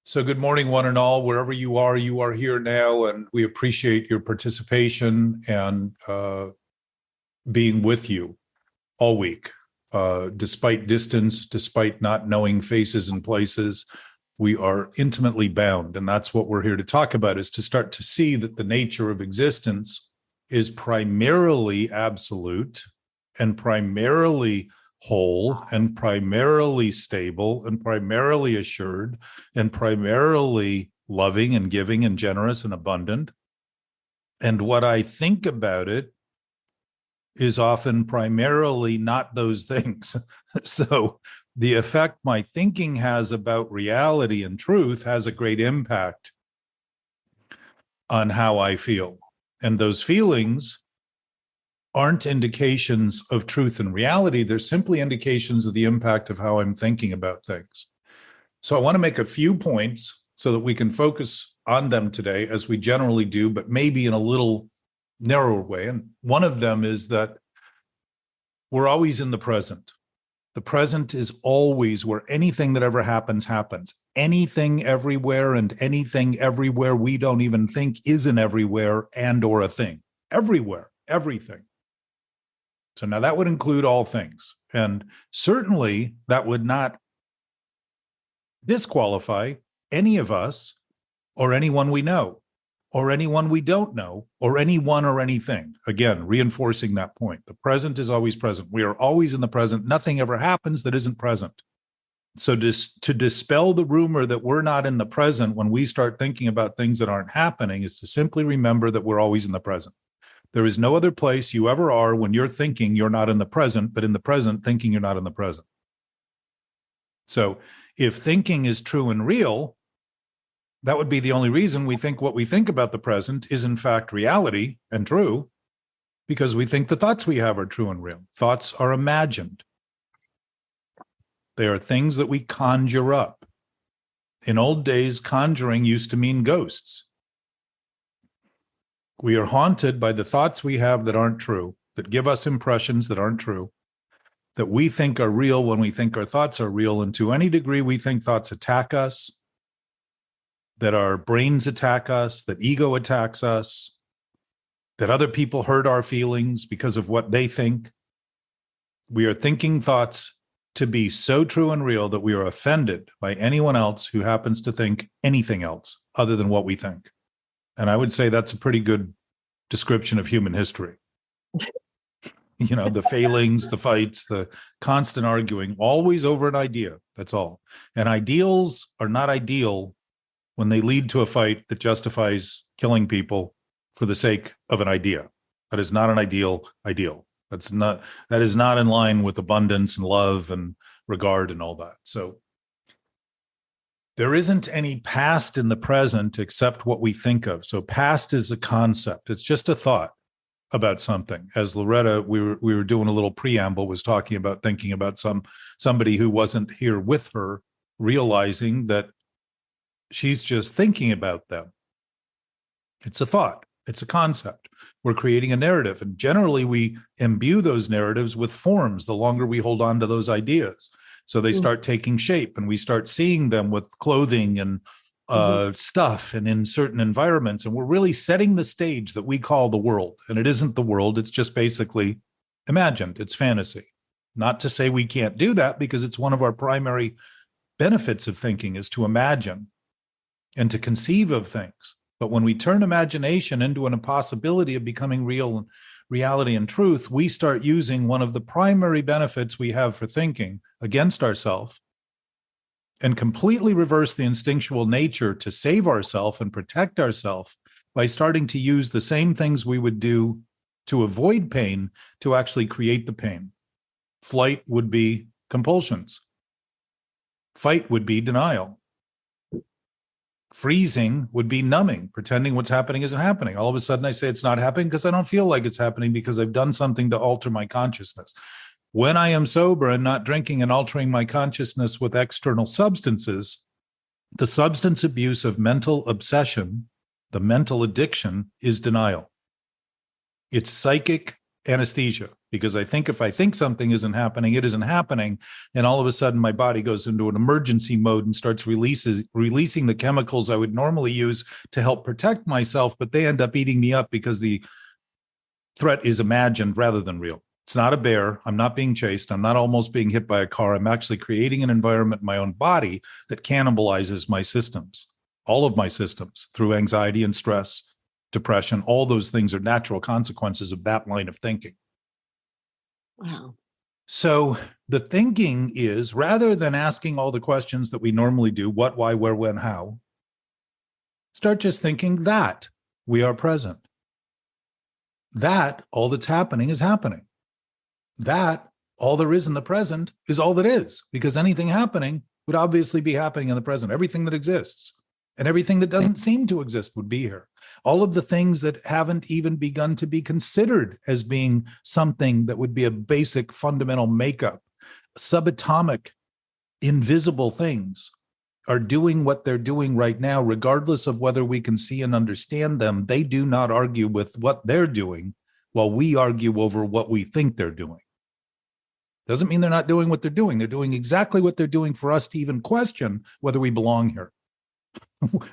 So good morning, one and all, wherever you are here now, and we appreciate your participation and being with you all week. Despite distance, despite not knowing faces and places, we are intimately bound. And that's what we're here to talk about, is to start to see that the nature of existence is primarily absolute and primarily whole and primarily stable and primarily assured and primarily loving and giving and generous and abundant. And what I think about it is often primarily not those things. So the effect my thinking has about reality and truth has a great impact on how I feel. And those feelings aren't indications of truth and reality. They're simply indications of the impact of how I'm thinking about things. So I want to make a few points so that we can focus on them today, as we generally do, but maybe in a little narrower way. And one of them is that we're always in the present. The present is always where anything that ever happens, happens. Anything everywhere and anything everywhere we don't even think is an everywhere and or a thing. Everywhere, everything. So now that would include all things. And certainly that would not disqualify any of us or anyone we know or anyone we don't know or anyone or anything. Again, reinforcing that point. The present is always present. We are always in the present. Nothing ever happens that isn't present. So to dispel the rumor that we're not in the present when we start thinking about things that aren't happening is to simply remember that we're always in the present. There is no other place you ever are when you're thinking you're not in the present, but in the present thinking you're not in the present. So if thinking is true and real, that would be the only reason we think what we think about the present is in fact reality and true, because we think the thoughts we have are true and real. Thoughts are imagined. They are things that we conjure up. In old days, conjuring used to mean ghosts. We are haunted by the thoughts we have that aren't true, that give us impressions that aren't true, that we think are real when we think our thoughts are real. And to any degree we think thoughts attack us, that our brains attack us, that ego attacks us, that other people hurt our feelings because of what they think. We are thinking thoughts to be so true and real that we are offended by anyone else who happens to think anything else other than what we think. And I would say that's a pretty good description of human history. You know, the failings, the fights, the constant arguing, always over an idea. That's all. And ideals are not ideal when they lead to a fight that justifies killing people for the sake of an idea. That is not an ideal. That is not in line with abundance and love and regard and all that. So there isn't any past in the present except what we think of. So past is a concept. It's just a thought about something. As Loretta, we were doing a little preamble, was talking about thinking about somebody who wasn't here with her, realizing that she's just thinking about them. It's a thought. It's a concept. We're creating a narrative. And generally we imbue those narratives with forms the longer we hold on to those ideas. So they start taking shape and we start seeing them with clothing and stuff and in certain environments. And we're really setting the stage that we call the world. And it isn't the world. It's just basically imagined. It's fantasy. Not to say we can't do that, because it's one of our primary benefits of thinking is to imagine and to conceive of things. But when we turn imagination into an impossibility of becoming real and reality and truth, we start using one of the primary benefits we have for thinking against ourselves and completely reverse the instinctual nature to save ourselves and protect ourselves by starting to use the same things we would do to avoid pain to actually create the pain. Flight would be compulsions. Fight would be denial. Freezing would be numbing, pretending what's happening isn't happening. All of a sudden I say it's not happening because I don't feel like it's happening because I've done something to alter my consciousness. When I am sober and not drinking and altering my consciousness with external substances, the substance abuse of mental obsession, the mental addiction, is denial. It's psychic anesthesia. because I think if I think something isn't happening, it isn't happening. And all of a sudden my body goes into an emergency mode and starts releasing the chemicals I would normally use to help protect myself, but they end up eating me up because the threat is imagined rather than real. It's not a bear. I'm not being chased. I'm not almost being hit by a car. I'm actually creating an environment in my own body that cannibalizes my systems, all of my systems, through anxiety and stress, depression. All those things are natural consequences of that line of thinking. Wow. So the thinking is, rather than asking all the questions that we normally do, what, why, where, when, how, start just thinking that we are present. That all that's happening is happening. That all there is in the present is all that is, because anything happening would obviously be happening in the present. Everything that exists and everything that doesn't seem to exist would be here. All of the things that haven't even begun to be considered as being something that would be a basic fundamental makeup, subatomic, invisible things are doing what they're doing right now, regardless of whether we can see and understand them. They do not argue with what they're doing while we argue over what we think they're doing. Doesn't mean they're not doing what they're doing. They're doing exactly what they're doing for us to even question whether we belong here,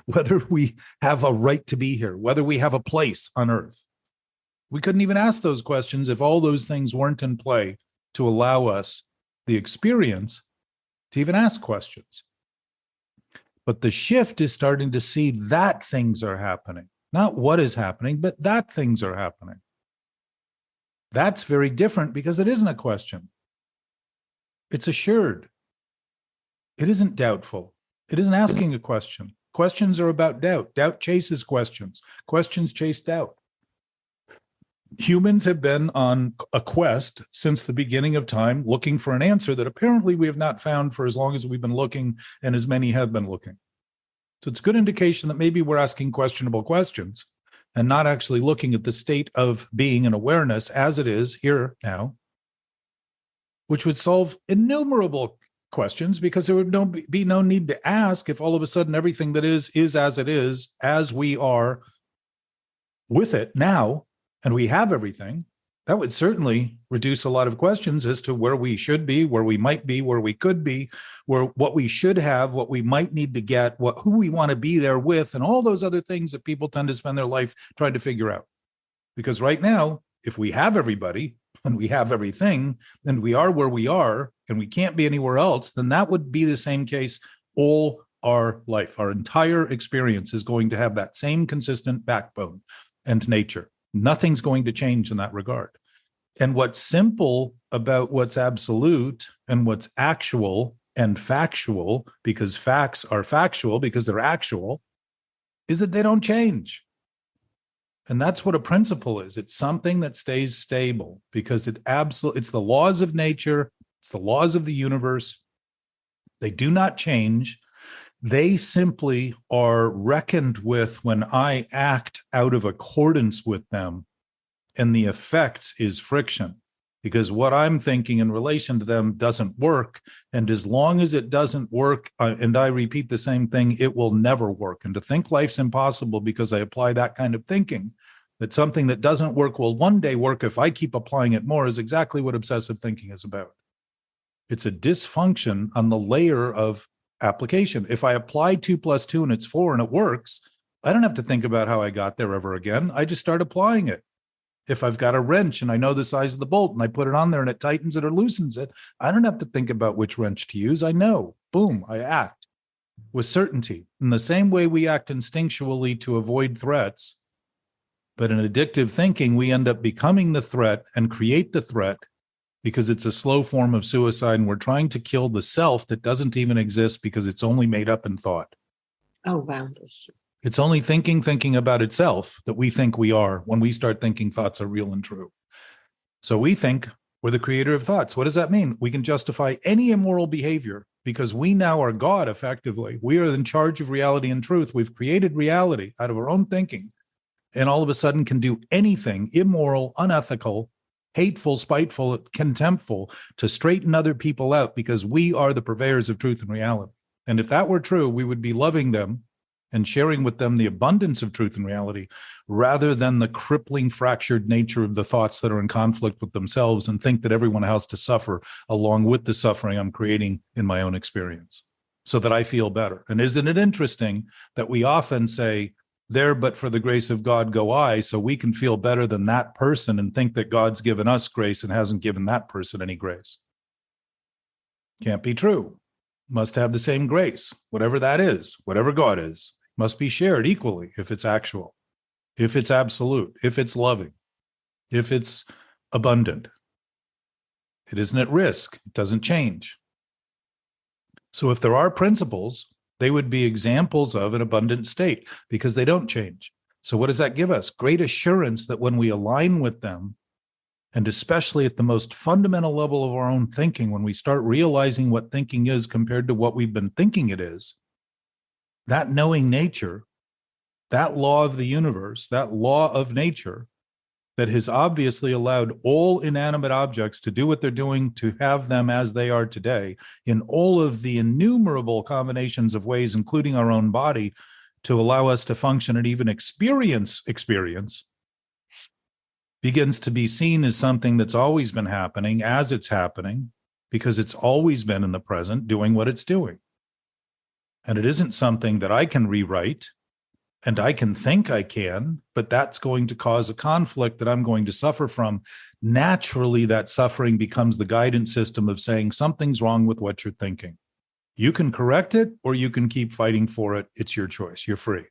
whether we have a right to be here, whether we have a place on earth. We couldn't even ask those questions if all those things weren't in play to allow us the experience to even ask questions. But the shift is starting to see that things are happening, not what is happening, but that things are happening. That's very different because it isn't a question. It's assured. It isn't doubtful. It isn't asking a question. Questions are about doubt. Doubt chases questions. Questions chase doubt. Humans have been on a quest since the beginning of time, looking for an answer that apparently we have not found for as long as we've been looking, and as many have been looking. So it's a good indication that maybe we're asking questionable questions and not actually looking at the state of being and awareness as it is here now, which would solve innumerable questions, because there would be no need to ask if all of a sudden everything that is as it is, as we are with it now, and we have everything. That would certainly reduce a lot of questions as to where we should be, where we might be, where we could be, where what we should have, what we might need to get, who we want to be there with, and all those other things that people tend to spend their life trying to figure out. Because right now, if we have everybody and we have everything, and we are where we are, and we can't be anywhere else, then that would be the same case all our life. Our entire experience is going to have that same consistent backbone and nature. Nothing's going to change in that regard. And what's simple about what's absolute and what's actual and factual, because facts are factual because they're actual, is that they don't change. And that's what a principle is. It's something that stays stable because it's the laws of nature. It's the laws of the universe. They do not change. They simply are reckoned with when I act out of accordance with them. And the effect is friction, because what I'm thinking in relation to them doesn't work. And as long as it doesn't work, and I repeat the same thing, it will never work. And to think life's impossible because I apply that kind of thinking, that something that doesn't work will one day work if I keep applying it more, is exactly what obsessive thinking is about. It's a dysfunction on the layer of application. If I apply 2 + 2 and it's 4 and it works, I don't have to think about how I got there ever again. I just start applying it. If I've got a wrench and I know the size of the bolt and I put it on there and it tightens it or loosens it, I don't have to think about which wrench to use. I know. Boom, I act with certainty. In the same way we act instinctually to avoid threats, but in addictive thinking, we end up becoming the threat and create the threat, because it's a slow form of suicide, and we're trying to kill the self that doesn't even exist because it's only made up in thought. Oh, wow. It's only thinking about itself that we think we are when we start thinking thoughts are real and true. So we think we're the creator of thoughts. What does that mean? We can justify any immoral behavior because we now are God, effectively. We are in charge of reality and truth. We've created reality out of our own thinking, and all of a sudden can do anything immoral, unethical, hateful, spiteful, contemptful to straighten other people out, because we are the purveyors of truth and reality. And if that were true, we would be loving them and sharing with them the abundance of truth and reality rather than the crippling, fractured nature of the thoughts that are in conflict with themselves and think that everyone has to suffer along with the suffering I'm creating in my own experience so that I feel better. And isn't it interesting that we often say, there, but for the grace of God go I, so we can feel better than that person and think that God's given us grace and hasn't given that person any grace? Can't be true. Must have the same grace, whatever that is, whatever God is, must be shared equally if it's actual, if it's absolute, if it's loving, if it's abundant. It isn't at risk. It doesn't change. So if there are principles, they would be examples of an abundant state because they don't change. So what does that give us? Great assurance that when we align with them, and especially at the most fundamental level of our own thinking, when we start realizing what thinking is compared to what we've been thinking it is, that knowing nature, that law of the universe, that law of nature that has obviously allowed all inanimate objects to do what they're doing, to have them as they are today, in all of the innumerable combinations of ways, including our own body, to allow us to function and even experience, begins to be seen as something that's always been happening as it's happening, because it's always been in the present doing what it's doing. And it isn't something that I can rewrite, and I can think I can, but that's going to cause a conflict that I'm going to suffer from. Naturally, that suffering becomes the guidance system of saying something's wrong with what you're thinking. You can correct it or you can keep fighting for it. It's your choice. You're free.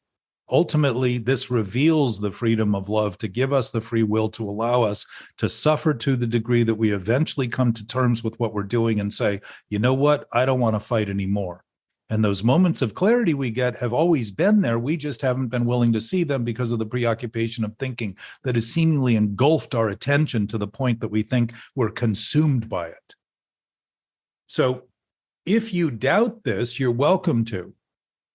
Ultimately, this reveals the freedom of love to give us the free will to allow us to suffer to the degree that we eventually come to terms with what we're doing and say, you know what? I don't want to fight anymore. And those moments of clarity we get have always been there. We just haven't been willing to see them because of the preoccupation of thinking that has seemingly engulfed our attention to the point that we think we're consumed by it. So if you doubt this, you're welcome to.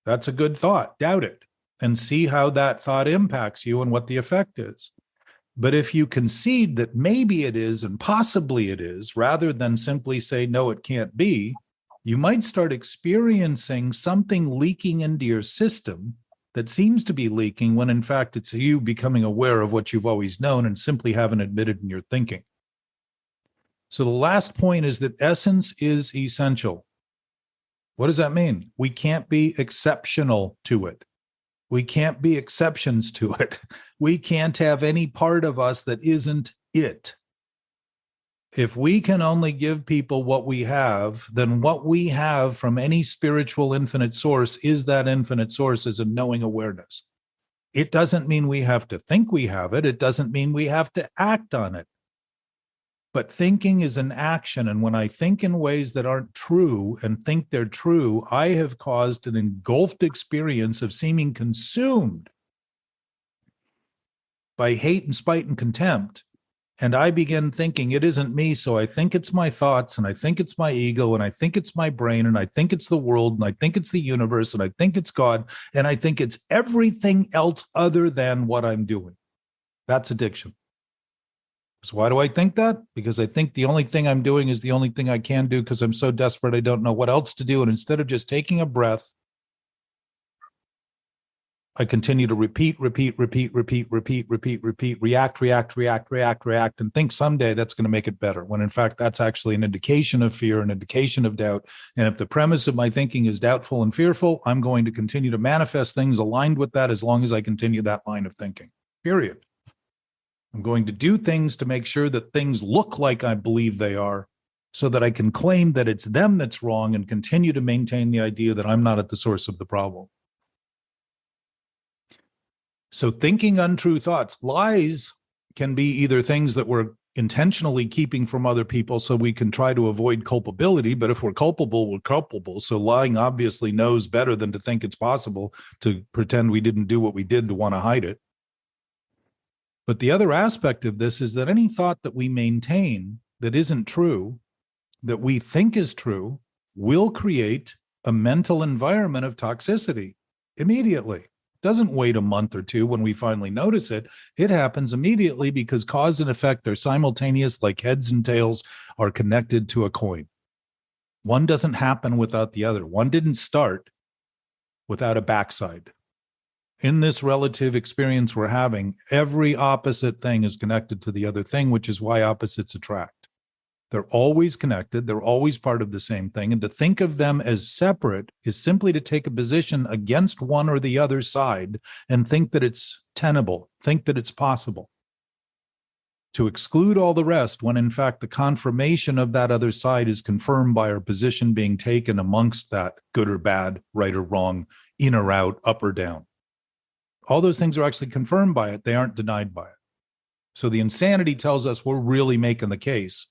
That's a good thought. Doubt it and see how that thought impacts you and what the effect is. But if you concede that maybe it is and possibly it is, rather than simply say, no, it can't be, you might start experiencing something leaking into your system that seems to be leaking when in fact it's you becoming aware of what you've always known and simply haven't admitted in your thinking. So the last point is that essence is essential. What does that mean? We can't be exceptional to it. We can't be exceptions to it. We can't have any part of us that isn't it. If we can only give people what we have, then what we have from any spiritual infinite source is that infinite source as a knowing awareness. It doesn't mean we have to think we have it. It doesn't mean we have to act on it. But thinking is an action. And when I think in ways that aren't true and think they're true, I have caused an engulfed experience of seeming consumed by hate and spite and contempt. And I begin thinking it isn't me, so I think it's my thoughts, and I think it's my ego, and I think it's my brain, and I think it's the world, and I think it's the universe, and I think it's God, and I think it's everything else other than what I'm doing. That's addiction. So why do I think that? Because I think the only thing I'm doing is the only thing I can do because I'm so desperate I don't know what else to do. And instead of just taking a breath, I continue to repeat, react, and think someday that's going to make it better, when in fact that's actually an indication of fear, an indication of doubt. And if the premise of my thinking is doubtful and fearful, I'm going to continue to manifest things aligned with that as long as I continue that line of thinking, period. I'm going to do things to make sure that things look like I believe they are, so that I can claim that it's them that's wrong and continue to maintain the idea that I'm not at the source of the problem. So thinking untrue thoughts, lies can be either things that we're intentionally keeping from other people so we can try to avoid culpability. But if we're culpable, we're culpable. So lying obviously knows better than to think it's possible to pretend we didn't do what we did to want to hide it. But the other aspect of this is that any thought that we maintain that isn't true, that we think is true, will create a mental environment of toxicity immediately. It doesn't wait a month or two when we finally notice it. It happens immediately because cause and effect are simultaneous, like heads and tails are connected to a coin. One doesn't happen without the other. One didn't start without a backside. In this relative experience we're having, every opposite thing is connected to the other thing, which is why opposites attract. They're always connected. They're always part of the same thing. And to think of them as separate is simply to take a position against one or the other side and think that it's tenable, think that it's possible. To exclude all the rest when in fact the confirmation of that other side is confirmed by our position being taken amongst that good or bad, right or wrong, in or out, up or down. All those things are actually confirmed by it. They aren't denied by it. So the insanity tells us we're really making the case,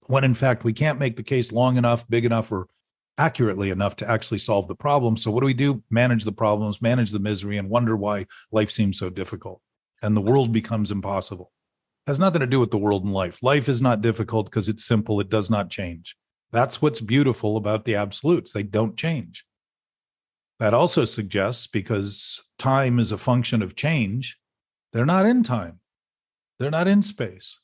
when in fact we can't make the case long enough, big enough, or accurately enough to actually solve the problem. So what do? Manage the problems, manage the misery, and wonder why life seems so difficult and the world becomes impossible. It has nothing to do with the world and life. Life is not difficult because it's simple. It does not change. That's what's beautiful about the absolutes. They don't change. That also suggests, because time is a function of change, they're not in time. They're not in space.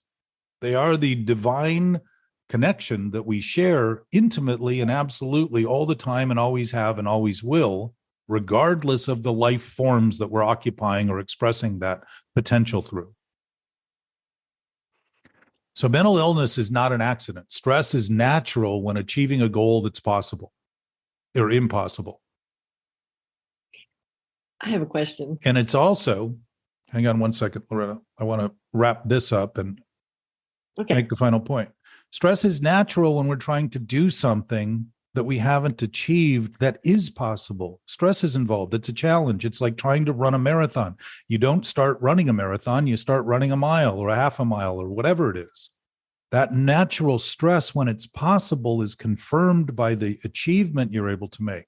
They are the divine connection that we share intimately and absolutely all the time and always have and always will, regardless of the life forms that we're occupying or expressing that potential through. So mental illness is not an accident. Stress is natural when achieving a goal that's possible or impossible. I have a question. And it's also, hang on one second, Loretta. I want to wrap this up and make the final point. Stress is natural when we're trying to do something that we haven't achieved that is possible. Stress is involved. It's a challenge. It's like trying to run a marathon. You don't start running a marathon. You start running a mile or a half a mile or whatever it is. That natural stress, when it's possible, is confirmed by the achievement you're able to make.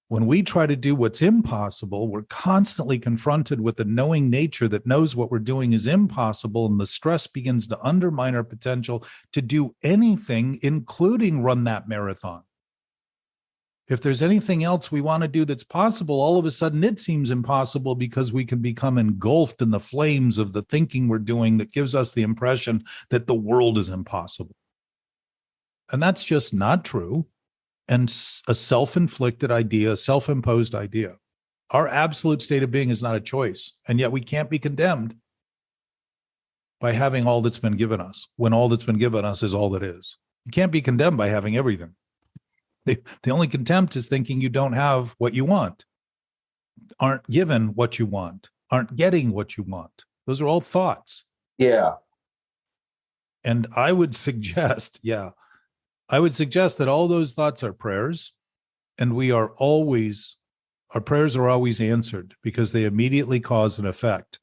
When we try to do what's impossible, we're constantly confronted with a knowing nature that knows what we're doing is impossible, and the stress begins to undermine our potential to do anything, including run that marathon. If there's anything else we want to do that's possible, all of a sudden it seems impossible because we can become engulfed in the flames of the thinking we're doing that gives us the impression that the world is impossible. And that's just not true. And a self-inflicted idea, a self-imposed idea. Our absolute state of being is not a choice, and yet we can't be condemned by having all that's been given us, when all that's been given us is all that is. You can't be condemned by having everything. The only contempt is thinking you don't have what you want, aren't given what you want, aren't getting what you want. Those are all thoughts. Yeah. And I would suggest that all those thoughts are prayers, and our prayers are always answered because they immediately cause an effect.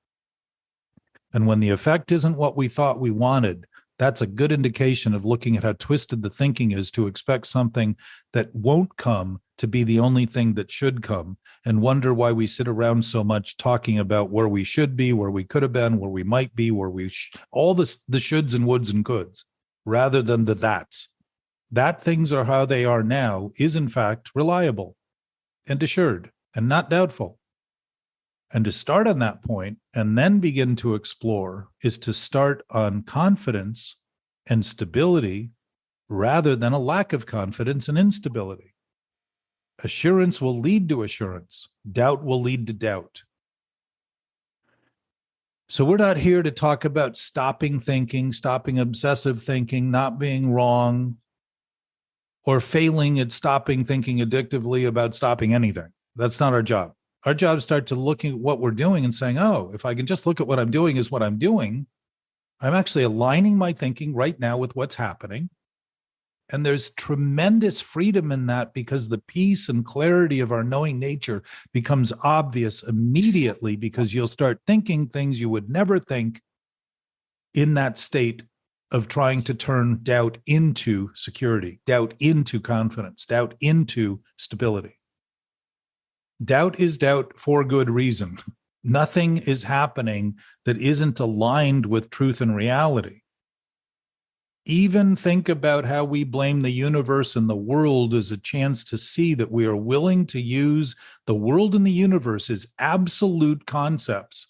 And when the effect isn't what we thought we wanted, that's a good indication of looking at how twisted the thinking is to expect something that won't come to be the only thing that should come, and wonder why we sit around so much talking about where we should be, where we could have been, where we might be, all the shoulds and woulds and coulds, rather than the that's. That things are how they are now is in fact reliable and assured and not doubtful. And to start on that point and then begin to explore is to start on confidence and stability rather than a lack of confidence and instability. Assurance will lead to assurance. Doubt will lead to doubt. So we're not here to talk about stopping thinking, stopping obsessive thinking, not being wrong, or failing at stopping thinking addictively about stopping anything. That's not our job. Our job is to start to looking at what we're doing and saying, oh, if I can just look at what I'm doing is what I'm doing, I'm actually aligning my thinking right now with what's happening. And there's tremendous freedom in that because the peace and clarity of our knowing nature becomes obvious immediately, because you'll start thinking things you would never think in that state of trying to turn doubt into security, doubt into confidence, doubt into stability. Doubt is doubt for good reason. Nothing is happening that isn't aligned with truth and reality. Even think about how we blame the universe and the world as a chance to see that we are willing to use the world and the universe as absolute concepts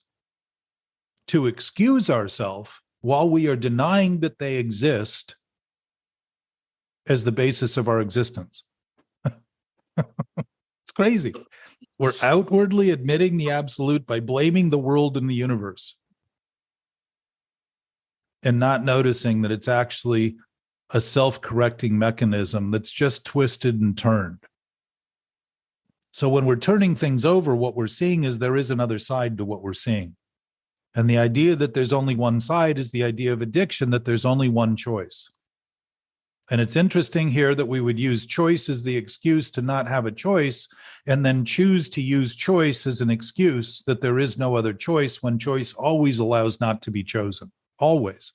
to excuse ourselves while we are denying that they exist as the basis of our existence. It's crazy. We're outwardly admitting the absolute by blaming the world and the universe and not noticing that it's actually a self-correcting mechanism that's just twisted and turned. So when we're turning things over, what we're seeing is there is another side to what we're seeing. And the idea that there's only one side is the idea of addiction, that there's only one choice. And it's interesting here that we would use choice as the excuse to not have a choice, and then choose to use choice as an excuse that there is no other choice, when choice always allows not to be chosen. Always.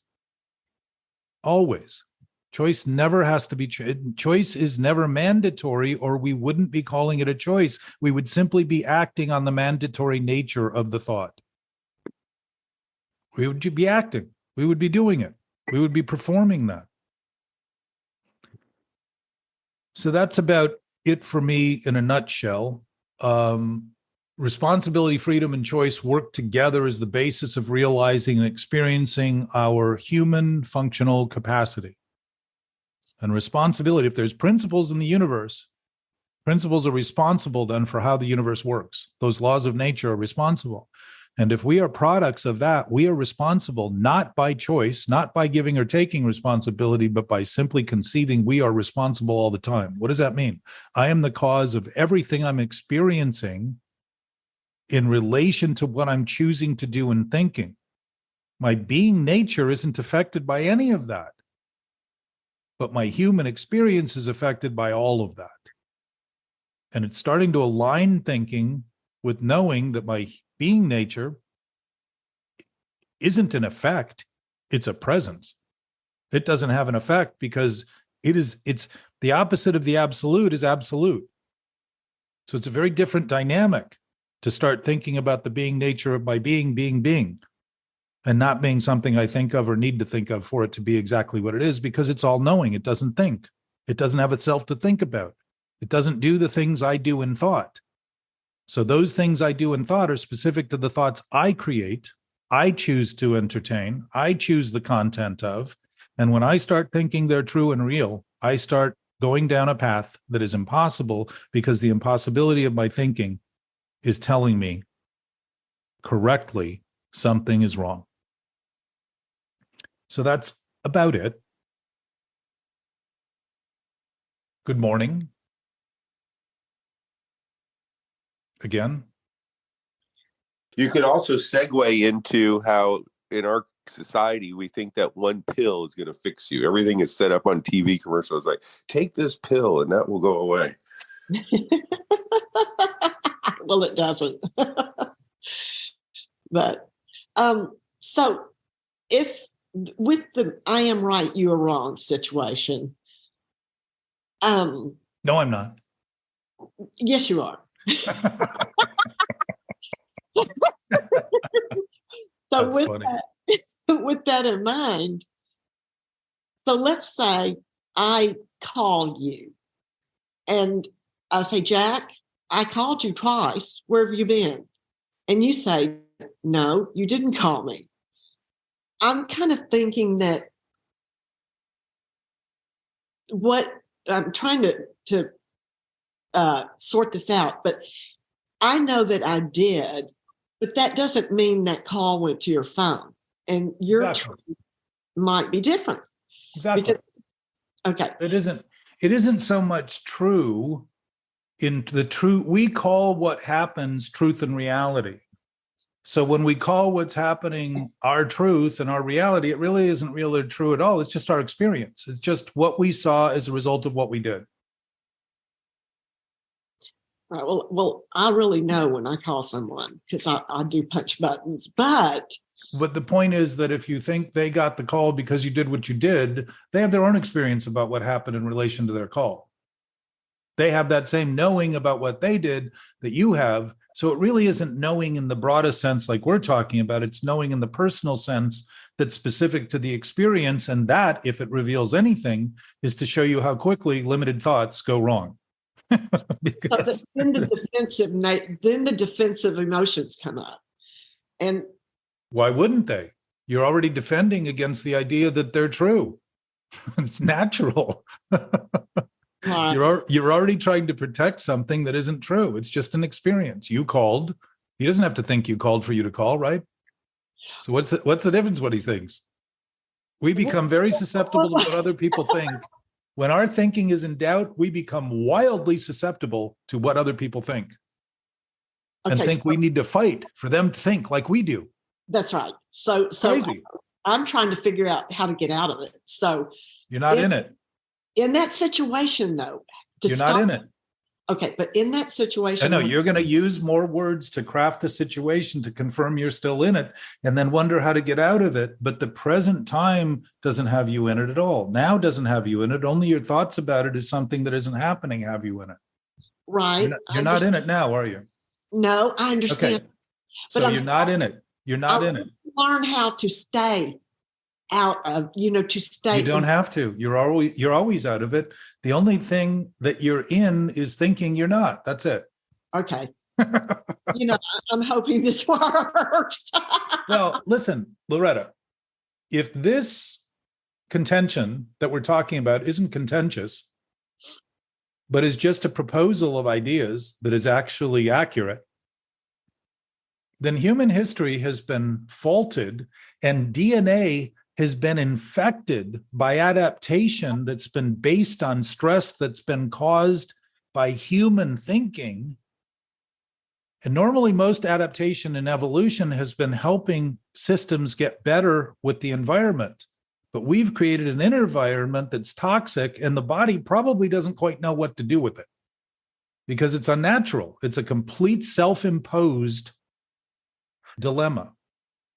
Always. Choice never has to be, choice is never mandatory, or we wouldn't be calling it a choice. We would simply be acting on the mandatory nature of the thought. We would be acting. We would be doing it. We would be performing that. So that's about it for me in a nutshell. Responsibility, freedom, and choice work together as the basis of realizing and experiencing our human functional capacity. And responsibility, if there's principles in the universe, principles are responsible then for how the universe works. Those laws of nature are responsible. And if we are products of that, we are responsible not by choice, not by giving or taking responsibility, but by simply conceiving we are responsible all the time. What does that mean? I am the cause of everything I'm experiencing in relation to what I'm choosing to do and thinking. My being nature isn't affected by any of that, but my human experience is affected by all of that. And it's starting to align thinking with knowing that my being nature isn't an effect, it's a presence. It doesn't have an effect because it's the opposite of the absolute is absolute. So it's a very different dynamic to start thinking about the being nature of my being, and not being something I think of or need to think of for it to be exactly what it is, because it's all knowing. It doesn't think. It doesn't have itself to think about. It doesn't do the things I do in thought. So those things I do in thought are specific to the thoughts I create, I choose to entertain, I choose the content of. And when I start thinking they're true and real, I start going down a path that is impossible, because the impossibility of my thinking is telling me correctly something is wrong. So that's about it. Good morning. Again. You could also segue into how in our society we think that one pill is going to fix you. Everything is set up on TV commercials like, take this pill and that will go away. Well, it doesn't. But so if with the I am right, you are wrong situation. No, I'm not. Yes, you are. So with that in mind, so let's say I call you and I say, Jack, I called you twice. Where have you been? And you say, no, you didn't call me. I'm kind of thinking that what I'm trying to sort this out, but I know that I did, but that doesn't mean that call went to your phone, and your Exactly. truth might be different. Exactly. Because, okay. It isn't so much true in the truth. We call what happens truth and reality. So when we call what's happening our truth and our reality, it really isn't real or true at all. It's just our experience. It's just what we saw as a result of what we did. Right. Well, I really know when I call someone, because I do punch buttons, but the point is that if you think they got the call because you did what you did, they have their own experience about what happened in relation to their call. They have that same knowing about what they did that you have. So it really isn't knowing in the broadest sense like we're talking about. It's knowing in the personal sense that's specific to the experience. And that, if it reveals anything, is to show you how quickly limited thoughts go wrong. Because then the defensive emotions come up. And why wouldn't they? You're already defending against the idea that they're true. It's natural. You're already trying to protect something that isn't true. It's just an experience. You called. He doesn't have to think you called for you to call, right? So what's the difference what he thinks? We become very susceptible to what other people think. When our thinking is in doubt, we become wildly susceptible to what other people think. And think we need to fight for them to think like we do. That's right. So crazy. I'm trying to figure out how to get out of it. So you're not in it. In that situation, though, you're not in it. Okay, but in that situation, I know you're going to use more words to craft the situation to confirm you're still in it, and then wonder how to get out of it. But the present time doesn't have you in it at all. Now doesn't have you in it. Only your thoughts about it is something that isn't happening have you in it. Right. You're not in it now, are you? No, I understand. Okay. But you're not in it. You're not in it. Learn how to stay out of, to stay. You don't have to. You're always out of it. The only thing that you're in is thinking you're not. That's it. Okay. I'm hoping this works. Well, listen, Loretta, if this contention that we're talking about isn't contentious, but is just a proposal of ideas that is actually accurate, then human history has been faulted and DNA has been infected by adaptation that's been based on stress that's been caused by human thinking. And normally most adaptation in evolution has been helping systems get better with the environment. But we've created an environment that's toxic, and the body probably doesn't quite know what to do with it because it's unnatural. It's a complete self-imposed dilemma.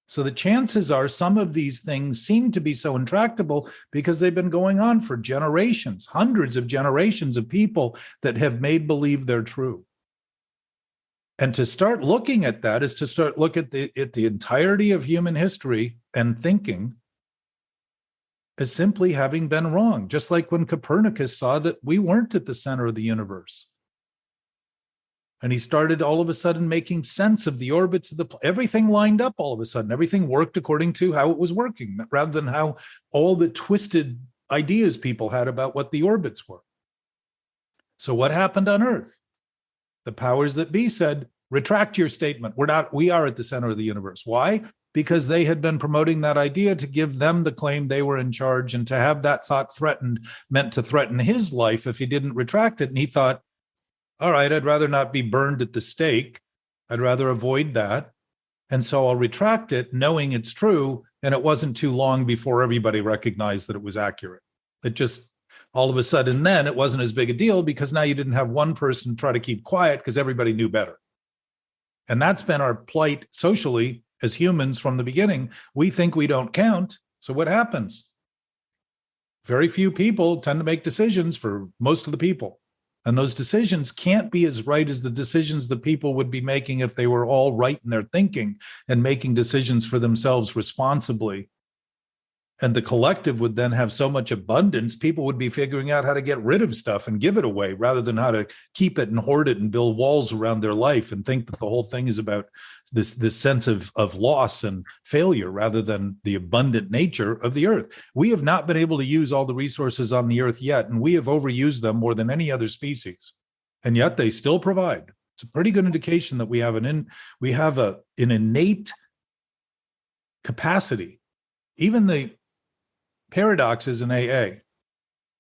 So the chances are some of these things seem to be so intractable because they've been going on for generations, hundreds of generations of people that have made believe they're true. And to start looking at that is to start look at the entirety of human history and thinking as simply having been wrong, just like when Copernicus saw that we weren't at the center of the universe. And he started all of a sudden making sense of the orbits of everything lined up all of a sudden. Everything worked according to how it was working, rather than how all the twisted ideas people had about what the orbits were. So what happened on Earth? The powers that be said, retract your statement. We are at the center of the universe. Why? Because they had been promoting that idea to give them the claim they were in charge, and to have that thought threatened meant to threaten his life if he didn't retract it. And he thought, all right, I'd rather not be burned at the stake. I'd rather avoid that. And so I'll retract it knowing it's true. And it wasn't too long before everybody recognized that it was accurate. It just, all of a sudden then it wasn't as big a deal because now you didn't have one person try to keep quiet because everybody knew better. And that's been our plight socially as humans from the beginning. We think we don't count. So what happens? Very few people tend to make decisions for most of the people. And those decisions can't be as right as the decisions that people would be making if they were all right in their thinking and making decisions for themselves responsibly. And the collective would then have so much abundance, people would be figuring out how to get rid of stuff and give it away rather than how to keep it and hoard it and build walls around their life and think that the whole thing is about this sense of loss and failure rather than the abundant nature of the earth. We have not been able to use all the resources on the earth yet, and we have overused them more than any other species. And yet they still provide. It's a pretty good indication that we have an innate capacity. Even the paradoxes in AA,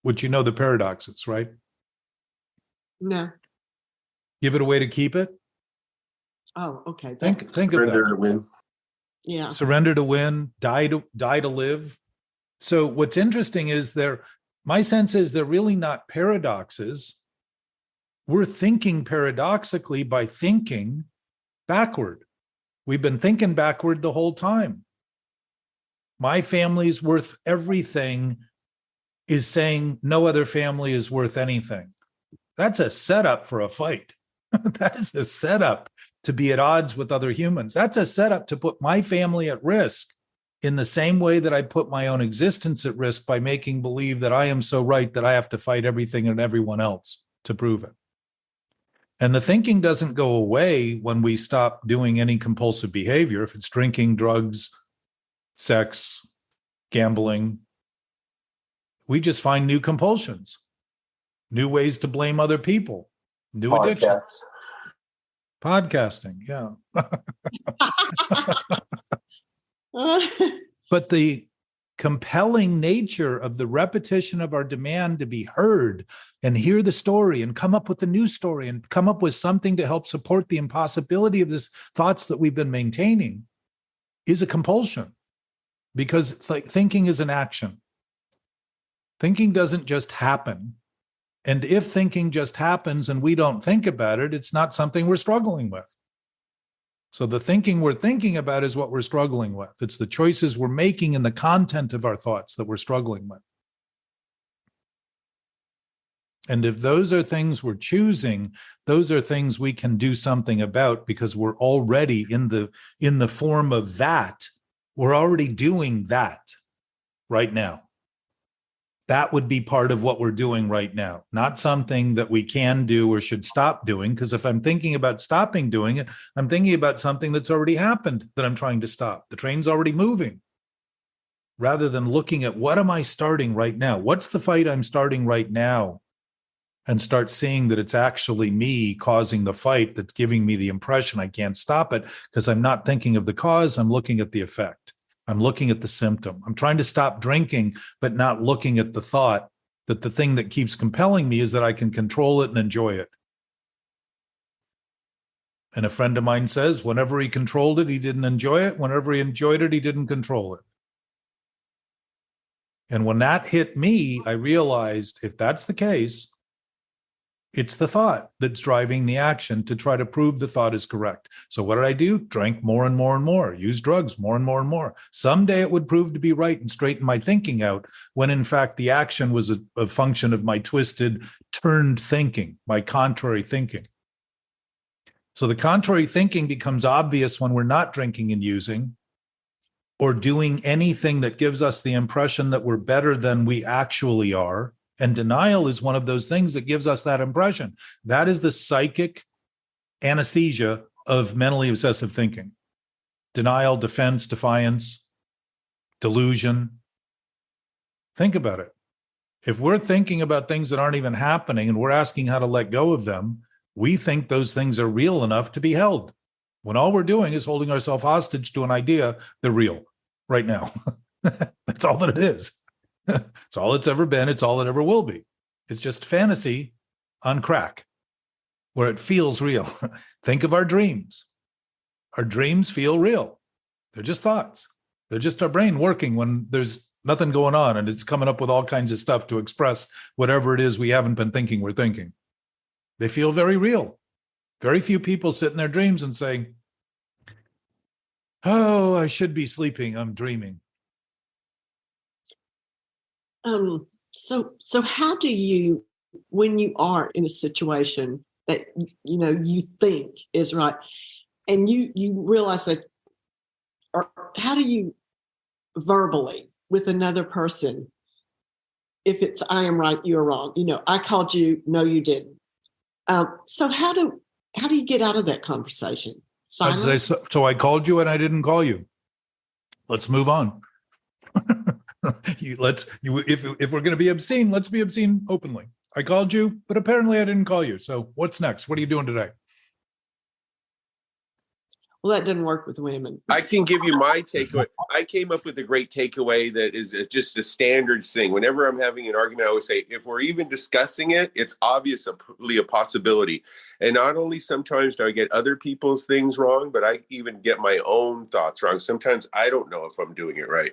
which you know the paradoxes, right? No. Give it away to keep it. Oh, okay. Think of Surrender that. to win. Yeah. Surrender to win, die to live. So what's interesting is my sense is they're really not paradoxes. We're thinking paradoxically by thinking backward. We've been thinking backward the whole time. My family's worth everything is saying no other family is worth anything. That's a setup for a fight. That is a setup to be at odds with other humans. That's a setup to put my family at risk in the same way that I put my own existence at risk by making believe that I am so right that I have to fight everything and everyone else to prove it. And the thinking doesn't go away when we stop doing any compulsive behavior. If it's drinking, drugs, sex, gambling, we just find new compulsions. new ways to blame other people, new addictions. Podcasting, yeah. But the compelling nature of the repetition of our demand to be heard and hear the story and come up with a new story and come up with something to help support the impossibility of this thoughts that we've been maintaining is a compulsion, because thinking is an action. Thinking doesn't just happen. And if thinking just happens and we don't think about it, it's not something we're struggling with. So the thinking we're thinking about is what we're struggling with. It's the choices we're making and the content of our thoughts that we're struggling with. And if those are things we're choosing, those are things we can do something about, because we're already in the form of that. We're already doing that right now. That would be part of what we're doing right now, not something that we can do or should stop doing. Because if I'm thinking about stopping doing it, I'm thinking about something that's already happened that I'm trying to stop. The train's already moving. Rather than looking at what am I starting right now? What's the fight I'm starting right now? And start seeing that it's actually me causing the fight that's giving me the impression I can't stop it, because I'm not thinking of the cause, I'm looking at the effect. I'm looking at the symptom. I'm trying to stop drinking, but not looking at the thought that the thing that keeps compelling me is that I can control it and enjoy it. And a friend of mine says, whenever he controlled it, he didn't enjoy it. Whenever he enjoyed it, he didn't control it. And when that hit me, I realized if that's the case, it's the thought that's driving the action to try to prove the thought is correct. So what did I do? Drank more and more and more, use drugs more and more and more. Someday it would prove to be right and straighten my thinking out, when in fact the action was a function of my twisted, turned thinking, my contrary thinking. So the contrary thinking becomes obvious when we're not drinking and using, or doing anything that gives us the impression that we're better than we actually are. And denial is one of those things that gives us that impression. That is the psychic anesthesia of mentally obsessive thinking. Denial, defense, defiance, delusion. Think about it. If we're thinking about things that aren't even happening and we're asking how to let go of them, we think those things are real enough to be held, when all we're doing is holding ourselves hostage to an idea they're real right now. That's all that it is. It's all it's ever been. It's all it ever will be. It's just fantasy on crack, where it feels real. Think of our dreams. Our dreams feel real. They're just thoughts. They're just our brain working when there's nothing going on, and it's coming up with all kinds of stuff to express whatever it is we haven't been thinking we're thinking. They feel very real. Very few people sit in their dreams and say, oh, I should be sleeping. I'm dreaming. So how do you, when you are in a situation that you think is right, and you realize that, or how do you verbally with another person, if it's I am right, you're wrong, I called you, no, you didn't. So how do you get out of that conversation? I'd say, so I called you and I didn't call you. Let's move on. If we're going to be obscene, let's be obscene openly. I called you, but apparently I didn't call you. So what's next? What are you doing today? Well, that didn't work with women. I can give you my takeaway. I came up with a great takeaway that is just a standard thing. Whenever I'm having an argument, I always say, if we're even discussing it, it's obviously a possibility. And not only sometimes do I get other people's things wrong, but I even get my own thoughts wrong. Sometimes I don't know if I'm doing it right.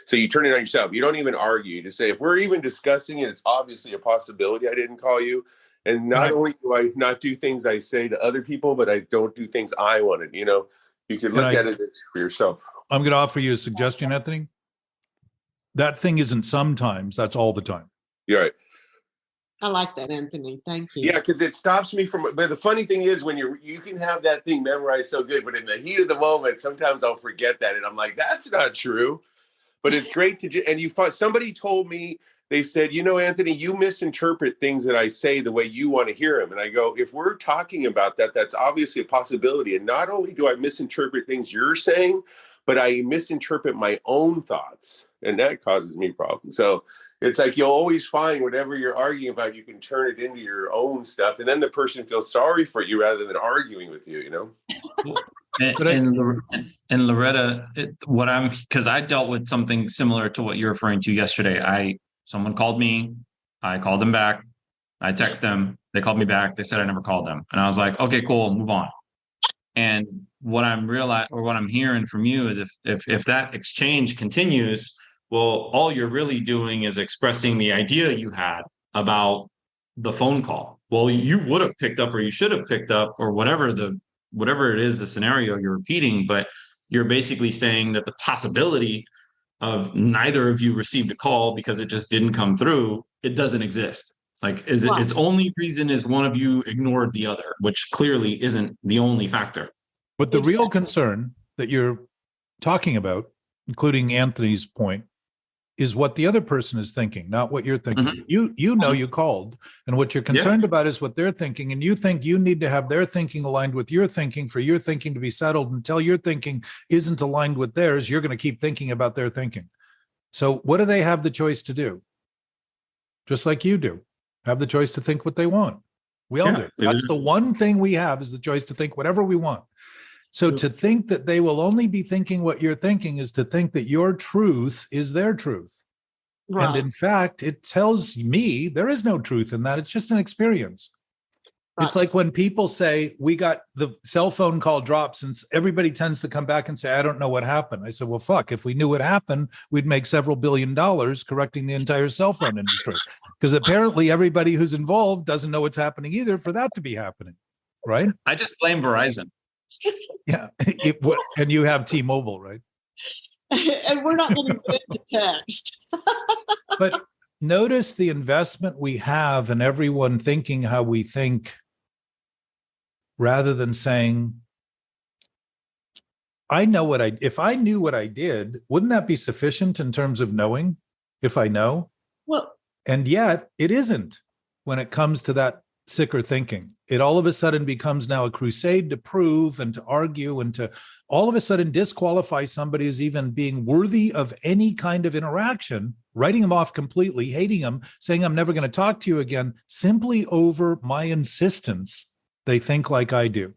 So you turn it on yourself. You don't even argue. You just say, if we're even discussing it, it's obviously a possibility I didn't call you. And not only do I not do things I say to other people, but I don't do things I wanted. You can look at it for yourself. I'm going to offer you a suggestion, Anthony. That thing isn't sometimes, that's all the time. You're right. I like that, Anthony. Thank you. Yeah, because it stops me from, but the funny thing is when you can have that thing memorized so good, but in the heat of the moment, sometimes I'll forget that. And I'm like, that's not true. But it's great and you find, somebody told me, they said, Anthony, you misinterpret things that I say the way you want to hear them. And I go, if we're talking about that, that's obviously a possibility. And not only do I misinterpret things you're saying, but I misinterpret my own thoughts. And that causes me problems. So It's like you'll always find whatever you're arguing about, you can turn it into your own stuff, and then the person feels sorry for you rather than arguing with you. You know. And Loretta, because I dealt with something similar to what you're referring to yesterday. Someone called me, I called them back, I text them, they called me back, they said I never called them, and I was like, okay, cool, move on. And what I'm hearing from you is if that exchange continues, well, all you're really doing is expressing the idea you had about the phone call. Well, you would have picked up, or you should have picked up, or whatever it is, the scenario you're repeating, but you're basically saying that the possibility of neither of you received a call because it just didn't come through, it doesn't exist. Like, its only reason is one of you ignored the other, which clearly isn't the only factor. But the real concern that you're talking about, including Anthony's point, is what the other person is thinking, not what you're thinking. Mm-hmm. You know you called, and what you're concerned about is what they're thinking, and you think you need to have their thinking aligned with your thinking for your thinking to be settled. Until your thinking isn't aligned with theirs, you're going to keep thinking about their thinking. So what do they have the choice to do? Just like you do. Have the choice to think what they want. We all do. That's the one thing we have, is the choice to think whatever we want. So to think that they will only be thinking what you're thinking is to think that your truth is their truth. Right. And in fact, it tells me there is no truth in that. It's just an experience. Right. It's like when people say, we got the cell phone call drops, and everybody tends to come back and say, I don't know what happened. I said, well, fuck, if we knew what happened, we'd make several $1 billion correcting the entire cell phone industry. Because apparently everybody who's involved doesn't know what's happening either for that to be happening. Right? I just blame Verizon. Yeah. And you have T-Mobile, right? And we're not going to get into text. But notice the investment we have in everyone thinking how we think, rather than saying, if I knew what I did, wouldn't that be sufficient in terms of knowing if I know? Well, and yet it isn't when it comes to that sicker thinking. It all of a sudden becomes now a crusade to prove and to argue and to all of a sudden disqualify somebody as even being worthy of any kind of interaction, writing them off completely, hating them, saying, I'm never going to talk to you again, simply over my insistence they think like I do.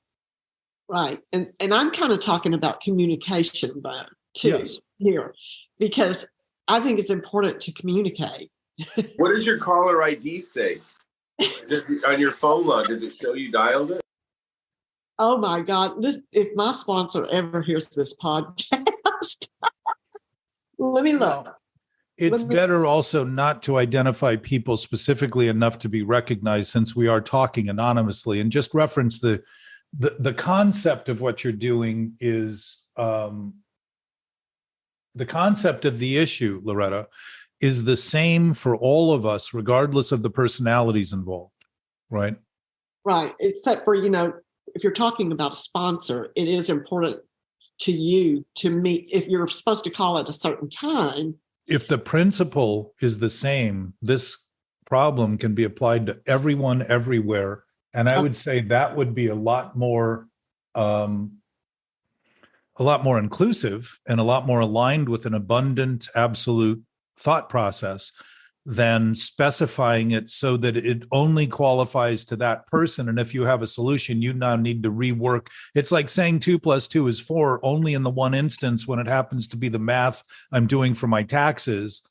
Right. And I'm kind of talking about communication, but too, here, because I think it's important to communicate. What does your caller ID say? On your phone log, does it show you dialed it? Oh my God. If my sponsor ever hears this podcast, let me look. It's better also not to identify people specifically enough to be recognized, since we are talking anonymously, and just reference the concept of what you're doing is the concept of the issue, Loretta, is the same for all of us, regardless of the personalities involved, right? Right. Except for, if you're talking about a sponsor, it is important to you to meet, if you're supposed to call at a certain time. If the principle is the same, this problem can be applied to everyone, everywhere. And I would say that would be a lot more inclusive and a lot more aligned with an abundant, absolute thought process than specifying it so that it only qualifies to that person. And if you have a solution, you now need to rework. It's like saying 2 + 2 is 4 only in the one instance when it happens to be the math I'm doing for my taxes,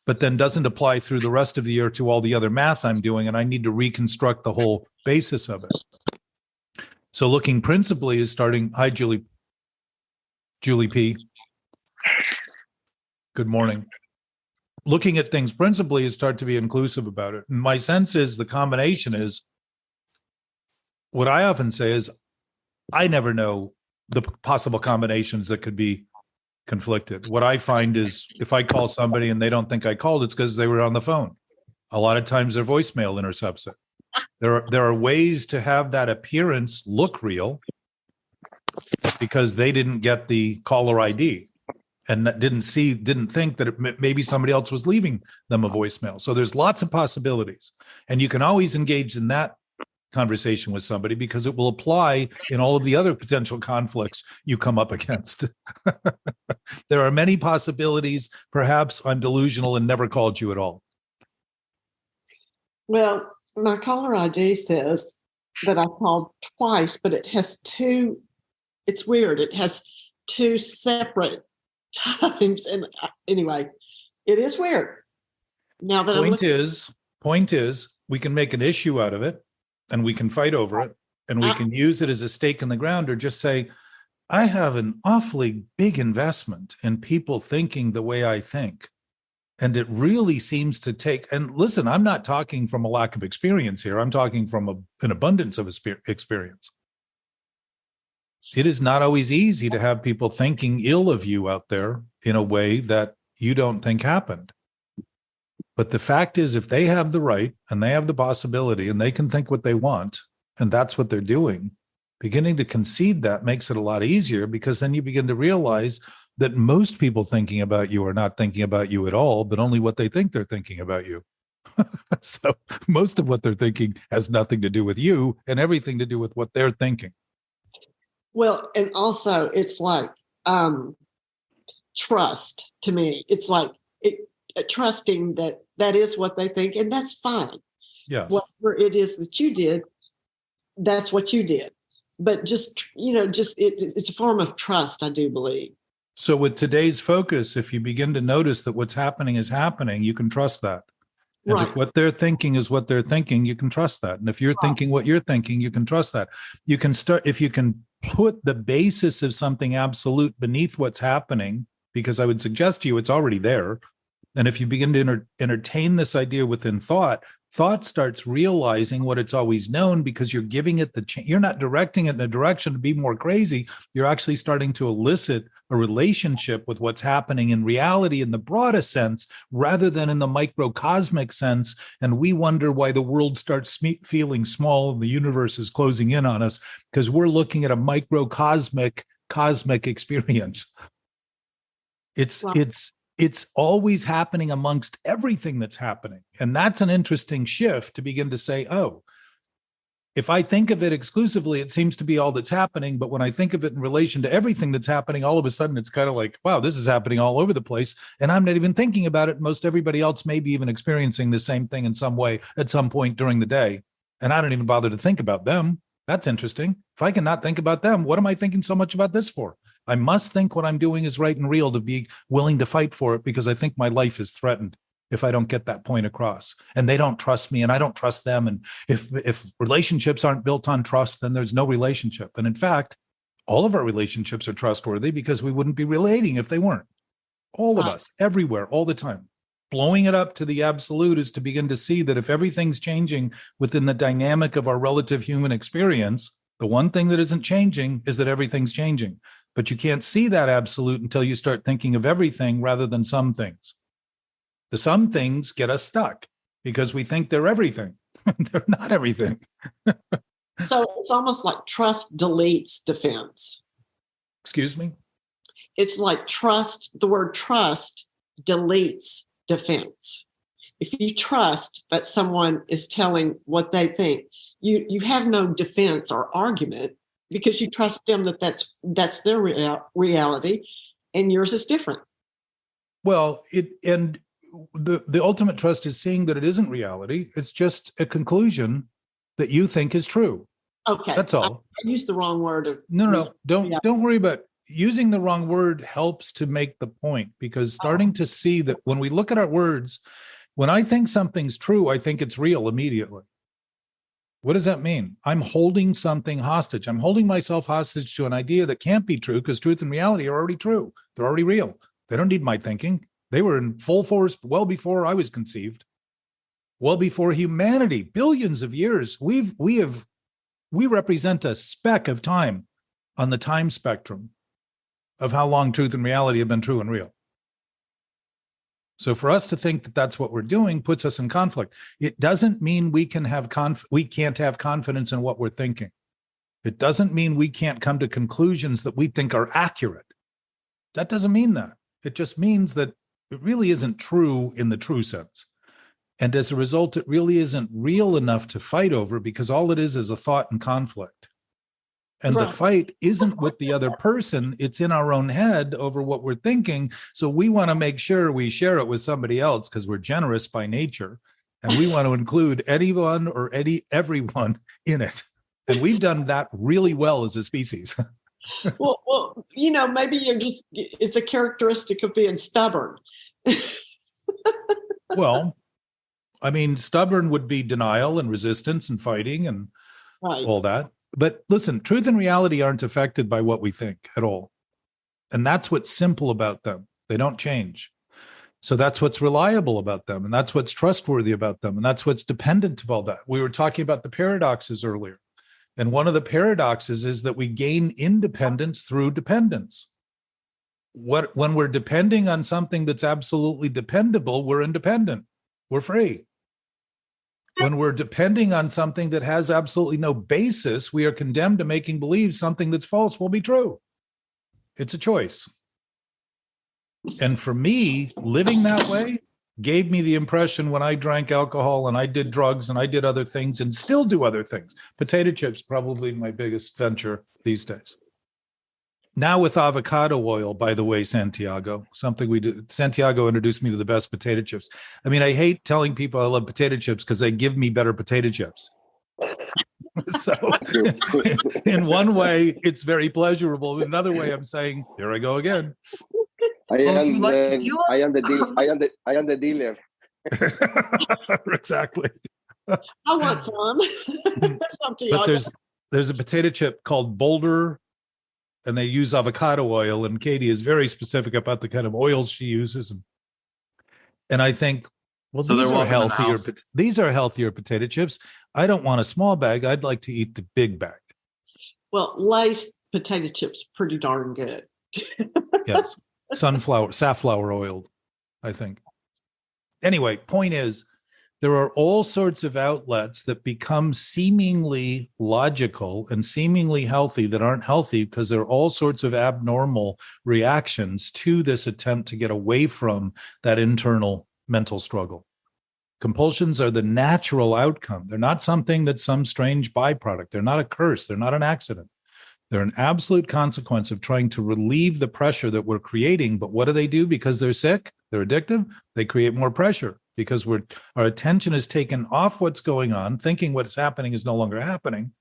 but then doesn't apply through the rest of the year to all the other math I'm doing. And I need to reconstruct the whole basis of it. So looking principally is starting. Hi, Julie P. Good morning. Looking at things principally is start to be inclusive about it. And my sense is the combination is, what I often say is, I never know the possible combinations that could be conflicted. What I find is if I call somebody and they don't think I called, it's because they were on the phone. A lot of times their voicemail intercepts it. There are ways to have that appearance look real because they didn't get the caller ID. And didn't think that maybe somebody else was leaving them a voicemail. So there's lots of possibilities. And you can always engage in that conversation with somebody because it will apply in all of the other potential conflicts you come up against. There are many possibilities. Perhaps I'm delusional and never called you at all. Well, my caller ID says that I called twice, but it has two. It's weird. It has two separate times. And anyway, it is weird. Now that Point is, we can make an issue out of it and we can fight over it and we can use it as a stake in the ground, or just say, I have an awfully big investment in people thinking the way I think. And it really seems to take, and listen, I'm not talking from a lack of experience here. I'm talking from an abundance of experience. It is not always easy to have people thinking ill of you out there in a way that you don't think happened. But the fact is, if they have the right and they have the possibility and they can think what they want, and that's what they're doing, beginning to concede that makes it a lot easier, because then you begin to realize that most people thinking about you are not thinking about you at all, but only what they think they're thinking about you. So most of what they're thinking has nothing to do with you and everything to do with what they're thinking. Well, and also it's like trust to me. It's like trusting that that is what they think, and that's fine. Yes. Whatever it is that you did, that's what you did. But just, it's a form of trust, I do believe. So with today's focus, if you begin to notice that what's happening is happening, you can trust that. And Right. if what they're thinking is what they're thinking, you can trust that. And if you're thinking what you're thinking, you can trust that. You can start, if you can put the basis of something absolute beneath what's happening, because I would suggest to you it's already there. And if you begin to entertain this idea within thought starts realizing what it's always known, because you're giving it you're not directing it in a direction to be more crazy. You're actually starting to elicit a relationship with what's happening in reality in the broadest sense, rather than in the microcosmic sense. And we wonder why the world starts feeling small and the universe is closing in on us, because we're looking at a microcosmic experience. It's always happening amongst everything that's happening. And that's an interesting shift to begin to say, oh, if I think of it exclusively, it seems to be all that's happening. But when I think of it in relation to everything that's happening, all of a sudden it's kind of like, wow, this is happening all over the place. And I'm not even thinking about it. Most everybody else may be even experiencing the same thing in some way at some point during the day. And I don't even bother to think about them. That's interesting. If I cannot think about them, what am I thinking so much about this for? I must think what I'm doing is right and real to be willing to fight for it, because I think my life is threatened if I don't get that point across. And they don't trust me and I don't trust them. And if relationships aren't built on trust, then there's no relationship. And in fact, all of our relationships are trustworthy, because we wouldn't be relating if they weren't. All of us, everywhere, all the time. Blowing it up to the absolute is to begin to see that if everything's changing within the dynamic of our relative human experience, the one thing that isn't changing is that everything's changing. But you can't see that absolute until you start thinking of everything rather than some things. The some things get us stuck because we think they're everything. They're not everything. So it's almost like trust deletes defense. Excuse me? It's like the word trust deletes defense. If you trust that someone is telling what they think, you have no defense or argument, because you trust them that that's their reality, and yours is different. Well, the ultimate trust is seeing that it isn't reality. It's just a conclusion that you think is true. Okay, that's all. I used the wrong word. No. Don't worry about using the wrong word. Helps to make the point, because starting to see that when we look at our words, when I think something's true, I think it's real immediately. What does that mean? I'm holding something hostage. I'm holding myself hostage to an idea that can't be true, because truth and reality are already true. They're already real. They don't need my thinking. They were in full force well before I was conceived, well before humanity, billions of years. We represent a speck of time on the time spectrum of how long truth and reality have been true and real. So for us to think that that's what we're doing puts us in conflict. It doesn't mean we can't have confidence in what we're thinking. It doesn't mean we can't come to conclusions that we think are accurate. That doesn't mean that. It just means that it really isn't true in the true sense. And as a result, it really isn't real enough to fight over, because all it is a thought and conflict. And the fight isn't with the other person. It's in our own head over what we're thinking. So we want to make sure we share it with somebody else, because we're generous by nature. And we want to include anyone or everyone in it. And we've done that really well as a species. Well, maybe it's a characteristic of being stubborn. Well, I mean, stubborn would be denial and resistance and fighting and all that. But listen, truth and reality aren't affected by what we think at all. And that's what's simple about them. They don't change. So that's what's reliable about them. And that's what's trustworthy about them. And that's what's dependent of all that. We were talking about the paradoxes earlier. And one of the paradoxes is that we gain independence through dependence. When we're depending on something that's absolutely dependable, we're independent. We're free. When we're depending on something that has absolutely no basis, we are condemned to making believe something that's false will be true. It's a choice. And for me, living that way gave me the impression when I drank alcohol and I did drugs and I did other things and still do other things. Potato chips, probably my biggest venture these days. Now with avocado oil, by the way, Santiago, something we do. Santiago introduced me to the best potato chips. I mean, I hate telling people I love potato chips because they give me better potato chips. So in one way, it's very pleasurable. In another way, I'm saying, here I go again. I am the dealer. Exactly. I want some. But there's a potato chip called Boulder, and they use avocado oil. And Katie is very specific about the kind of oils she uses. And I think, well, so these are healthier potato chips. I don't want a small bag. I'd like to eat the big bag. Well, Lay's potato chips pretty darn good. Yes. Safflower oil, I think. Anyway, point is, there are all sorts of outlets that become seemingly logical and seemingly healthy that aren't healthy because there are all sorts of abnormal reactions to this attempt to get away from that internal mental struggle. Compulsions are the natural outcome. They're not something that's some strange byproduct. They're not a curse. They're not an accident. They're an absolute consequence of trying to relieve the pressure that we're creating. But what do? Because they're sick, they're addictive, they create more pressure because our attention is taken off what's going on, thinking what's happening is no longer happening.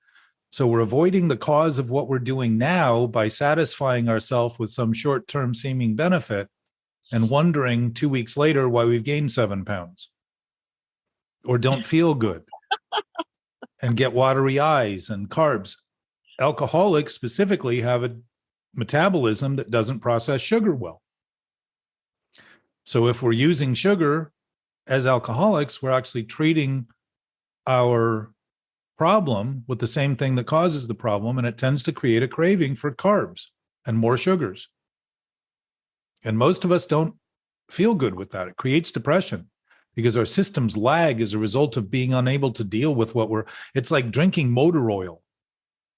So we're avoiding the cause of what we're doing now by satisfying ourselves with some short-term seeming benefit and wondering 2 weeks later why we've gained 7 pounds or don't feel good and get watery eyes and carbs. Alcoholics specifically have a metabolism that doesn't process sugar well. So if we're using sugar as alcoholics, we're actually treating our problem with the same thing that causes the problem, and it tends to create a craving for carbs and more sugars. And most of us don't feel good with that. It creates depression because our systems lag as a result of being unable to deal with it's like drinking motor oil.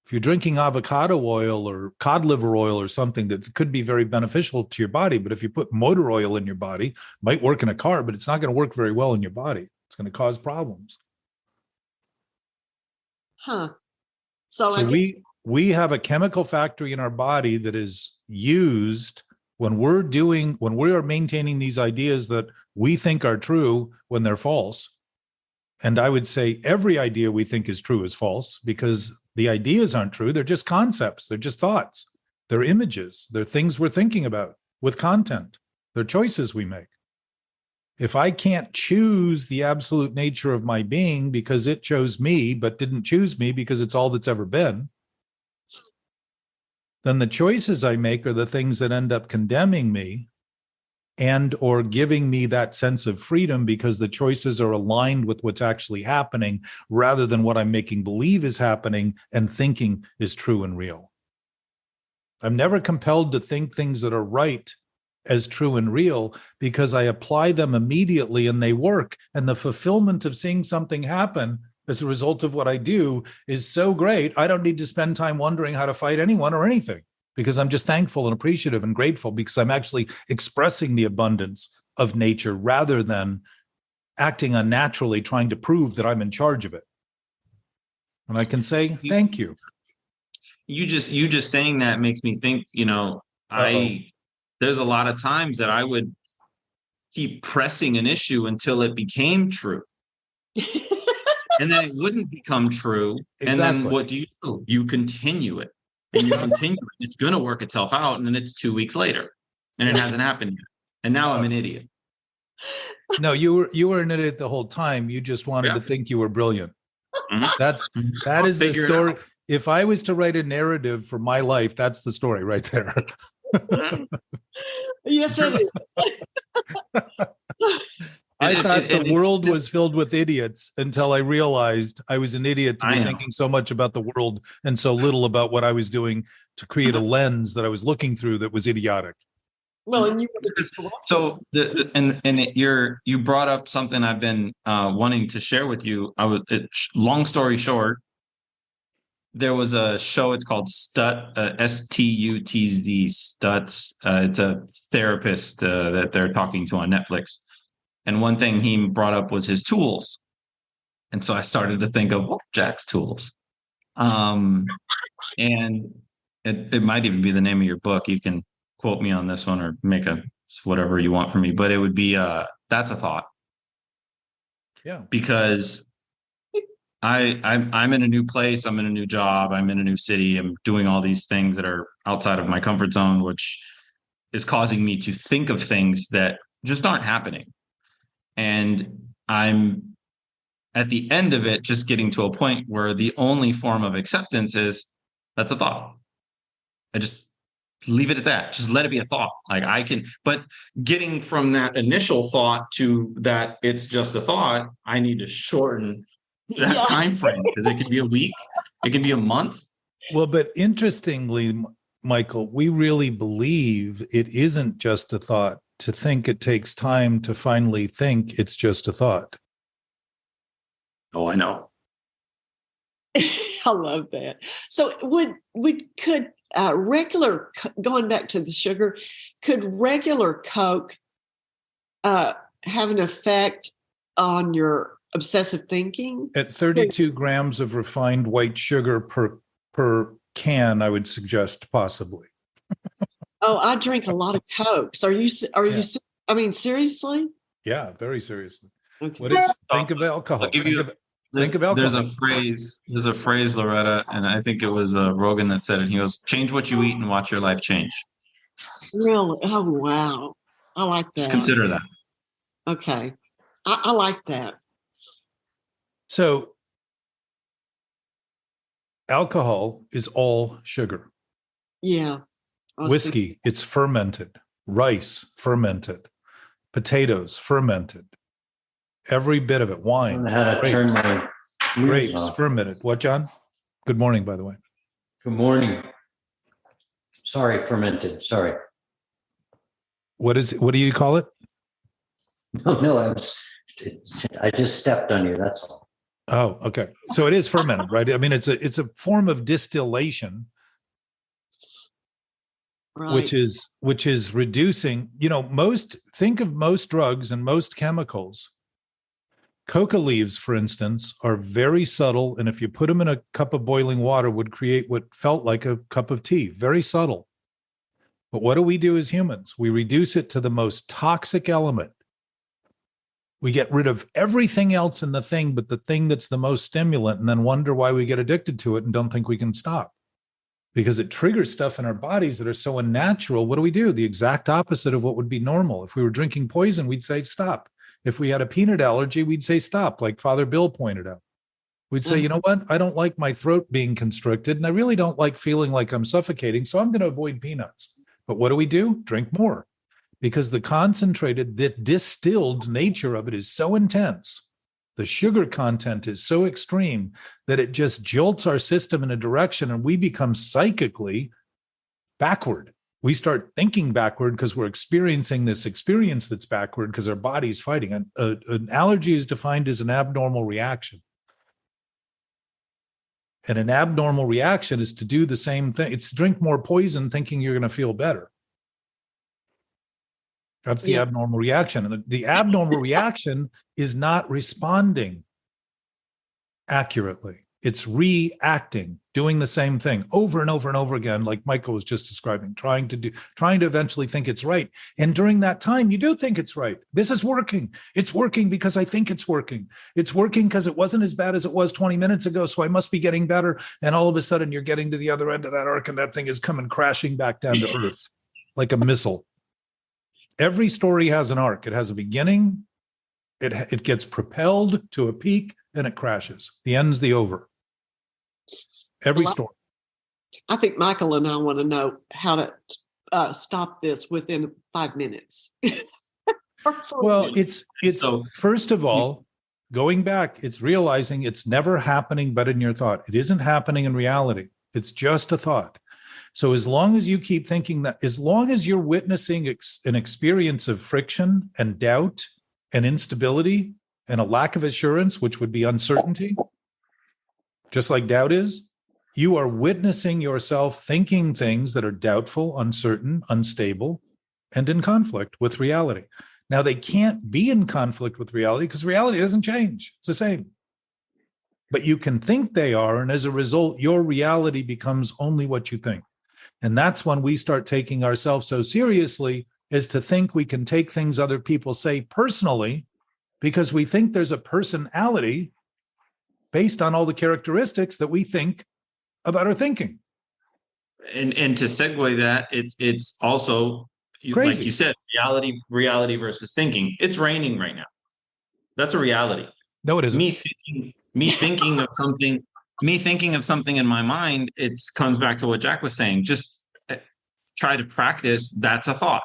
If you're drinking avocado oil or cod liver oil or something that could be very beneficial to your body, but if you put motor oil in your body, it might work in a car, but it's not going to work very well in your body. It's going to cause problems. Huh. So we have a chemical factory in our body that is used when we are maintaining these ideas that we think are true when they're false. And I would say every idea we think is true is false because the ideas aren't true. They're just concepts. They're just thoughts. They're images. They're things we're thinking about with content. They're choices we make. If I can't choose the absolute nature of my being because it chose me, but didn't choose me because it's all that's ever been, then the choices I make are the things that end up condemning me and or giving me that sense of freedom because the choices are aligned with what's actually happening rather than what I'm making believe is happening and thinking is true and real. I'm never compelled to think things that are right as true and real because I apply them immediately and they work. And the fulfillment of seeing something happen as a result of what I do is so great. I don't need to spend time wondering how to fight anyone or anything because I'm just thankful and appreciative and grateful because I'm actually expressing the abundance of nature rather than acting unnaturally, trying to prove that I'm in charge of it. And I can say, thank you. You just saying that makes me think, there's a lot of times that I would keep pressing an issue until it became true. And then it wouldn't become true. Exactly. And then what do? You continue it. And you continue it. It's going to work itself out. And then it's 2 weeks later. And it hasn't happened yet. And now I'm an idiot. No, you were an idiot the whole time. You just wanted to think you were brilliant. Mm-hmm. That is the story. If I was to write a narrative for my life, that's the story right there. Yes, it is. I thought the world was filled with idiots until I realized I was an idiot to be thinking so much about the world and so little about what I was doing to create a lens that I was looking through that was idiotic. Well, and you so you brought up something I've been wanting to share with you. Long story short, there was a show. It's called STUTZ, Stutz. It's a therapist that they're talking to on Netflix. And one thing he brought up was his tools. And so I started to think of Jack's tools. And it might even be the name of your book. You can quote me on this one or make whatever you want from me, but it would be that's a thought. Yeah. Because I'm in a new place, I'm in a new job, I'm in a new city, I'm doing all these things that are outside of my comfort zone, which is causing me to think of things that just aren't happening. And I'm at the end of it just getting to a point where the only form of acceptance is that's a thought. I just leave it at that. Just let it be a thought. But getting from that initial thought to that it's just a thought, I need to shorten that time frame, because it could be a week, it can be a month. Well, but interestingly, Michael, we really believe it isn't just a thought. To think it takes time to finally think it's just a thought. Oh, I know. I love that. So could regular, going back to the sugar, could regular Coke have an effect on your obsessive thinking? At 32 grams of refined white sugar per can, I would suggest possibly. Oh, I drink a lot of Cokes. Are you? I mean, seriously? Yeah, very seriously. Okay. Think of alcohol. Think of alcohol. There's a phrase, Loretta, and I think it was Rogan that said it. He goes, "Change what you eat and watch your life change." Really? Oh, wow. I like that. Just consider that. Okay. I like that. So alcohol is all sugar. Yeah. Whiskey, it's fermented. Rice, fermented. Potatoes, fermented. Every bit of it. Wine. I had to turn my grapes, off. fermented. What, John? Good morning, by the way. Good morning. Sorry, fermented. Sorry. What do you call it? No, I just stepped on you. That's all. Oh, okay. So it is fermented, right? I mean, it's a form of distillation. Right. Which is reducing, think of most drugs and most chemicals. Coca leaves, for instance, are very subtle. And if you put them in a cup of boiling water, would create what felt like a cup of tea, very subtle. But what do we do as humans? We reduce it to the most toxic element. We get rid of everything else in the thing, but the thing that's the most stimulant, and then wonder why we get addicted to it and don't think we can stop. Because it triggers stuff in our bodies that are so unnatural. What do? The exact opposite of what would be normal. If we were drinking poison, we'd say stop. If we had a peanut allergy, we'd say stop, like Father Bill pointed out. We'd say, you know what? I don't like my throat being constricted, and I really don't like feeling like I'm suffocating, so I'm going to avoid peanuts. But what do? Drink more. Because the concentrated, the distilled nature of it is so intense. The sugar content is so extreme that it just jolts our system in a direction, and we become psychically backward. We start thinking backward because we're experiencing this experience that's backward because our body's fighting. An allergy is defined as an abnormal reaction. And an abnormal reaction is to do the same thing. It's to drink more poison thinking you're going to feel better. That's the abnormal reaction. And the abnormal reaction is not responding accurately. It's reacting, doing the same thing over and over and over again, like Michael was just describing, trying to eventually think it's right. And during that time, you do think it's right. This is working. It's working because I think it's working. It's working because it wasn't as bad as it was 20 minutes ago, so I must be getting better. And all of a sudden, you're getting to the other end of that arc, and that thing is coming crashing back down to earth like a missile. Every story has an arc. It has a beginning. It gets propelled to a peak, and it crashes. The end's the over. Every story. I think Michael and I want to know how to stop this within 5 minutes. Well, it's so, first of all, going back, it's realizing it's never happening but in your thought. It isn't happening in reality. It's just a thought. So as long as you keep thinking that, as long as you're witnessing an experience of friction and doubt and instability and a lack of assurance, which would be uncertainty, just like doubt is, you are witnessing yourself thinking things that are doubtful, uncertain, unstable, and in conflict with reality. Now, they can't be in conflict with reality because reality doesn't change. It's the same. But you can think they are, and as a result, your reality becomes only what you think. And that's when we start taking ourselves so seriously as to think we can take things other people say personally because we think there's a personality based on all the characteristics that we think about our thinking. And to segue that, it's also crazy. Like you said, reality versus thinking. It's raining right now. That's a reality. No, it isn't. Me thinking of something in my mind, it comes back to what Jack was saying. Just try to practice. That's a thought.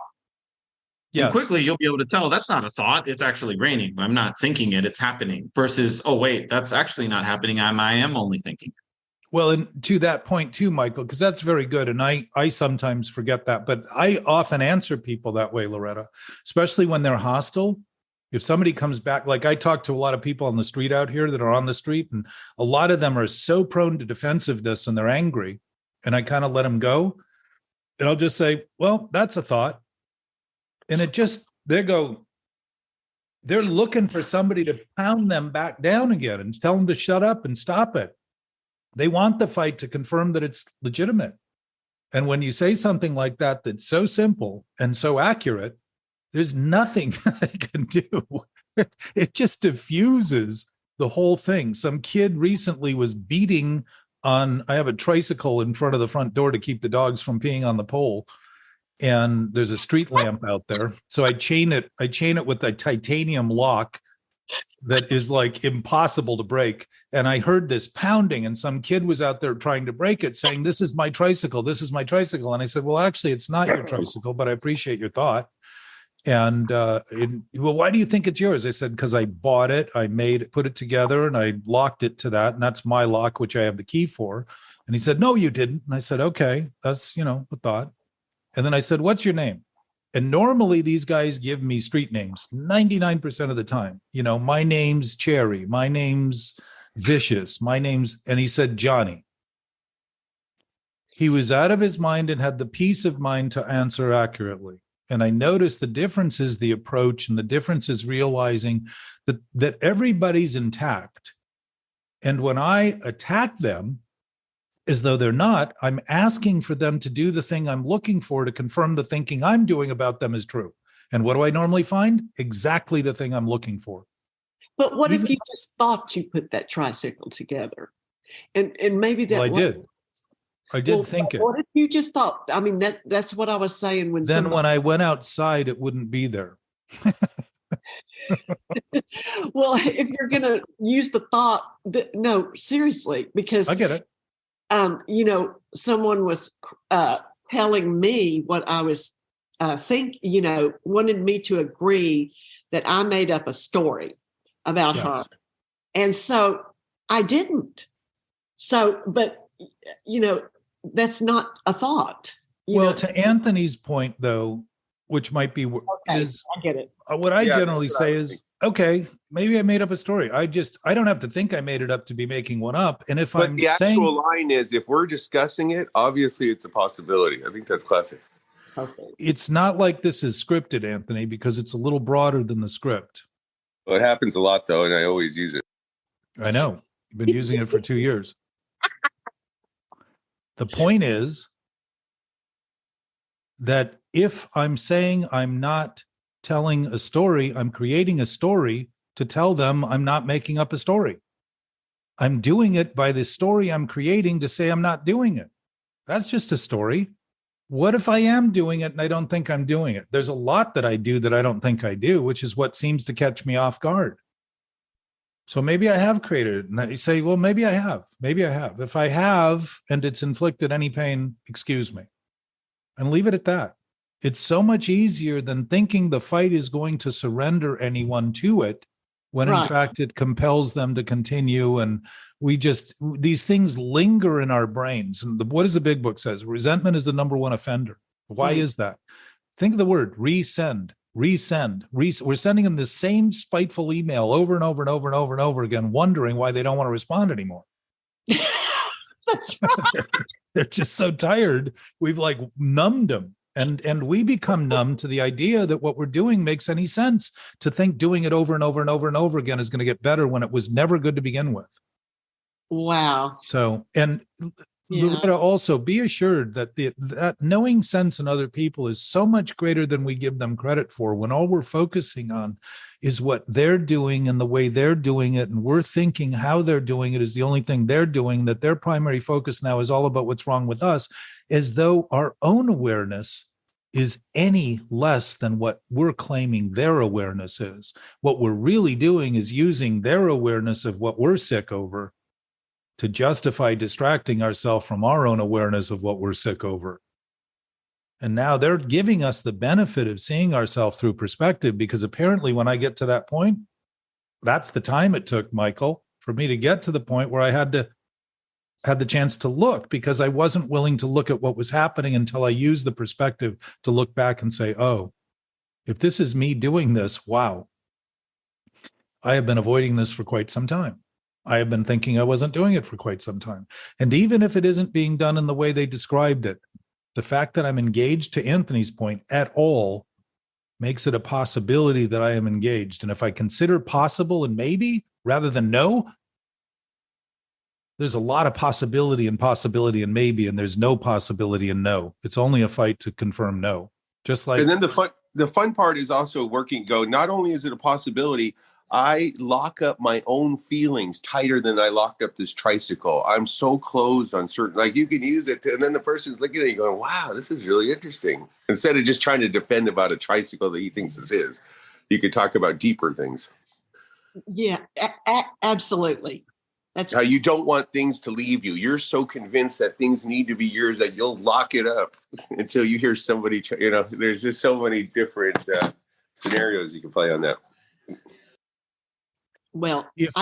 Yes. And quickly you'll be able to tell that's not a thought. It's actually raining. I'm not thinking it. It's happening. Versus, oh wait, that's actually not happening. I am only thinking. Well, and to that point too, Michael, because that's very good. And I sometimes forget that, but I often answer people that way, Loretta, especially when they're hostile. If somebody comes back, like I talk to a lot of people on the street out here that are on the street, and a lot of them are so prone to defensiveness and they're angry, and I kind of let them go. And I'll just say, well, that's a thought. And it just, they're looking for somebody to pound them back down again and tell them to shut up and stop it. They want the fight to confirm that it's legitimate. And when you say something like that, that's so simple and so accurate, there's nothing they can do. It just diffuses the whole thing. Some kid recently was beating on, I have a tricycle in front of the front door to keep the dogs from peeing on the pole. And there's a street lamp out there. So I chain it with a titanium lock that is like impossible to break. And I heard this pounding, and some kid was out there trying to break it, saying, "This is my tricycle. This is my tricycle." And I said, "Well, actually, it's not your tricycle, but I appreciate your thought." And well, why do you think it's yours? I said, because I bought it, put it together, and I locked it to that. And that's my lock, which I have the key for. And he said, "No, you didn't." And I said, "Okay, that's, a thought." And then I said, "What's your name?" And normally these guys give me street names 99% of the time. My name's Cherry. My name's Vicious. And he said, "Johnny." He was out of his mind and had the peace of mind to answer accurately. And I noticed the difference is the approach, and the difference is realizing that everybody's intact. And when I attack them, as though they're not, I'm asking for them to do the thing I'm looking for to confirm the thinking I'm doing about them is true. And what do I normally find? Exactly the thing I'm looking for. But what if you just thought you put that tricycle together? And maybe that I did think it. What if you just thought, that's what I was saying when when I went outside, it wouldn't be there. Well, if you're going to use the thought, no, seriously, because I get it. Someone was telling me what I was wanted me to agree that I made up a story about her. And so I didn't. So, but, that's not a thought. To Anthony's point, though, which might be I get it. What I generally say is, okay, maybe I made up a story. I don't have to think I made it up to be making one up. And if but the actual line is, if we're discussing it, obviously it's a possibility. I think that's classic. Perfect. It's not like this is scripted, Anthony, because it's a little broader than the script. Well, it happens a lot, though, and I always use it. I know. You've been using it for 2 years. The point is that if I'm saying I'm not telling a story, I'm creating a story to tell them I'm not making up a story. I'm doing it by the story I'm creating to say I'm not doing it. That's just a story. What if I am doing it and I don't think I'm doing it? There's a lot that I do that I don't think I do, which is what seems to catch me off guard. So maybe I have created it. And I say, well, maybe I have. Maybe I have. If I have and it's inflicted any pain, excuse me. And leave it at that. It's so much easier than thinking the fight is going to surrender anyone to it, when in fact it compels them to continue. And these things linger in our brains. And what does the big book says? Resentment is the number one offender. Why is that? Think of the word resend. We're sending them the same spiteful email over and over and over and over and over again, wondering why they don't want to respond anymore. That's right. They're just so tired. We've like numbed them. And we become numb to the idea that what we're doing makes any sense, to think doing it over and over and over and over again is going to get better when it was never good to begin with. Wow. So, and Loretta, also be assured that that knowing sense in other people is so much greater than we give them credit for, when all we're focusing on is what they're doing and the way they're doing it. And we're thinking how they're doing it is the only thing they're doing, that their primary focus now is all about what's wrong with us, as though our own awareness is any less than what we're claiming their awareness is. What we're really doing is using their awareness of what we're sick over to justify distracting ourselves from our own awareness of what we're sick over. And now they're giving us the benefit of seeing ourselves through perspective, because apparently when I get to that point, that's the time it took, Michael, for me to get to the point where I had the chance to look, because I wasn't willing to look at what was happening until I used the perspective to look back and say, oh, if this is me doing this, wow, I have been avoiding this for quite some time. I have been thinking I wasn't doing it for quite some time. And even if it isn't being done in the way they described it, the fact that I'm engaged, to Anthony's point, at all makes it a possibility that I am engaged. And if I consider possible and maybe rather than no, there's a lot of possibility and maybe, and there's no possibility and no. It's only a fight to confirm no. Just like. And then the fun part is also not only is it a possibility, I lock up my own feelings tighter than I locked up this tricycle. I'm so closed on certain, like you can use it, and then the person's looking at you going, wow, this is really interesting. Instead of just trying to defend about a tricycle that he thinks is his, you could talk about deeper things. Yeah, absolutely. That's how you don't want things to leave you. You're so convinced that things need to be yours that you'll lock it up until you hear somebody, there's just so many different scenarios you can play on that. Well, if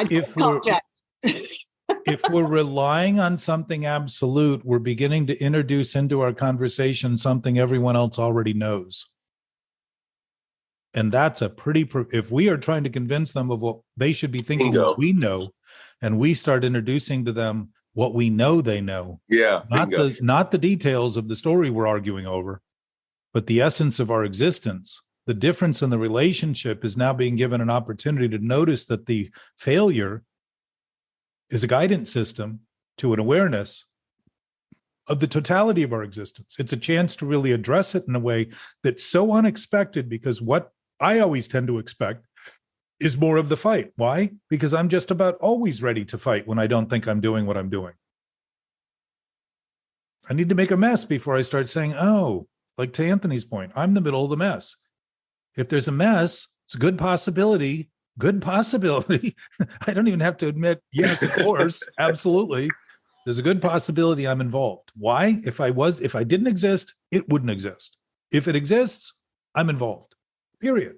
we're relying on something absolute, we're beginning to introduce into our conversation something everyone else already knows. And that's if we are trying to convince them of what they should be thinking, what we know, and we start introducing to them what we know they know. Yeah. Not the details of the story we're arguing over, but the essence of our existence. The difference in the relationship is now being given an opportunity to notice that the failure is a guidance system to an awareness of the totality of our existence. It's a chance to really address it in a way that's so unexpected, because what I always tend to expect is more of the fight. Why? Because I'm just about always ready to fight when I don't think I'm doing what I'm doing. I need to make a mess before I start saying, oh, like to Anthony's point, I'm the middle of the mess. If there's a mess, it's a good possibility. I don't even have to admit, yes, of course, absolutely. There's a good possibility I'm involved. Why? If I didn't exist, it wouldn't exist. If it exists, I'm involved, period.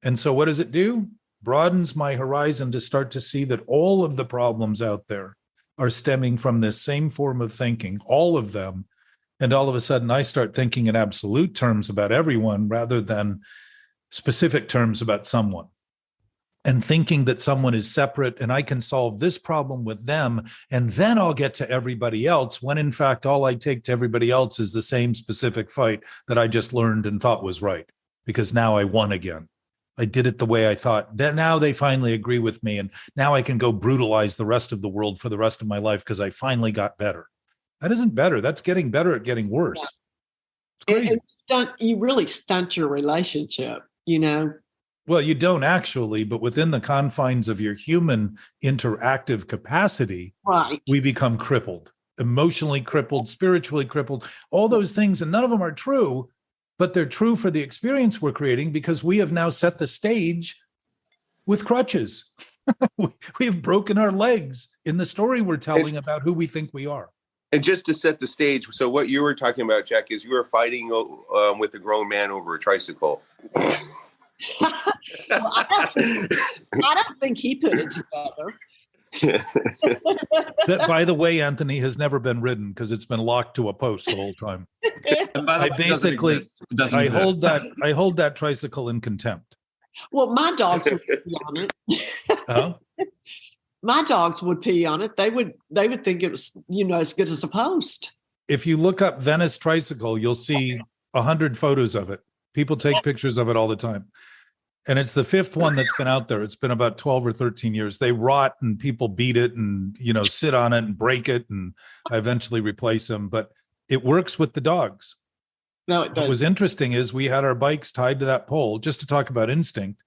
And so what does it do? Broadens my horizon to start to see that all of the problems out there are stemming from this same form of thinking, all of them. And all of a sudden, I start thinking in absolute terms about everyone rather than specific terms about someone, and thinking that someone is separate and I can solve this problem with them, and then I'll get to everybody else, when in fact, all I take to everybody else is the same specific fight that I just learned and thought was right, because now I won again. I did it the way I thought. Then now they finally agree with me. And now I can go brutalize the rest of the world for the rest of my life because I finally got better. That isn't better. That's getting better at getting worse. Yeah. It's crazy. You really stunt your relationship, you know? Well, you don't actually, but within the confines of your human interactive capacity, Right. we become crippled, emotionally crippled, spiritually crippled, all those things. And none of them are true, but they're true for the experience we're creating because we have now set the stage with crutches. We have broken our legs in the story we're telling about who we think we are. And just to set the stage, so what you were talking about, Jack, is you were fighting with a grown man over a tricycle. Well, I don't think he put it together. That, by the way, Anthony, has never been ridden because it's been locked to a post the whole time. I basically, I hold that tricycle in contempt. Well, my dogs would pee on it. Huh? My dogs would pee on it. They would think it was, as good as a post. If you look up Venice tricycle, you'll see 100 photos of it. People take pictures of it all the time. And it's the fifth one that's been out there. It's been about 12 or 13 years. They rot and people beat it and, sit on it and break it. And I eventually replace them. But it works with the dogs. No, it doesn't. What was interesting is we had our bikes tied to that pole, just to talk about instinct.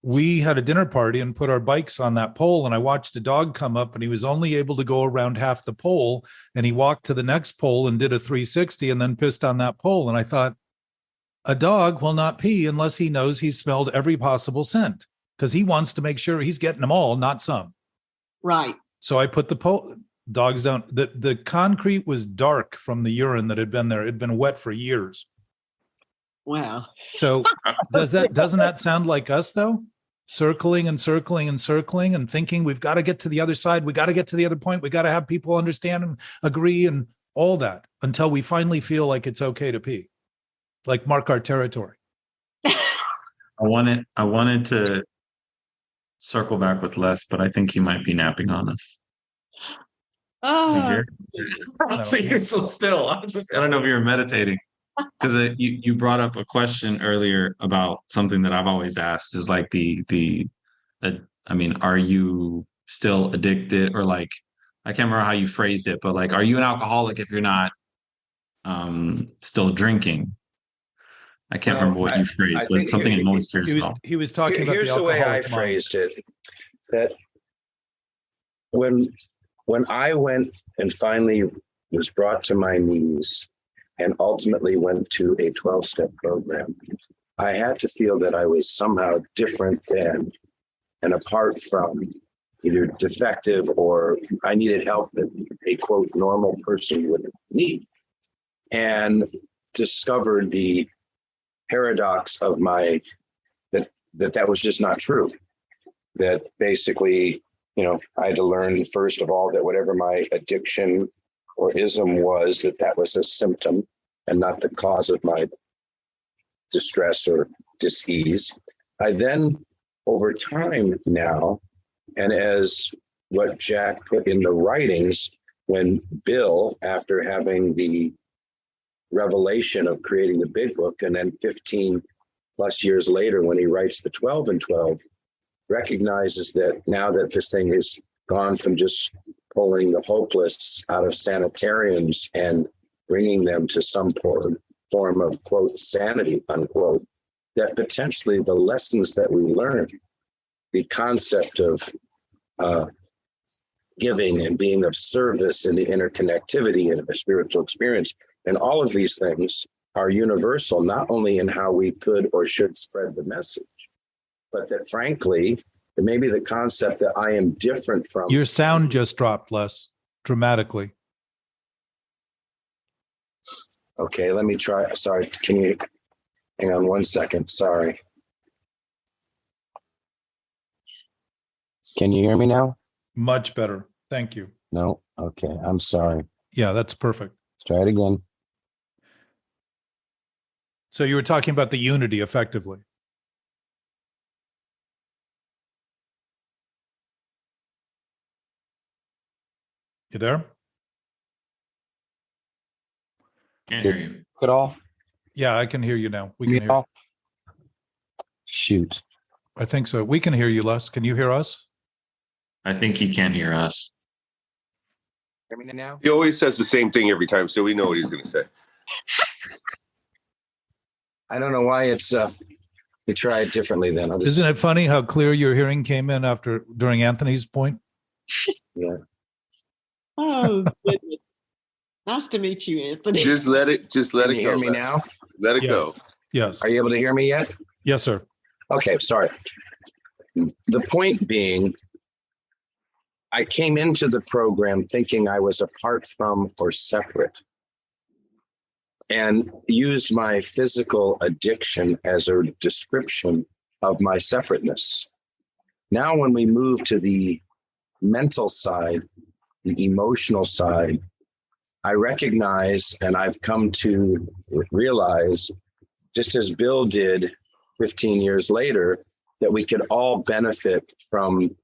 We had a dinner party and put our bikes on that pole. And I watched a dog come up and he was only able to go around half the pole. And he walked to the next pole and did a 360 and then pissed on that pole. And I thought, a dog will not pee unless he knows he's smelled every possible scent because he wants to make sure he's getting them all, not some. Right. So I put the pole. Dogs don't. The concrete was dark from the urine that had been there. It had been wet for years. Wow. So doesn't that sound like us though? Circling and circling and circling and thinking we've got to get to the other side. We got to get to the other point. We got to have people understand and agree and all that until we finally feel like it's okay to pee. Like mark our territory. I wanted to circle back with Les, but I think he might be napping on us. Oh, So you're so still. I don't know if you were meditating because you brought up a question earlier about something that I've always asked is like are you still addicted or like, I can't remember how you phrased it, but like, are you an alcoholic if you're not still drinking? I can't remember what you phrased, but it's something I'm always curious about. He was talking about here's the the way I alcoholic mind. phrased it, that when I went and finally was brought to my knees and ultimately went to a 12-step program, I had to feel that I was somehow different than and apart from either defective or I needed help that a quote normal person would need, and discovered the paradox of that was just not true. That basically, I had to learn first of all that whatever my addiction or ism was, that was a symptom and not the cause of my distress or dis-ease. I then, over time now, and as what Jack put in the writings, when Bill, after having the revelation of creating the big book, and then 15 plus years later when he writes the 12 and 12, recognizes that now that this thing has gone from just pulling the hopeless out of sanitariums and bringing them to some form of quote sanity unquote, that potentially the lessons that we learn, the concept of giving and being of service and the interconnectivity and a spiritual experience, and all of these things are universal, not only in how we could or should spread the message, but that frankly, maybe the concept that I am different from. Your sound just dropped, Les, dramatically. Okay, let me try. Sorry, can you hang on 1 second? Sorry. Can you hear me now? Much better. Thank you. No? Okay, I'm sorry. Yeah, that's perfect. Let's try it again. So you were talking about the unity effectively. You there? Can't hear you. At all? Yeah, I can hear you now. We can hear you. Shoot. I think so. We can hear you, Les. Can you hear us? I think he can hear us. Hear me now? He always says the same thing every time, so we know what he's going to say. I don't know why it's we try it differently then. Isn't it funny how clear your hearing came in during Anthony's point? Yeah. Oh, goodness. Nice to meet you, Anthony. Just let it Can go. you hear me Les. now? Let it Yes. go. Yes. Are you able to hear me yet? Yes, sir. Okay, sorry. The point being, I came into the program thinking I was apart from or separate, and used my physical addiction as a description of my separateness. Now, when we move to the mental side, the emotional side, I recognize, and I've come to realize, just as Bill did 15 years later, that we could all benefit from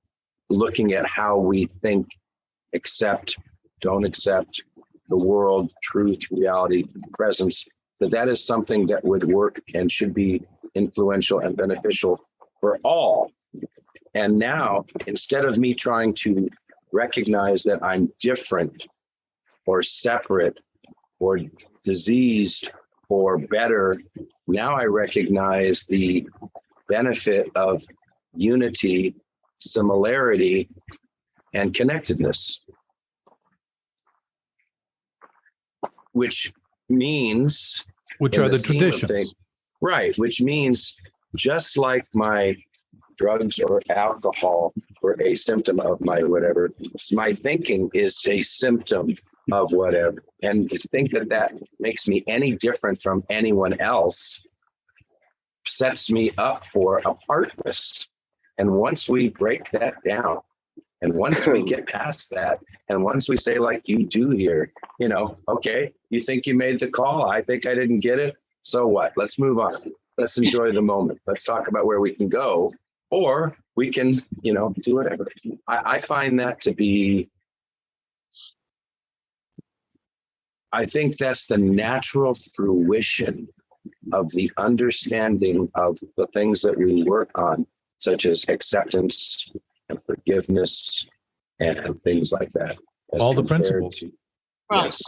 looking at how we think, accept, don't accept the world, truth, reality, presence, that is something that would work and should be influential and beneficial for all. And now, instead of me trying to recognize that I'm different or separate or diseased or better, now I recognize the benefit of unity, similarity, and connectedness. Which means, Which in are the scheme of traditions. things, right, which means just like my drugs or alcohol or a symptom of my whatever, my thinking is a symptom of whatever. And to think that that makes me any different from anyone else sets me up for apartness. And once we break that down, and once we get past that, and once we say, like you do here, okay, you think you made the call. I think I didn't get it. So what? Let's move on. Let's enjoy the moment. Let's talk about where we can go, or we can, do whatever. I find that to be, I think that's the natural fruition of the understanding of the things that we work on, such as acceptance and forgiveness and things like that. All the principles. Right. Yes.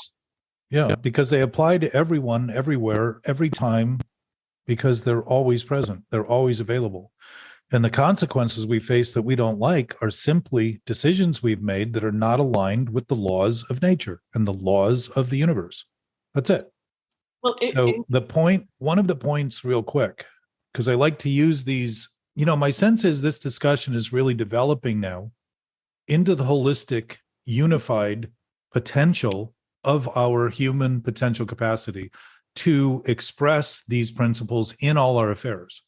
Yeah, because they apply to everyone, everywhere, every time, because they're always present. They're always available. And the consequences we face that we don't like are simply decisions we've made that are not aligned with the laws of nature and the laws of the universe. That's it. Well, One of the points real quick, because I like to use these, my sense is this discussion is really developing now into the holistic, unified potential of our human potential capacity to express these principles in all our affairs.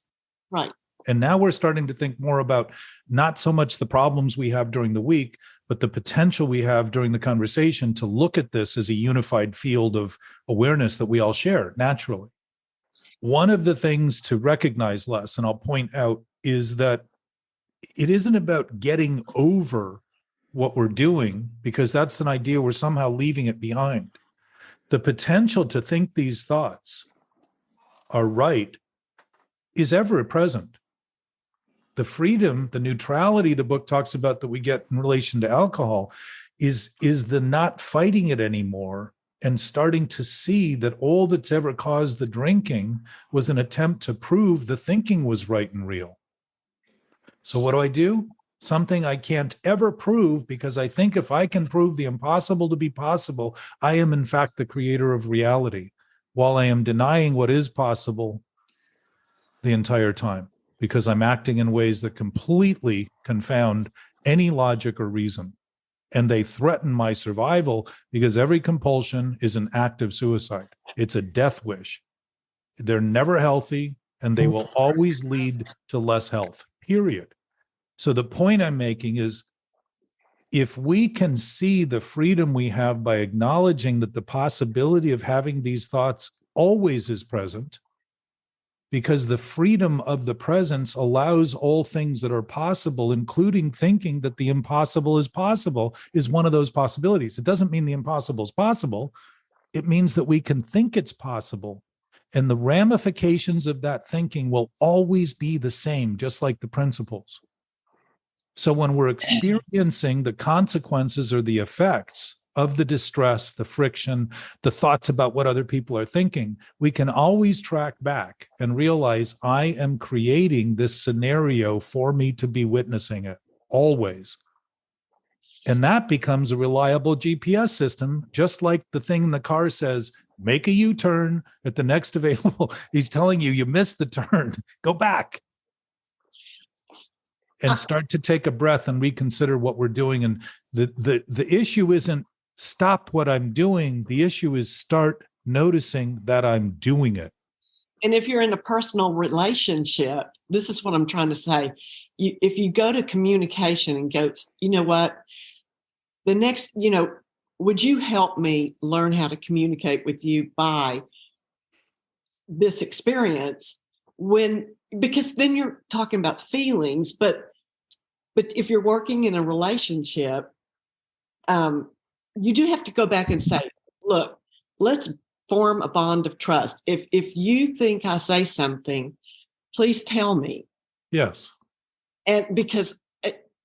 right. And now we're starting to think more about not so much the problems we have during the week, but the potential we have during the conversation to look at this as a unified field of awareness that we all share naturally. One of the things to recognize, Les, and I'll point out, is that it isn't about getting over what we're doing, because that's an idea we're somehow leaving it behind. The potential to think these thoughts are right is ever present. The freedom, the neutrality the book talks about that we get in relation to alcohol is the not fighting it anymore and starting to see that all that's ever caused the drinking was an attempt to prove the thinking was right and real. So what do? Something I can't ever prove, because I think if I can prove the impossible to be possible, I am in fact the creator of reality, while I am denying what is possible the entire time, because I'm acting in ways that completely confound any logic or reason. And they threaten my survival, because every compulsion is an act of suicide. It's a death wish. They're never healthy, and they will always lead to less health, period. So the point I'm making is, if we can see the freedom we have by acknowledging that the possibility of having these thoughts always is present, because the freedom of the presence allows all things that are possible, including thinking that the impossible is possible, is one of those possibilities. It doesn't mean the impossible is possible. It means that we can think it's possible. And the ramifications of that thinking will always be the same, just like the principles. So when we're experiencing the consequences or the effects of the distress, the friction, the thoughts about what other people are thinking, we can always track back and realize I am creating this scenario for me to be witnessing it, always. And that becomes a reliable GPS system, just like the thing in the car says, make a U-turn at the next available. He's telling you, you missed the turn, go back. And start to take a breath and reconsider what we're doing. And the issue isn't stop what I'm doing. The issue is start noticing that I'm doing it. And if you're in a personal relationship, this is what I'm trying to say. If you go to communication and go, you know what, the next, would you help me learn how to communicate with you by this experience? Because then you're talking about feelings, but if you're working in a relationship, you do have to go back and say, look, let's form a bond of trust. If you think I say something, please tell me. Yes. And because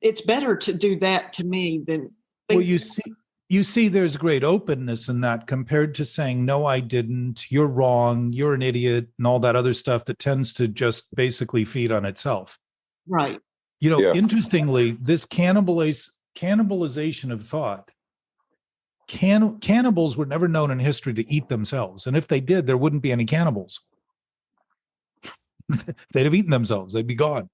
it's better to do that to me than. Well, you see, there's great openness in that compared to saying, no, I didn't, you're wrong, you're an idiot, and all that other stuff that tends to just basically feed on itself. Right. Interestingly, this cannibalization of thought, cannibals were never known in history to eat themselves. And if they did, there wouldn't be any cannibals. They'd have eaten themselves. They'd be gone.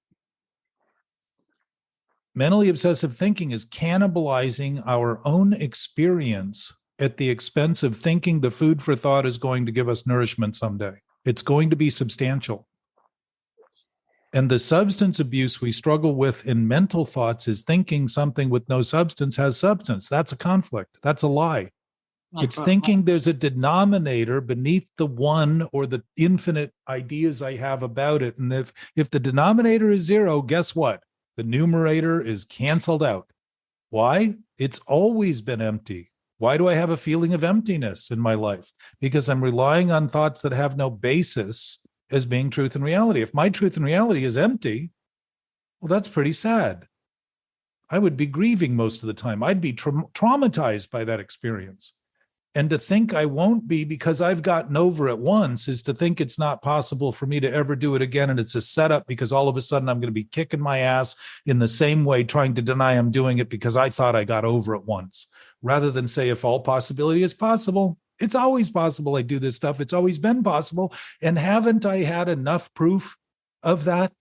Mentally obsessive thinking is cannibalizing our own experience at the expense of thinking the food for thought is going to give us nourishment someday. It's going to be substantial. And the substance abuse we struggle with in mental thoughts is thinking something with no substance has substance. That's a conflict. That's a lie. It's thinking there's a denominator beneath the one or the infinite ideas I have about it. And if the denominator is zero, guess what? The numerator is canceled out. Why? It's always been empty. Why do I have a feeling of emptiness in my life? Because I'm relying on thoughts that have no basis as being truth and reality. If my truth and reality is empty, well, that's pretty sad. I would be grieving most of the time. I'd be traumatized by that experience. And to think I won't be because I've gotten over it once is to think it's not possible for me to ever do it again. And it's a setup because all of a sudden I'm going to be kicking my ass in the same way, trying to deny I'm doing it because I thought I got over it once, rather than say, if all possibility is possible, it's always possible I do this stuff. It's always been possible. And haven't I had enough proof of that?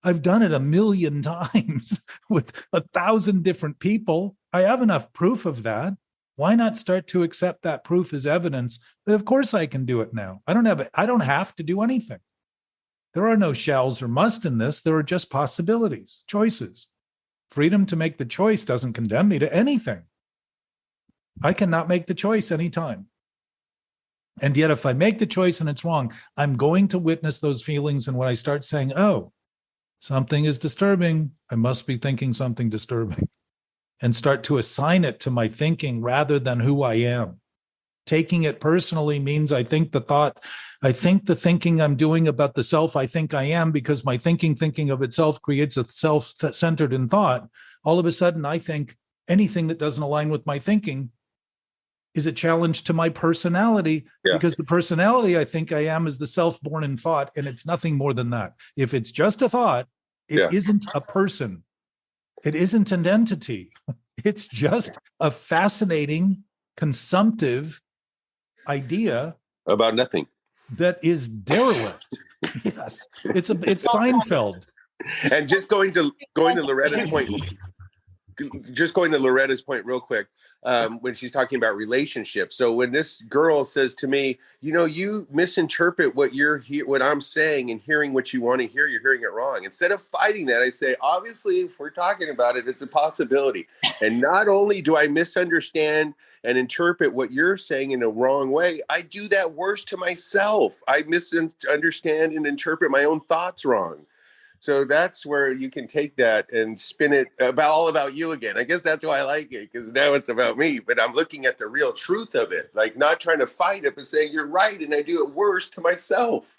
I've done it 1,000,000 times with 1,000 different people. I have enough proof of that. Why not start to accept that proof as evidence that, of course, I can do it now? I don't have to do anything. There are no shalls or must in this. There are just possibilities, choices. Freedom to make the choice doesn't condemn me to anything. I cannot make the choice anytime. And yet, if I make the choice and it's wrong, I'm going to witness those feelings. And when I start saying, oh, something is disturbing, I must be thinking something disturbing, and start to assign it to my thinking rather than who I am. Taking it personally means I think the thinking I'm doing about the self I think I am, because my thinking of itself creates a self centered in thought. All of a sudden, I think anything that doesn't align with my thinking is a challenge to my personality, because the personality I think I am is the self born in thought, and it's nothing more than that. If it's just a thought, it isn't a person. It isn't an entity. It's just a fascinating, consumptive idea about nothing that is derelict. Yes, it's Seinfeld. And just going to Loretta's point. Just going to Loretta's point real quick, when she's talking about relationships. So when this girl says to me, you misinterpret what I'm saying and hearing what you want to hear, you're hearing it wrong. Instead of fighting that, I say, obviously, if we're talking about it, it's a possibility. And not only do I misunderstand and interpret what you're saying in a wrong way, I do that worse to myself. I misunderstand and interpret my own thoughts wrong. So that's where you can take that and spin it all about you again. I guess that's why I like it, because now it's about me, but I'm looking at the real truth of it, like not trying to fight it, but saying you're right, and I do it worse to myself.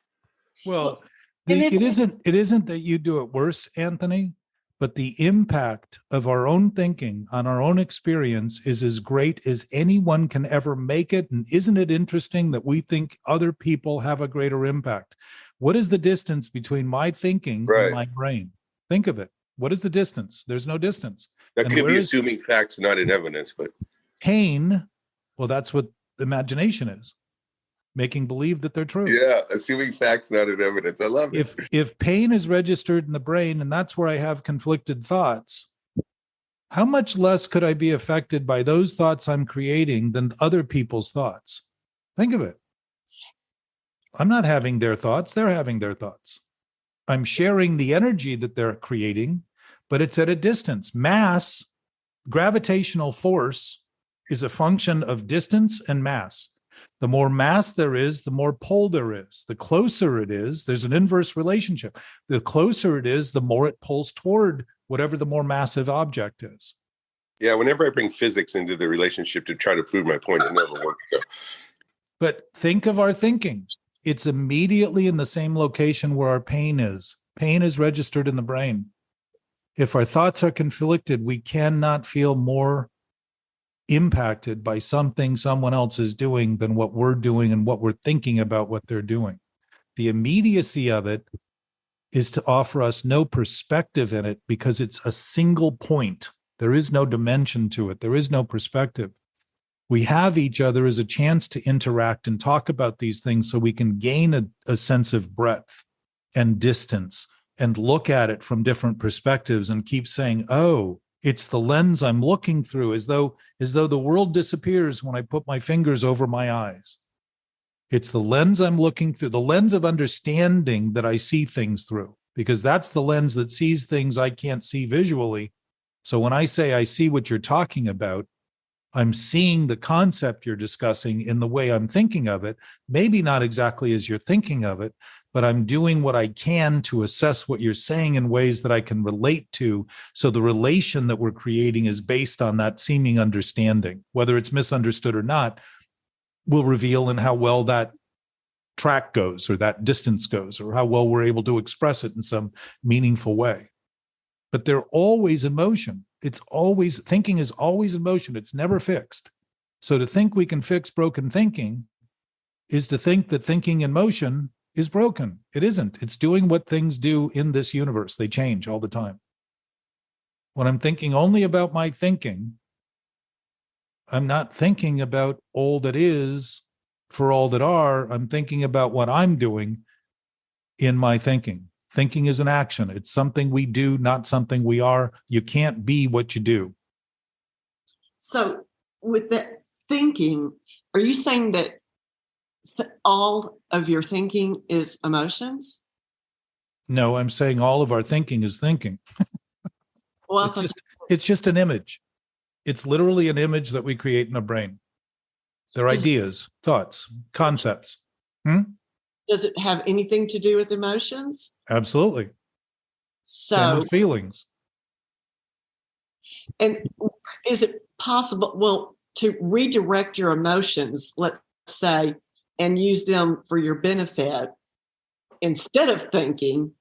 Well, it isn't that you do it worse, Anthony, but the impact of our own thinking on our own experience is as great as anyone can ever make it. And isn't it interesting that we think other people have a greater impact? What is the distance between my thinking and my brain? Think of it. What is the distance? There's no distance. That could be assuming facts, not in evidence, but pain. Well, that's what imagination is. Making believe that they're true. Yeah, assuming facts, not in evidence. I love it. If pain is registered in the brain, and that's where I have conflicted thoughts, how much less could I be affected by those thoughts I'm creating than other people's thoughts? Think of it. I'm not having their thoughts, they're having their thoughts. I'm sharing the energy that they're creating, but it's at a distance. Mass, gravitational force, is a function of distance and mass. The more mass there is, the more pull there is. The closer it is, there's an inverse relationship. The closer it is, the more it pulls toward whatever the more massive object is. Yeah, whenever I bring physics into the relationship to try to prove my point, it never works. But think of our thinking. It's immediately in the same location where our pain is. Pain is registered in the brain. If our thoughts are conflicted, we cannot feel more impacted by something someone else is doing than what we're doing and what we're thinking about what they're doing. The immediacy of it is to offer us no perspective in it because it's a single point. There is no dimension to it. There is no perspective. We have each other as a chance to interact and talk about these things so we can gain a sense of breadth and distance and look at it from different perspectives and keep saying, oh, it's the lens I'm looking through, as though the world disappears when I put my fingers over my eyes. It's the lens I'm looking through, the lens of understanding that I see things through, because that's the lens that sees things I can't see visually. So when I say I see what you're talking about, I'm seeing the concept you're discussing in the way I'm thinking of it, maybe not exactly as you're thinking of it, but I'm doing what I can to assess what you're saying in ways that I can relate to. So the relation that we're creating is based on that seeming understanding. Whether it's misunderstood or not will reveal in how well that track goes or that distance goes or how well we're able to express it in some meaningful way. But they're always in motion. Thinking is always in motion. It's never fixed. So to think we can fix broken thinking is to think that thinking in motion is broken. It isn't. It's doing what things do in this universe. They change all the time. When I'm thinking only about my thinking, I'm not thinking about all that is for all that are. I'm thinking about what I'm doing in my thinking. Thinking is an action. It's something we do, not something we are. You can't be what you do. So with that thinking, are you saying that all of your thinking is emotions? No, I'm saying all of our thinking is thinking. Well, it's just an image. It's literally an image that we create in our brain. They're ideas, thoughts, concepts. Does it have anything to do with emotions? Absolutely. Same with feelings. And is it possible, to redirect your emotions, let's say, and use them for your benefit, instead of thinking,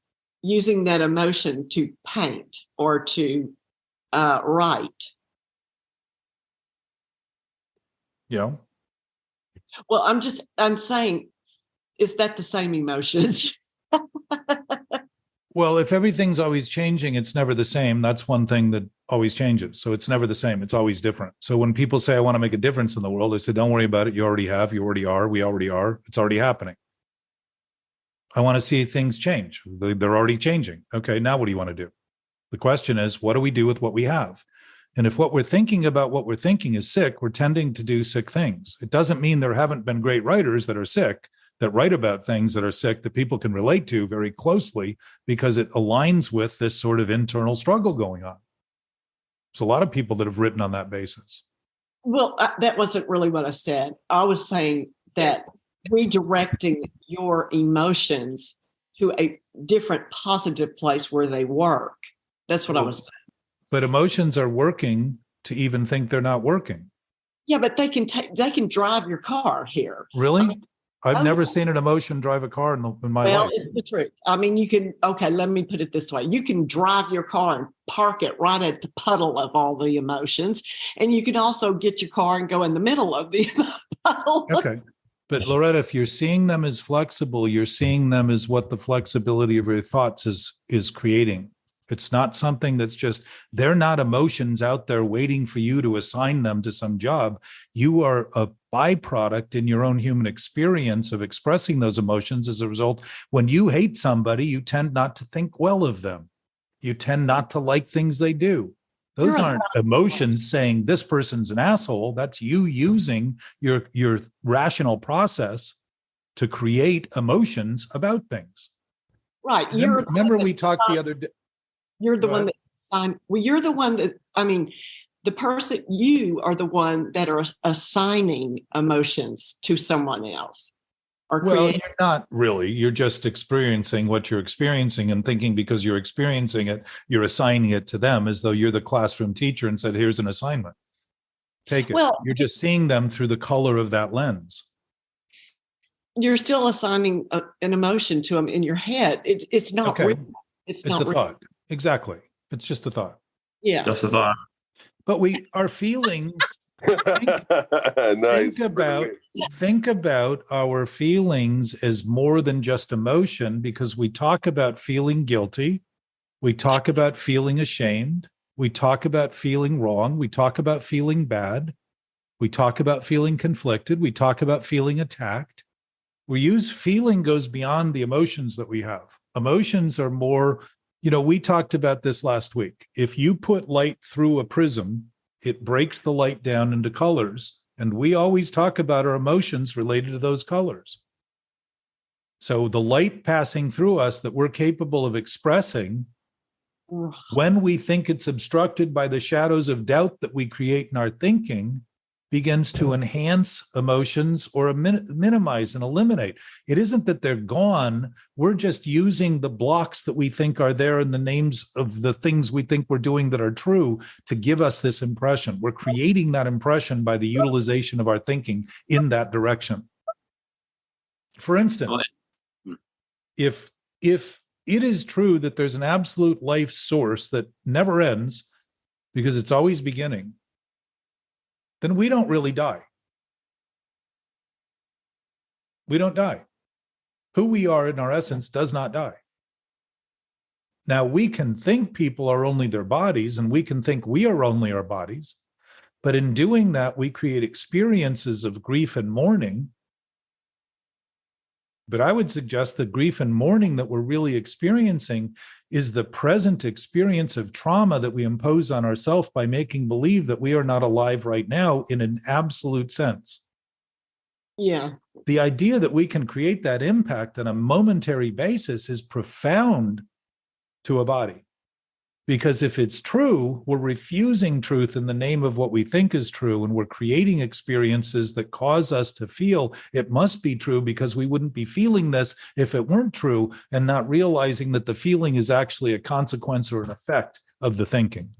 using that emotion to paint or to write? Yeah. Well, I'm saying, is that the same emotions? Well, if everything's always changing, it's never the same. That's one thing that always changes. So it's never the same. It's always different. So when people say, I want to make a difference in the world, I say, don't worry about it. You already have. You already are. We already are. It's already happening. I want to see things change. They're already changing. Okay, now what do you want to do? The question is, what do we do with what we have? And if what we're thinking about what we're thinking is sick, we're tending to do sick things. It doesn't mean there haven't been great writers that are sick, that write about things that are sick that people can relate to very closely because it aligns with this sort of internal struggle going on. There's a lot of people that have written on that basis. Well, that wasn't really what I said. I was saying that redirecting your emotions to a different positive place where they work. That's what I was saying. But emotions are working to even think they're not working. Yeah, but they can drive your car here. Really? I've Oh, never yeah. seen an emotion drive a car in my Well, life. it's the truth. I mean, okay, let me put it this way. You can drive your car and park it right at the puddle of all the emotions. And you can also get your car and go in the middle of the puddle. Okay. But Loretta, if you're seeing them as flexible, you're seeing them as what the flexibility of your thoughts is creating. It's not something that's just, they're not emotions out there waiting for you to assign them to some job. You are a byproduct in your own human experience of expressing those emotions. As a result, when you hate somebody, you tend not to think well of them. You tend not to like things they do. Those aren't emotions saying this person's an asshole. That's you using your rational process to create emotions about things. Right. Remember we talked the other day. You're the one that assigned. Well, you're the one that, I mean, the person, you are the one that are assigning emotions to someone else. Well, you're not really. You're just experiencing what you're experiencing and thinking because you're experiencing it, you're assigning it to them as though you're the classroom teacher and said, here's an assignment. Take it. Well, you're just seeing them through the color of that lens. You're still assigning an emotion to them in your head. It's not okay. real. It's not a real. Thought. Exactly. It's just a thought. Yeah. Just a thought. But our feelings, Nice. think about our feelings as more than just emotion, because we talk about feeling guilty. We talk about feeling ashamed. We talk about feeling wrong. We talk about feeling bad. We talk about feeling conflicted. We talk about feeling attacked. Feeling goes beyond the emotions that we have. Emotions are more, we talked about this last week. If you put light through a prism, it breaks the light down into colors. And we always talk about our emotions related to those colors. So the light passing through us that we're capable of expressing, when we think it's obstructed by the shadows of doubt that we create in our thinking, begins to enhance emotions or minimize and eliminate. It isn't that they're gone. We're just using the blocks that we think are there in the names of the things we think we're doing that are true to give us this impression. We're creating that impression by the utilization of our thinking in that direction. For instance, if it is true that there's an absolute life source that never ends because it's always beginning, then we don't really die. We don't die. Who we are in our essence does not die. Now, we can think people are only their bodies, and we can think we are only our bodies. But in doing that, we create experiences of grief and mourning. But I would suggest that grief and mourning that we're really experiencing is the present experience of trauma that we impose on ourselves by making believe that we are not alive right now in an absolute sense. Yeah. The idea that we can create that impact on a momentary basis is profound to a body. Because if it's true, we're refusing truth in the name of what we think is true, and we're creating experiences that cause us to feel it must be true because we wouldn't be feeling this if it weren't true, and not realizing that the feeling is actually a consequence or an effect of the thinking.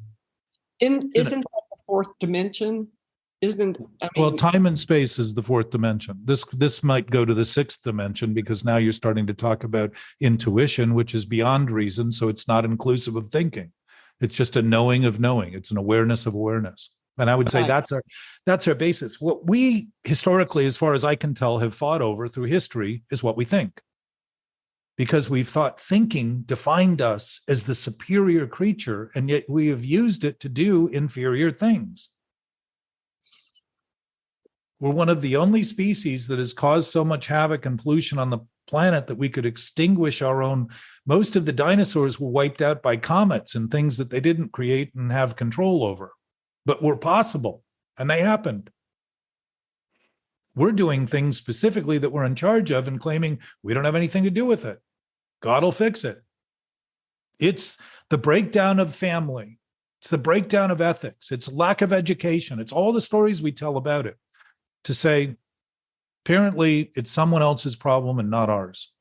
Isn't that the fourth dimension? Well, time and space is the fourth dimension. This might go to the sixth dimension because now you're starting to talk about intuition, which is beyond reason. So it's not inclusive of thinking. It's just a knowing of knowing. It's an awareness of awareness. And I would say that's our basis. What we historically, as far as I can tell, have fought over through history is what we think. Because we've thought thinking defined us as the superior creature, and yet we have used it to do inferior things. We're one of the only species that has caused so much havoc and pollution on the planet that we could extinguish our own. Most of the dinosaurs were wiped out by comets and things that they didn't create and have control over, but were possible, and they happened. We're doing things specifically that we're in charge of and claiming we don't have anything to do with it. God will fix it. It's the breakdown of family. It's the breakdown of ethics. It's lack of education. It's all the stories we tell about it. To say, apparently, it's someone else's problem and not ours.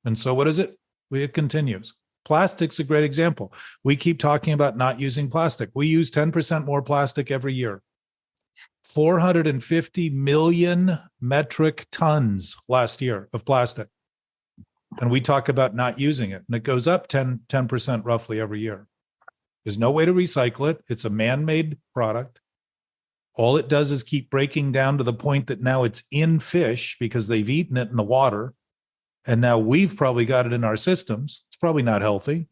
And so what is it? It continues. Plastic's a great example. We keep talking about not using plastic. We use 10% more plastic every year. 450 million metric tons last year of plastic. And we talk about not using it. And it goes up 10% roughly every year. There's no way to recycle it. It's a man-made product. All it does is keep breaking down to the point that now it's in fish because they've eaten it in the water. And now we've probably got it in our systems. It's probably not healthy.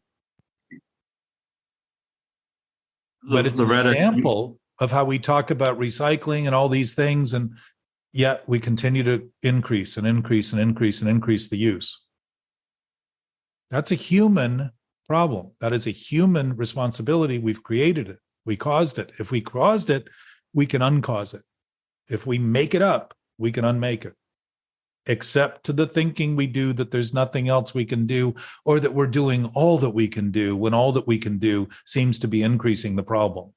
But it's an example of how we talk about recycling and all these things. And yet we continue to increase and increase and increase and increase the use. That's a human problem. That is a human responsibility. We've created it. We caused it. If we caused it, we can uncause it. If we make it up, we can unmake it. Except to the thinking we do that there's nothing else we can do, or that we're doing all that we can do when all that we can do seems to be increasing the problem.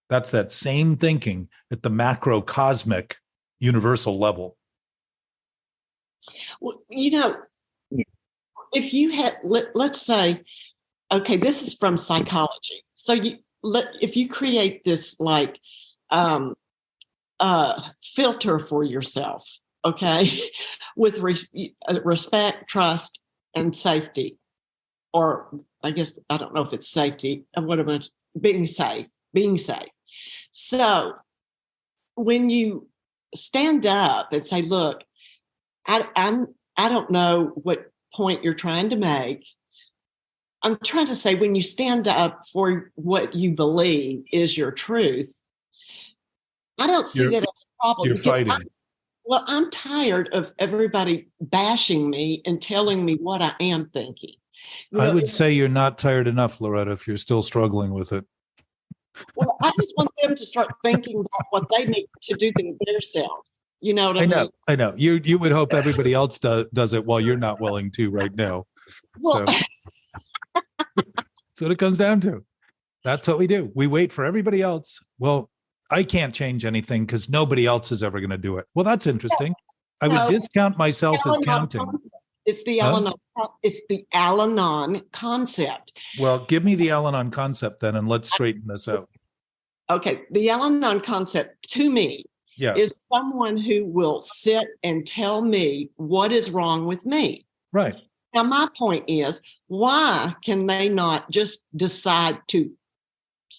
That's that same thinking at the macrocosmic universal level. Well, if you had, let's say, okay, this is from psychology. So if you create this like filter for yourself, okay, with respect, trust, and safety, or I guess, I don't know if it's safety, what am I, being safe. So when you stand up and say, look, I don't know what point you're trying to make. I'm trying to say, when you stand up for what you believe is your truth, I don't see that as a problem. You're fighting. I'm tired of everybody bashing me and telling me what I am thinking. I would say you're not tired enough, Loretta, if you're still struggling with it. Well, I just want them to start thinking about what they need to do to themselves. You know what I mean? I know. You would hope everybody else does it while you're not willing to right now. Well, so that's what it comes down to. That's what we do. We wait for everybody else. Well, I can't change anything because nobody else is ever going to do it. Well, that's interesting. I would discount myself as counting. It's the Al-Anon. It's the Al-Anon concept. Well, give me the Al-Anon concept then, and let's straighten this out. Okay, the Al-Anon concept to me is someone who will sit and tell me what is wrong with me. Right. Now, my point is, why can they not just decide to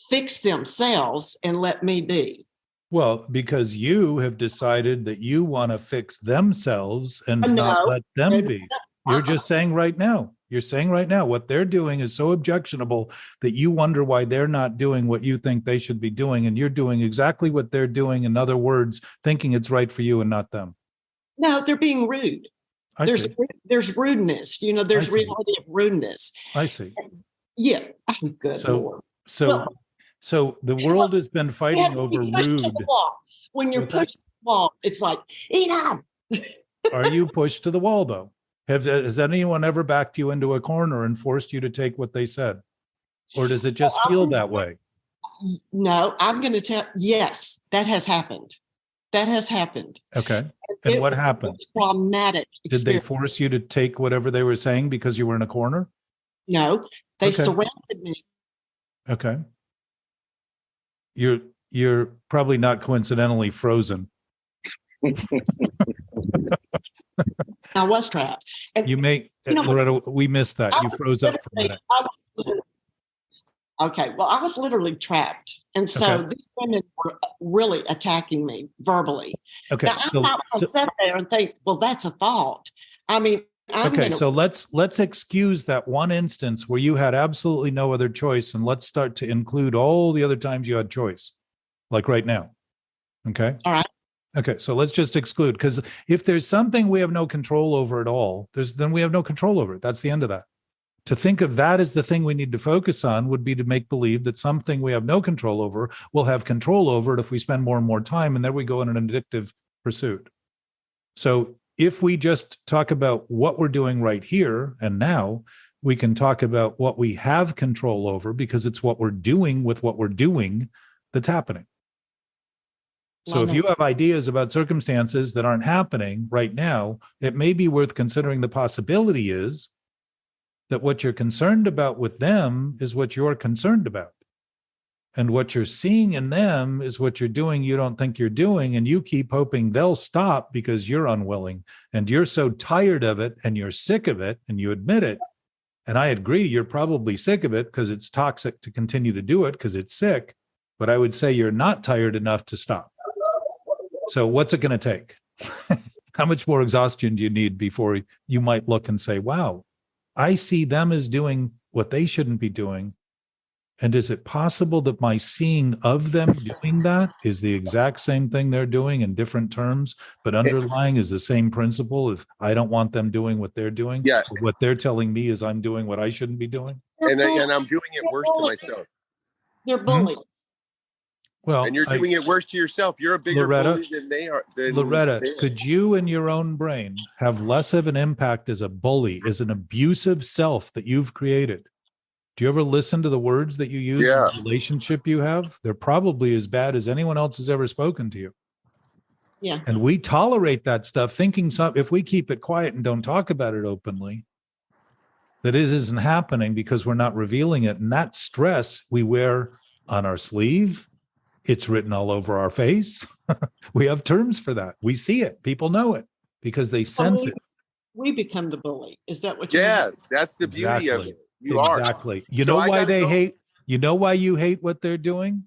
fix themselves and let me be? Well, because you have decided that you want to fix themselves and not let them be. You're just saying right now. You're saying right now what they're doing is so objectionable that you wonder why they're not doing what you think they should be doing. And you're doing exactly what they're doing. In other words, thinking it's right for you and not them. No, they're being rude. There's rudeness. There's reality of rudeness. I see. Yeah. Oh, good Lord. So the world has been fighting over rude. When you're pushed to the wall, it's like, eat up. Are you pushed to the wall, though? Has anyone ever backed you into a corner and forced you to take what they said? Or does it just feel that way? No, I'm going to tell. Yes, that has happened. That has happened. Okay. And what happened? Traumatic experience. Did they force you to take whatever they were saying because you were in a corner? No, they surrounded me. Okay. You're probably not coincidentally frozen. I was trapped. And Loretta, we missed that. You froze up for a minute. I was literally trapped. And so these women were really attacking me verbally. Okay. Now, I'm not going to sit there and think, well, that's a thought. I mean, so let's excuse that one instance where you had absolutely no other choice, and let's start to include all the other times you had choice, like right now. Okay. All right. Okay. So let's just exclude, because if there's something we have no control over at all, then we have no control over it. That's the end of that. To think of that as the thing we need to focus on would be to make believe that something we have no control over will have control over it if we spend more and more time, and there we go in an addictive pursuit. So if we just talk about what we're doing right here and now, we can talk about what we have control over, because it's what we're doing with what we're doing that's happening. So if you have ideas about circumstances that aren't happening right now, it may be worth considering the possibility is that what you're concerned about with them is what you're concerned about. And what you're seeing in them is what you're doing you don't think you're doing. And you keep hoping they'll stop because you're unwilling. And you're so tired of it and you're sick of it and you admit it. And I agree, you're probably sick of it because it's toxic to continue to do it because it's sick. But I would say you're not tired enough to stop. So what's it going to take? How much more exhaustion do you need before you might look and say, wow, I see them as doing what they shouldn't be doing. And is it possible that my seeing of them doing that is the exact same thing they're doing in different terms, but underlying is the same principle of I don't want them doing what they're doing? Yeah. What they're telling me is I'm doing what I shouldn't be doing? And I'm doing it worse to myself. They're bullies. Well, and you're doing it worse to yourself. You're a bigger bully than they are. Loretta, could you in your own brain have less of an impact as a bully, as an abusive self that you've created? Do you ever listen to the words that you use in the relationship you have? They're probably as bad as anyone else has ever spoken to you. Yeah. And we tolerate that stuff, thinking if we keep it quiet and don't talk about it openly, that isn't happening because we're not revealing it. And that stress we wear on our sleeve, it's written all over our face. We have terms for that. We see it. People know it because they sense it. We become the bully. Is that what you mean? Yes, that's the beauty of it. Exactly. You know why they hate, you know why you hate what they're doing?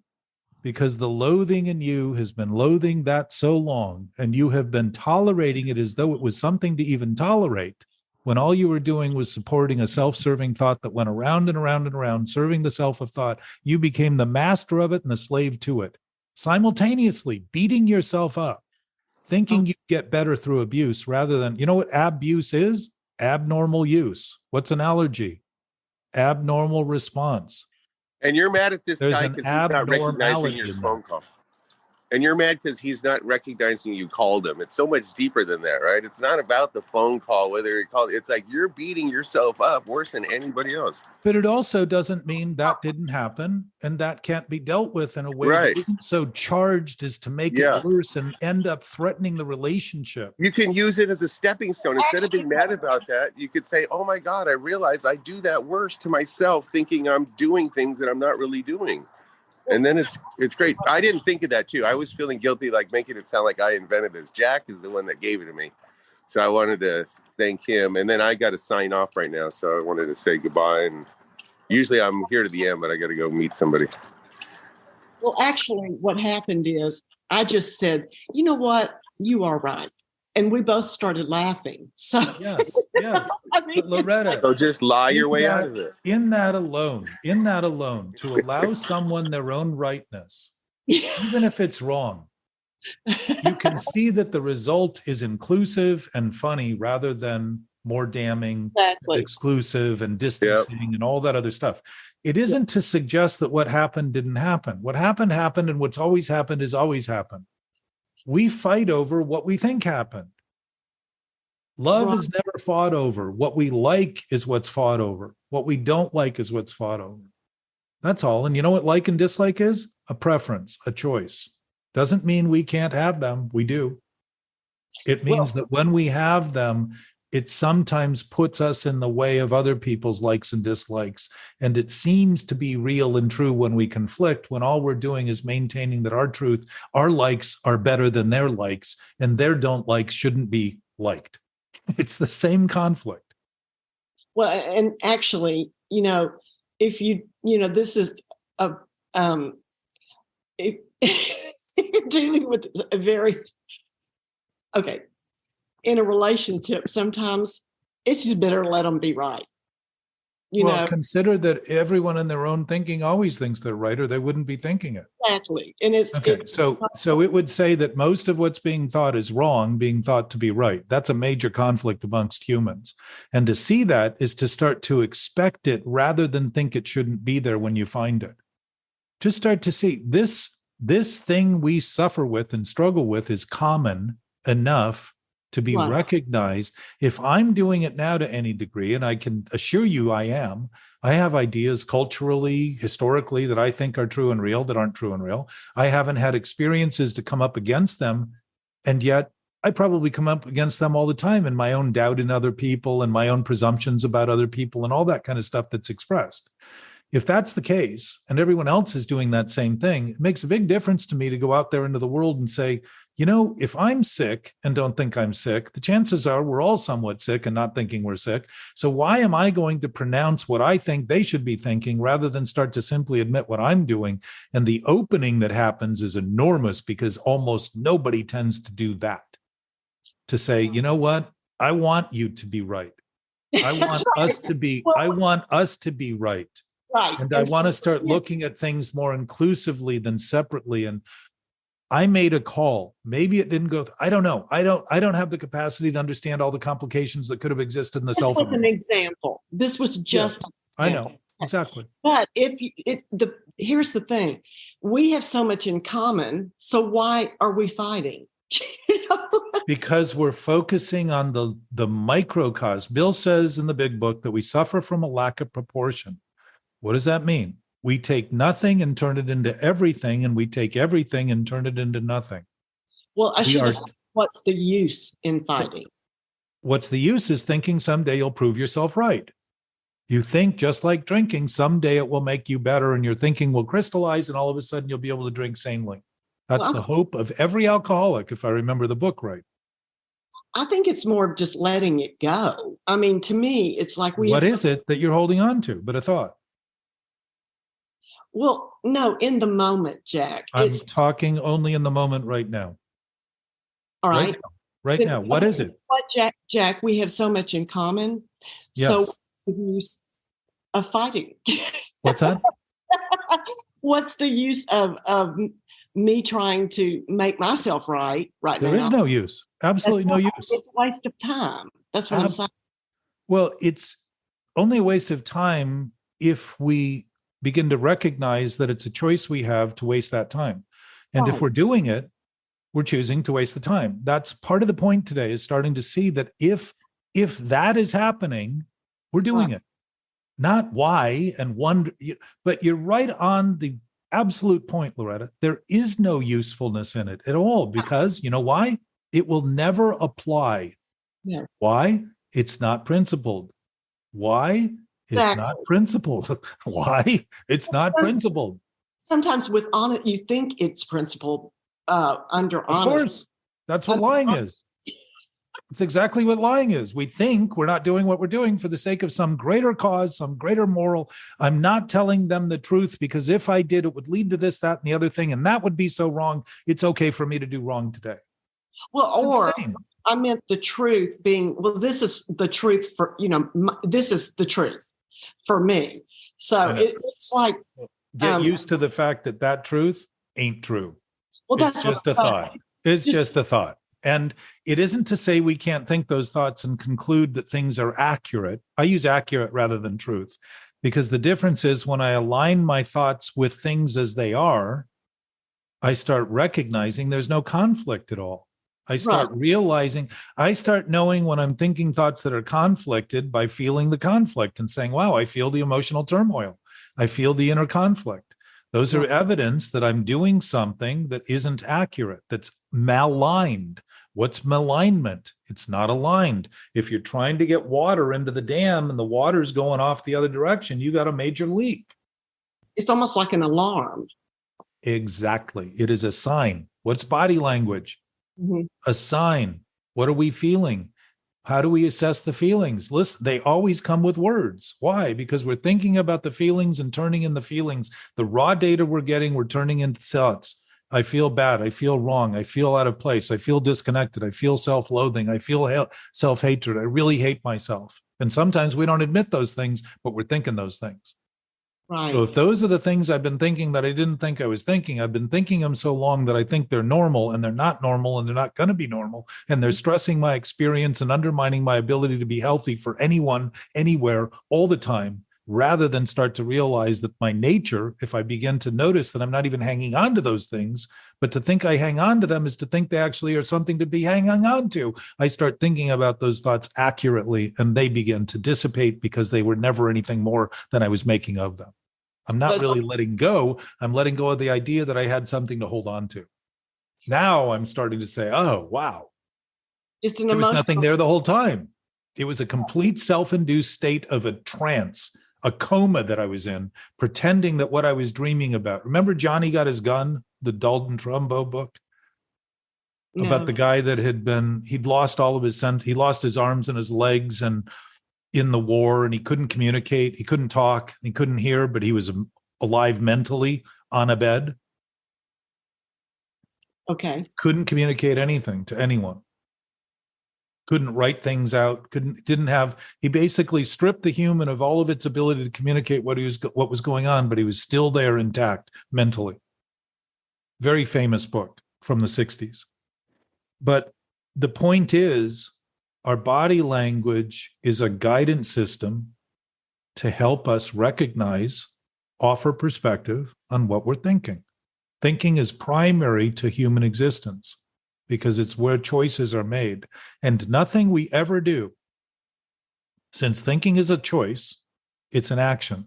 Because the loathing in you has been loathing that so long, and you have been tolerating it as though it was something to even tolerate, when all you were doing was supporting a self-serving thought that went around and around and around, serving the self of thought. You became the master of it and the slave to it, simultaneously beating yourself up, thinking you get better through abuse rather than, you know what abuse is? Abnormal use. What's an allergy? Abnormal response. And you're mad at this There's guy an because he's not recognizing your phone call. And you're mad because he's not recognizing you called him. It's so much deeper than that, right? It's not about the phone call, whether he called. It's like you're beating yourself up worse than anybody else. But it also doesn't mean that didn't happen and that can't be dealt with in a way that isn't so charged as to make it worse and end up threatening the relationship. You can use it as a stepping stone. Instead of being mad about that, you could say, oh my God, I realize I do that worse to myself, thinking I'm doing things that I'm not really doing. And then it's great. I didn't think of that too. I was feeling guilty, like making it sound like I invented this. Jack is the one that gave it to me. So I wanted to thank him. And then I got to sign off right now. So I wanted to say goodbye. And usually I'm here to the end, but I got to go meet somebody. Well, actually, what happened is I just said, you know what? You are right. And we both started laughing. So yes. I mean, Loretta, so just lie your way out of it. In that alone, to allow someone their own rightness, even if it's wrong, you can see that the result is inclusive and funny rather than more damning, exclusive and distancing and all that other stuff. It isn't to suggest that what happened didn't happen. What happened, and what's always happened is always happened. We fight over what we think happened. Love is never fought over. What we like is what's fought over. What we don't like is what's fought over. That's all. And you know what like and dislike is? A preference, a choice. Doesn't mean we can't have them. We do. It means that when we have them, it sometimes puts us in the way of other people's likes and dislikes. And it seems to be real and true when we conflict, when all we're doing is maintaining that our truth, our likes are better than their likes, and their don't likes shouldn't be liked. It's the same conflict. Well, and actually, if this is if you're dealing with a very, in a relationship, sometimes it's just better to let them be right. Consider that everyone in their own thinking always thinks they're right, or they wouldn't be thinking it. Exactly. And so it would say that most of what's being thought is wrong, being thought to be right. That's a major conflict amongst humans. And to see that is to start to expect it rather than think it shouldn't be there when you find it. Just start to see this thing we suffer with and struggle with is common enough to be recognized. If I'm doing it now to any degree, and I can assure you I have ideas culturally, historically, that I think are true and real that aren't true and real. I haven't had experiences to come up against them. And yet I probably come up against them all the time in my own doubt in other people and my own presumptions about other people and all that kind of stuff that's expressed. If that's the case and everyone else is doing that same thing, it makes a big difference to me to go out there into the world and say, you know, if I'm sick and don't think I'm sick, the chances are we're all somewhat sick and not thinking we're sick. So why am I going to pronounce what I think they should be thinking rather than start to simply admit what I'm doing? And the opening that happens is enormous because almost nobody tends to do that. To say, you know what? I want you to be right. I want us to be, I want us to be right. Right. And I want to start looking at things more inclusively than separately. And I made a call. Maybe it didn't go. I don't know. I don't have the capacity to understand all the complications that could have existed in the cell phone. This was an example. This was just. I know exactly. But here's the thing: we have so much in common. So why are we fighting? Because we're focusing on the microcosm. Bill says in the big book that we suffer from a lack of proportion. What does that mean? We take nothing and turn it into everything, and we take everything and turn it into nothing. Well, I should have. What's the use in fighting? What's the use is thinking someday you'll prove yourself right. You think just like drinking, someday it will make you better, and your thinking will crystallize, and all of a sudden you'll be able to drink sanely. That's the hope of every alcoholic, if I remember the book right. I think it's more of just letting it go. I mean, to me, it's like What is it that you're holding on to? But a thought. Well, no, in the moment, Jack. I'm talking only in the moment right now. All right. Right now. What is it? What, Jack, we have so much in common. Yes. So what's the use of fighting? What's that? What's the use of me trying to make myself right now? There is no use. Absolutely no use. It's a waste of time. That's what I'm saying. Well, it's only a waste of time if we begin to recognize that it's a choice we have to waste that time. And if we're doing it, we're choosing to waste the time. That's part of the point today, is starting to see that if that is happening, we're doing it. Not why and wonder, but you're right on the absolute point, Loretta. There is no usefulness in it at all, because you know why? It will never apply. Yeah. Why? It's not principled. Why? It's not principled. Why? It's not principled. Sometimes with honest, you think it's principled under honest. Of course. That's what lying is. It's exactly what lying is. We think we're not doing what we're doing for the sake of some greater cause, some greater moral. I'm not telling them the truth because if I did, it would lead to this, that, and the other thing. And that would be so wrong. It's okay for me to do wrong today. Well, I meant the truth being, well, this is the truth for, this is the truth for me. So it's like. Get used to the fact that truth ain't true. Well, it's just a thought. It's just a thought. And it isn't to say we can't think those thoughts and conclude that things are accurate. I use accurate rather than truth, because the difference is when I align my thoughts with things as they are, I start recognizing there's no conflict at all. I start realizing, I start knowing when I'm thinking thoughts that are conflicted by feeling the conflict and saying, wow, I feel the emotional turmoil. I feel the inner conflict. Those are evidence that I'm doing something that isn't accurate, that's maligned. What's malignment? It's not aligned. If you're trying to get water into the dam and the water's going off the other direction, you got a major leak. It's almost like an alarm. Exactly. It is a sign. What's body language? Mm-hmm. A sign. What are we feeling? How do we assess the feelings? Listen, they always come with words. Why? Because we're thinking about the feelings and turning in the feelings. The raw data we're getting, we're turning into thoughts. I feel bad. I feel wrong. I feel out of place. I feel disconnected. I feel self-loathing. I feel self-hatred. I really hate myself. And sometimes we don't admit those things, but we're thinking those things. Right. So if those are the things I've been thinking that I didn't think I was thinking, I've been thinking them so long that I think they're normal, and they're not normal, and they're not going to be normal. And they're stressing my experience and undermining my ability to be healthy for anyone, anywhere, all the time, rather than start to realize that my nature, if I begin to notice that I'm not even hanging on to those things, but to think I hang on to them is to think they actually are something to be hanging on to. I start thinking about those thoughts accurately, and they begin to dissipate because they were never anything more than I was making of them. I'm not really letting go. I'm letting go of the idea that I had something to hold on to. Now I'm starting to say, oh, wow, It's an There was emotional. nothing there the whole time. It was a complete self-induced state of a trance, a coma that I was in, pretending that what I was dreaming about. Remember Johnny Got His Gun, the Dalton Trumbo book? About the guy that he'd lost all of his sense. He lost his arms and his legs and in the war, and he couldn't communicate. He couldn't talk. He couldn't hear, but he was alive mentally on a bed. Okay. Couldn't communicate anything to anyone. Couldn't write things out. He basically stripped the human of all of its ability to communicate what was going on, but he was still there intact mentally. Very famous book from the 60s. But the point is, our body language is a guidance system to help us recognize, offer perspective on what we're thinking. Thinking is primary to human existence because it's where choices are made. And nothing we ever do, since thinking is a choice, it's an action.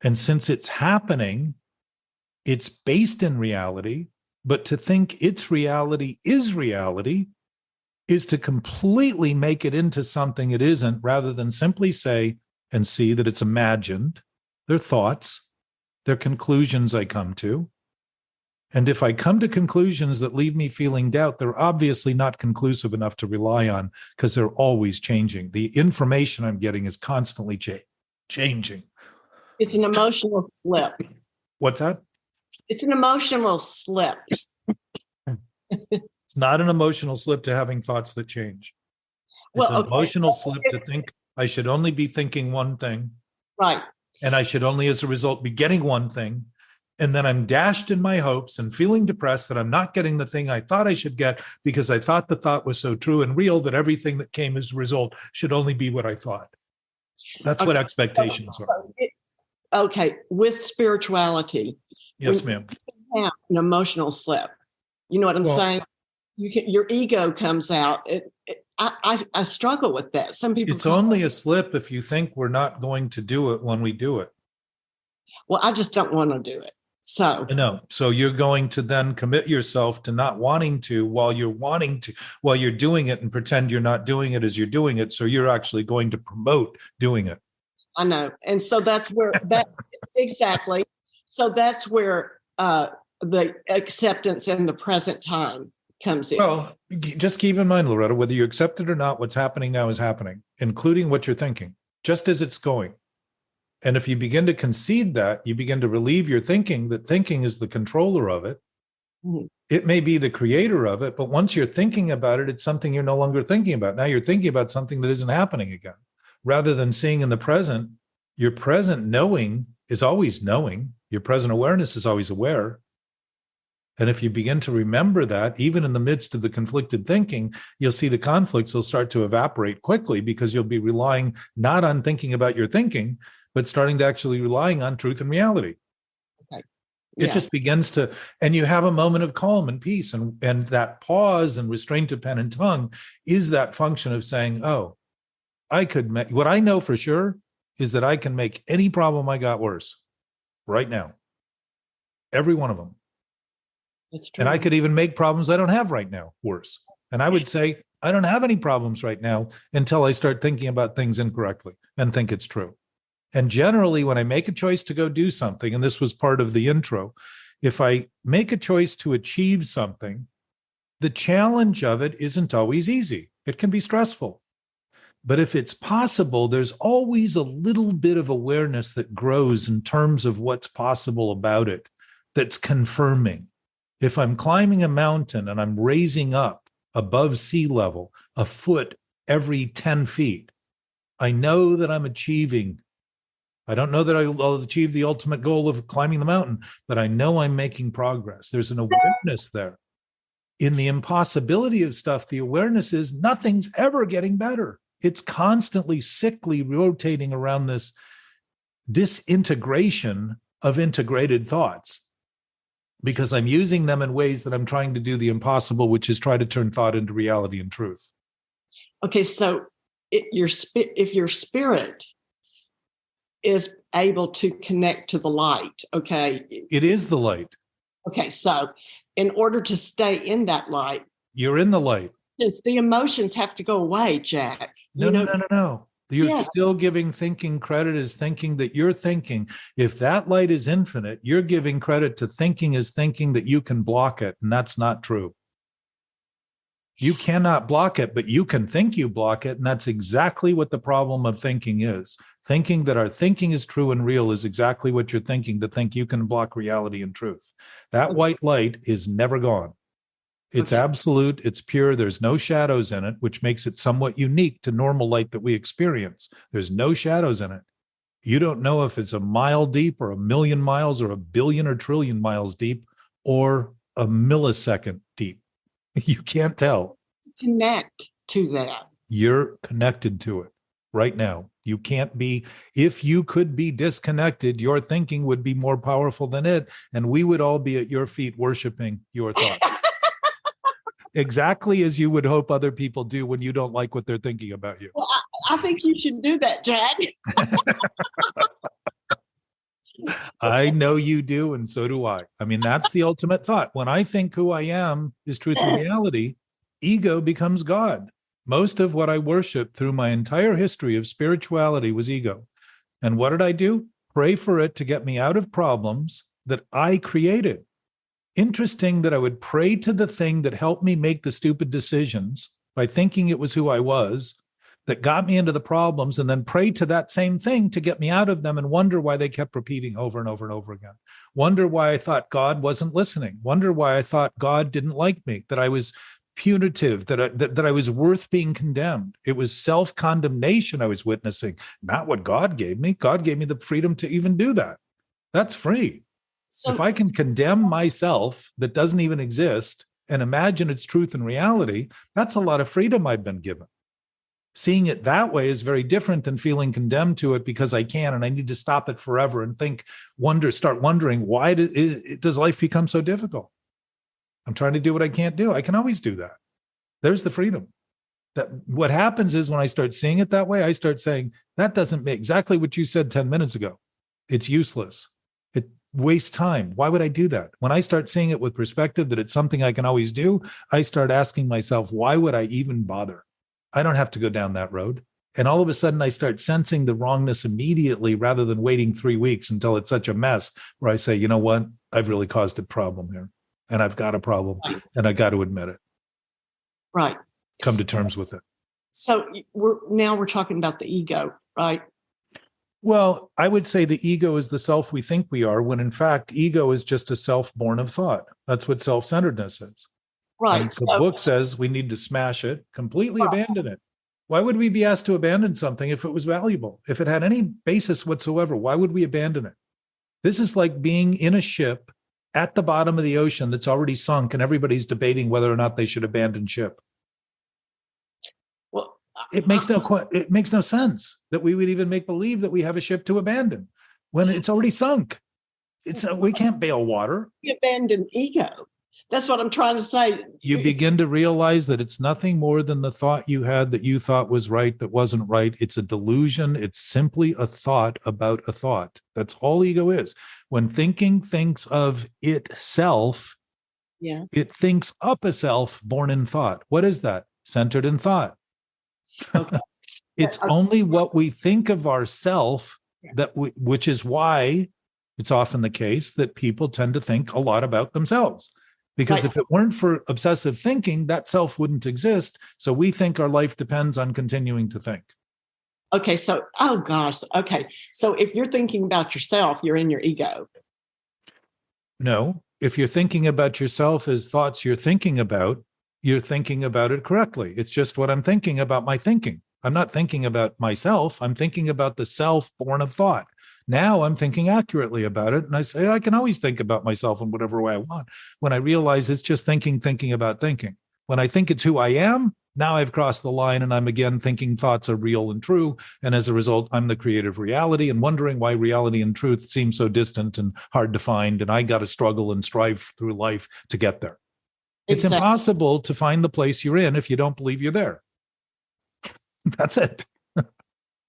And since it's happening, it's based in reality. But to think its reality is to completely make it into something it isn't, rather than simply say and see that it's imagined. They're thoughts, they're conclusions I come to. And if I come to conclusions that leave me feeling doubt, they're obviously not conclusive enough to rely on because they're always changing. The information I'm getting is constantly changing. It's an emotional slip. What's that? It's an emotional slip. It's not an emotional slip to having thoughts that change. It's Well, an emotional slip to think I should only be thinking one thing. Right. And I should only, as a result, be getting one thing. And then I'm dashed in my hopes and feeling depressed that I'm not getting the thing I thought I should get because I thought the thought was so true and real that everything that came as a result should only be what I thought. That's what expectations are. Okay. With spirituality. Yes, ma'am. You have an emotional slip. You know what I'm saying? Your ego comes out. I struggle with that. Some people. It's only a slip if you think we're not going to do it when we do it. Well, I just don't want to do it. So I know. So you're going to then commit yourself to not wanting to while you're doing it and pretend you're not doing it as you're doing it. So you're actually going to promote doing it. I know. And so that's where exactly. So that's where the acceptance in the present time comes in. Well, just keep in mind, Loretta, whether you accept it or not, what's happening now is happening, including what you're thinking, just as it's going. And if you begin to concede that, you begin to relieve your thinking that thinking is the controller of it. Mm-hmm. It may be the creator of it, but once you're thinking about it, it's something you're no longer thinking about. Now you're thinking about something that isn't happening again. Rather than seeing in the present, your present knowing is always knowing. Your present awareness is always aware. And if you begin to remember that, even in the midst of the conflicted thinking, you'll see the conflicts will start to evaporate quickly because you'll be relying not on thinking about your thinking, but starting to actually relying on truth and reality. Okay. It just begins to, and you have a moment of calm and peace. And that pause and restraint of pen and tongue is that function of saying, oh, what I know for sure is that I can make any problem I got worse right now. Every one of them. That's true. And I could even make problems I don't have right now worse. And I would say, I don't have any problems right now until I start thinking about things incorrectly and think it's true. And generally, when I make a choice to go do something, and this was part of the intro, if I make a choice to achieve something, the challenge of it isn't always easy. It can be stressful. But if it's possible, there's always a little bit of awareness that grows in terms of what's possible about it that's confirming. If I'm climbing a mountain and I'm raising up above sea level a foot every 10 feet, I know that I'm achieving. I don't know that I'll achieve the ultimate goal of climbing the mountain, but I know I'm making progress. There's an awareness there. In the impossibility of stuff, the awareness is nothing's ever getting better. It's constantly cyclically rotating around this disintegration of integrated thoughts because I'm using them in ways that I'm trying to do the impossible, which is try to turn thought into reality and truth. Okay, so if your spirit is able to connect to the light, okay? It is the light. Okay, so in order to stay in that light. You're in the light. The emotions have to go away, Jack. No. You're Yeah. still giving thinking credit as thinking that you're thinking. If that light is infinite, you're giving credit to thinking as thinking that you can block it. And that's not true. You cannot block it, but you can think you block it. And that's exactly what the problem of thinking is. Thinking that our thinking is true and real is exactly what you're thinking, to think you can block reality and truth. That white light is never gone. It's absolute, it's pure, there's no shadows in it, which makes it somewhat unique to normal light that we experience. There's no shadows in it. You don't know if it's a mile deep or a million miles or a billion or trillion miles deep or a millisecond deep. You can't tell. Connect to that. You're connected to it right now. You can't be. If you could be disconnected, your thinking would be more powerful than it, and we would all be at your feet worshiping your thoughts. Exactly as you would hope other people do when you don't like what they're thinking about you. Well, I think you should do that, Jack. I know you do, and so do I. I mean, that's the ultimate thought. When I think who I am is truth and reality, ego becomes God. Most of what I worshiped through my entire history of spirituality was ego. And what did I do? Pray for it to get me out of problems that I created. Interesting that I would pray to the thing that helped me make the stupid decisions by thinking it was who I was, that got me into the problems, and then pray to that same thing to get me out of them, and wonder why they kept repeating over and over and over again. Wonder why I thought God wasn't listening. Wonder why I thought God didn't like me, that I was punitive, that I was worth being condemned. It was self-condemnation I was witnessing, not what God gave me. God gave me the freedom to even do that. That's free. So, if I can condemn myself that doesn't even exist and imagine its truth and reality, that's a lot of freedom I've been given. Seeing it that way is very different than feeling condemned to it because I can and I need to stop it forever and start wondering, why does life become so difficult? I'm trying to do what I can't do. I can always do that. There's the freedom. That what happens is when I start seeing it that way, I start saying, that doesn't make exactly what you said 10 minutes ago. It's useless. It wastes time. Why would I do that? When I start seeing it with perspective that it's something I can always do, I start asking myself, why would I even bother? I don't have to go down that road. And all of a sudden I start sensing the wrongness immediately rather than waiting 3 weeks until it's such a mess where I say, you know what? I've really caused a problem here and I've got a problem and I got to admit it. Right. Come to terms with it. So we're talking about the ego, right? Well, I would say the ego is the self we think we are, when in fact, ego is just a self born of thought. That's what self-centeredness is. Right. And the book says we need to smash it, completely abandon it. Why would we be asked to abandon something if it was valuable? If it had any basis whatsoever, why would we abandon it? This is like being in a ship at the bottom of the ocean that's already sunk and everybody's debating whether or not they should abandon ship. Well, it makes no sense that we would even make believe that we have a ship to abandon when it's already sunk. We can't bail water. We abandon ego. That's what I'm trying to say. You begin to realize that it's nothing more than the thought you had that you thought was right that wasn't right. It's a delusion. It's simply a thought about a thought. That's all ego is. When thinking thinks of itself, it thinks up a self born in thought. What is that? Centered in thought. Okay. It's only what we think of ourself which is why it's often the case that people tend to think a lot about themselves. Because if it weren't for obsessive thinking, that self wouldn't exist. So we think our life depends on continuing to think. Okay. So, oh gosh. Okay. So if you're thinking about yourself, you're in your ego. No. If you're thinking about yourself as thoughts you're thinking about it correctly. It's just what I'm thinking about my thinking. I'm not thinking about myself. I'm thinking about the self born of thought. Now I'm thinking accurately about it. And I say, I can always think about myself in whatever way I want. When I realize it's just thinking about thinking. When I think it's who I am, now I've crossed the line and I'm again thinking thoughts are real and true. And as a result, I'm the creative reality and wondering why reality and truth seem so distant and hard to find. And I got to struggle and strive through life to get there. It's impossible to find the place you're in if you don't believe you're there. That's it.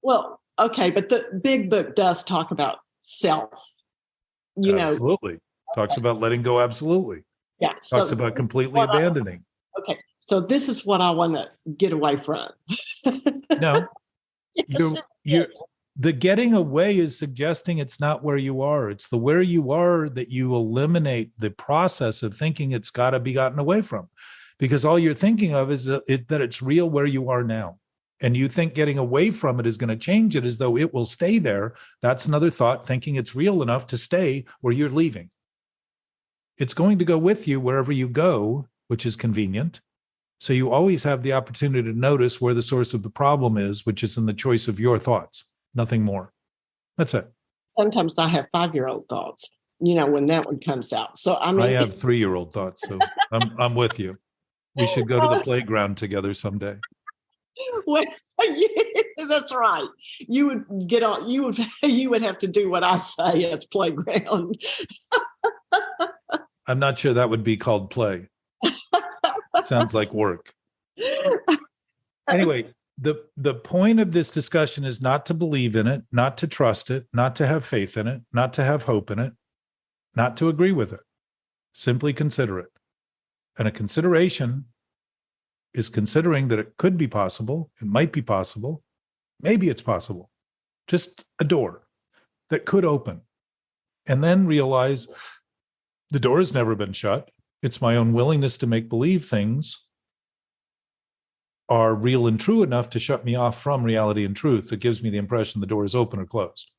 Well, okay, but the big book does talk about self. Absolutely. Talks about letting go. Absolutely. Yeah. Talks about completely abandoning. Okay. So this is what I want to get away from. No, Yes, you're the getting away is suggesting it's not where you are. It's the where you are that you eliminate the process of thinking it's got to be gotten away from, because all you're thinking of is that it's real where you are now. And you think getting away from it is going to change it as though it will stay there. That's another thought, thinking it's real enough to stay where you're leaving. It's going to go with you wherever you go, which is convenient. So you always have the opportunity to notice where the source of the problem is, which is in the choice of your thoughts, nothing more. That's it. sometimes I have 5-year-old thoughts, when that one comes out. So I mean, I have 3-year-old thoughts, so I'm with you. We should go to the playground together someday. well, that's right. You would get on. You would have to do what I say at the playground. I'm not sure that would be called play. Sounds like work. Anyway, the point of this discussion is not to believe in it, not to trust it, not to have faith in it, not to have hope in it, not to agree with it. Simply consider it. And a consideration is considering that it could be possible, it might be possible, maybe it's possible. Just a door that could open. And then realize the door has never been shut. It's my own willingness to make believe things are real and true enough to shut me off from reality and truth that gives me the impression the door is open or closed.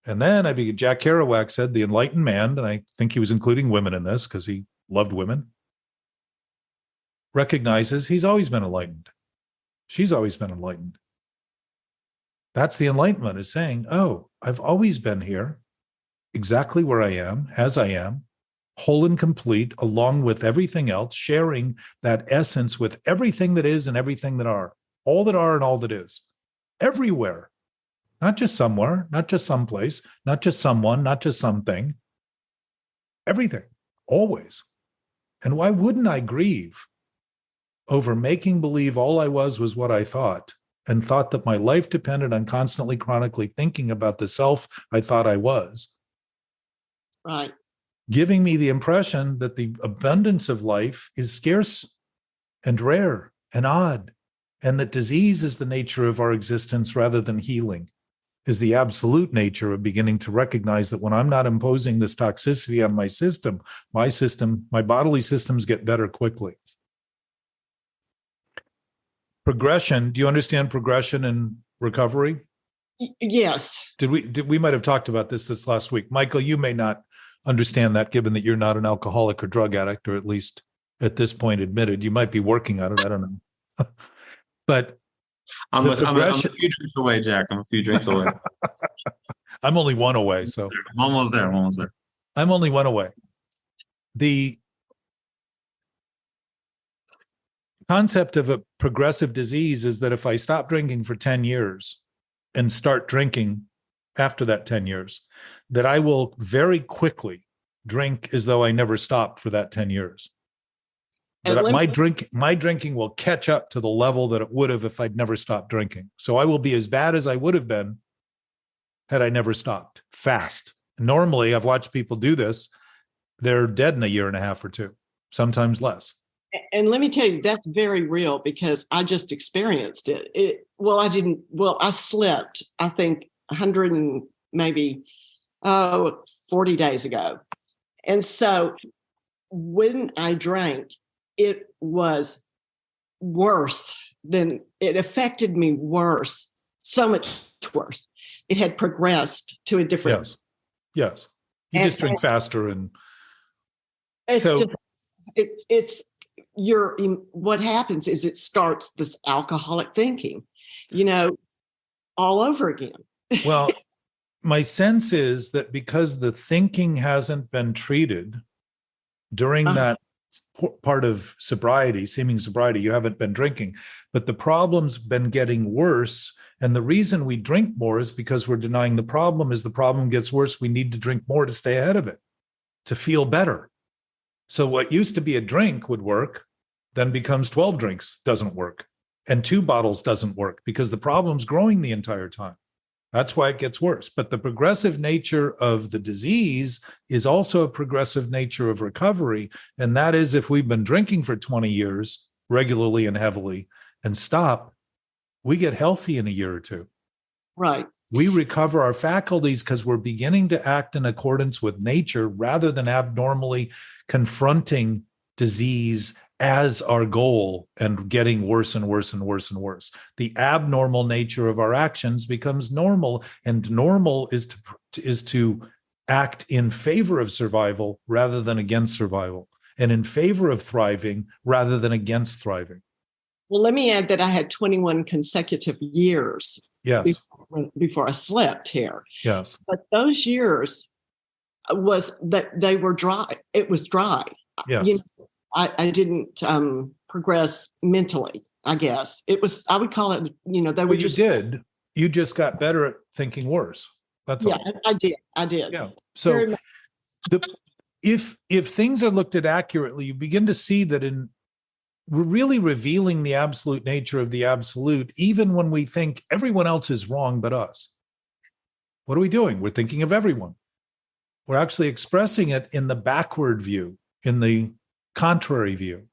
And then Jack Kerouac said, the enlightened man, and I think he was including women in this because he loved women, recognizes he's always been enlightened. She's always been enlightened. That's the enlightenment, is saying, oh, I've always been here, exactly where I am, as I am, whole and complete, along with everything else, sharing that essence with everything that is and everything that are, all that are and all that is, everywhere, not just somewhere, not just someplace, not just someone, not just something, everything, always. And why wouldn't I grieve over making believe all I was what I thought, and thought that my life depended on constantly, chronically thinking about the self I thought I was? Right. Giving me the impression that the abundance of life is scarce and rare and odd, and that disease is the nature of our existence rather than healing, is the absolute nature of beginning to recognize that when I'm not imposing this toxicity on my system, my bodily systems get better quickly. Progression. Do you understand progression and recovery? Yes. We might have talked about this last week. Michael, you may not understand that, given that you're not an alcoholic or drug addict, or at least at this point admitted. You might be working on it. I don't know. But I'm a few drinks away, Jack. I'm a few drinks away. I'm only one away. So I'm almost there. I'm only one away. The concept of a progressive disease is that if I stop drinking for 10 years and start drinking after that 10 years, that I will very quickly drink as though I never stopped for that 10 years. That my drinking will catch up to the level that it would have if I'd never stopped drinking. So I will be as bad as I would have been had I never stopped, fast. Normally, I've watched people do this. They're dead in a year and a half or two, sometimes less. And let me tell you, that's very real because I just experienced it. I slept, I think, 100 and maybe 40 days ago. And so when I drank, it was worse it affected me worse, so much worse. It had progressed to a different. Yes. You just drink faster, and it's so it's what happens is it starts this alcoholic thinking, all over again. Well, my sense is that because the thinking hasn't been treated during that part of sobriety, seeming sobriety, you haven't been drinking, but the problem's been getting worse. And the reason we drink more is because we're denying the problem. As the problem gets worse, we need to drink more to stay ahead of it, to feel better. So what used to be a drink would work, then becomes 12 drinks, doesn't work. And 2 bottles doesn't work because the problem's growing the entire time. That's why it gets worse. But the progressive nature of the disease is also a progressive nature of recovery. And that is, if we've been drinking for 20 years, regularly and heavily and stop, we get healthy in a year or two. Right. We recover our faculties because we're beginning to act in accordance with nature rather than abnormally confronting disease as our goal and getting worse and worse and worse and worse. The abnormal nature of our actions becomes normal, and normal is to act in favor of survival rather than against survival, and in favor of thriving rather than against thriving. Well, let me add that I had 21 consecutive years Yes. before I slept here. Yes. But those years was that they were dry. It was dry. Yes. You know, I didn't progress mentally, I guess. It was, I would call it, you know, they were just. You just got better at thinking worse. That's all. I did. Yeah. So if things are looked at accurately, you begin to see that we're really revealing the absolute nature of the absolute, even when we think everyone else is wrong but us. What are we doing? We're thinking of everyone. We're actually expressing it in the backward view, in the contrary view.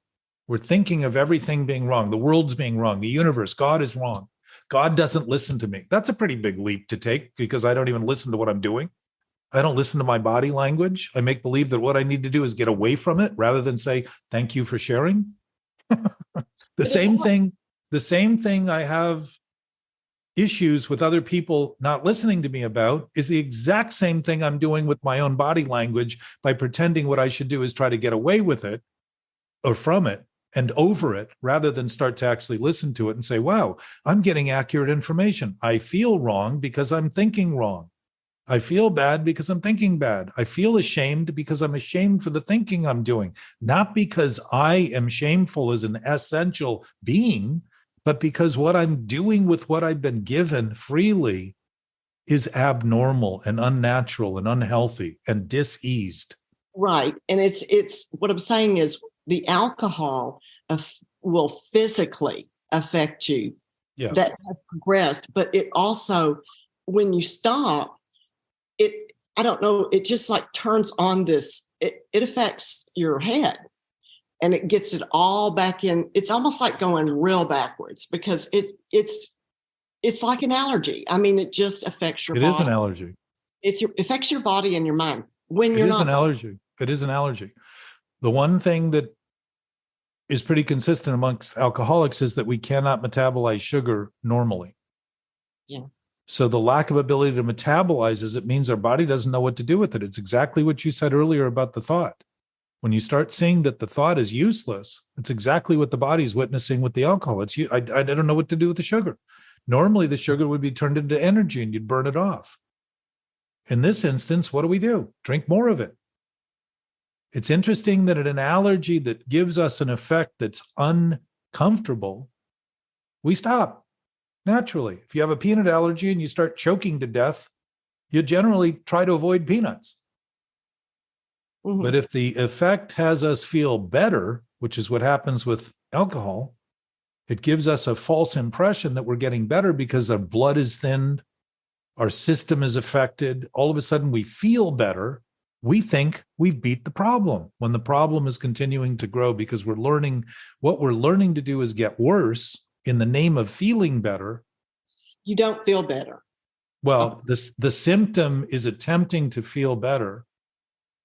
We're thinking of everything being wrong. The world's being wrong. The universe, God is wrong. God doesn't listen to me. That's a pretty big leap to take because I don't even listen to what I'm doing. I don't listen to my body language. I make believe that what I need to do is get away from it rather than say, thank you for sharing. The same thing I have issues with other people not listening to me about is the exact same thing I'm doing with my own body language by pretending what I should do is try to get away with it or from it and over it rather than start to actually listen to it and say, wow, I'm getting accurate information. I feel wrong because I'm thinking wrong. I feel bad because I'm thinking bad. I feel ashamed because I'm ashamed for the thinking I'm doing, not because I am shameful as an essential being, but because what I'm doing with what I've been given freely is abnormal and unnatural and unhealthy and diseased. Right. And it's what I'm saying is the alcohol will physically affect you. Yes. That has progressed, but it also, when you stop, I don't know, it just like turns on this, it affects your head and it gets it all back in. It's almost like going real backwards because it's like an allergy. I mean, it just affects your body. It is an allergy. It affects your body and your mind when you're not. It is an allergy. It is an allergy. The one thing that is pretty consistent amongst alcoholics is that we cannot metabolize sugar normally. Yeah. So the lack of ability to metabolize it means our body doesn't know what to do with it. It's exactly what you said earlier about the thought. When you start seeing that the thought is useless, it's exactly what the body's witnessing with the alcohol. I don't know what to do with the sugar. Normally, the sugar would be turned into energy and you'd burn it off. In this instance, what do? Drink more of it. It's interesting that in an allergy that gives us an effect that's uncomfortable, we stop. Naturally, if you have a peanut allergy and you start choking to death, you generally try to avoid peanuts. Mm-hmm. But if the effect has us feel better, which is what happens with alcohol, it gives us a false impression that we're getting better because our blood is thinned, our system is affected. All of a sudden, we feel better. We think we've beat the problem when the problem is continuing to grow because what we're learning to do is get worse. In the name of feeling better, you don't feel better. Well, the symptom is attempting to feel better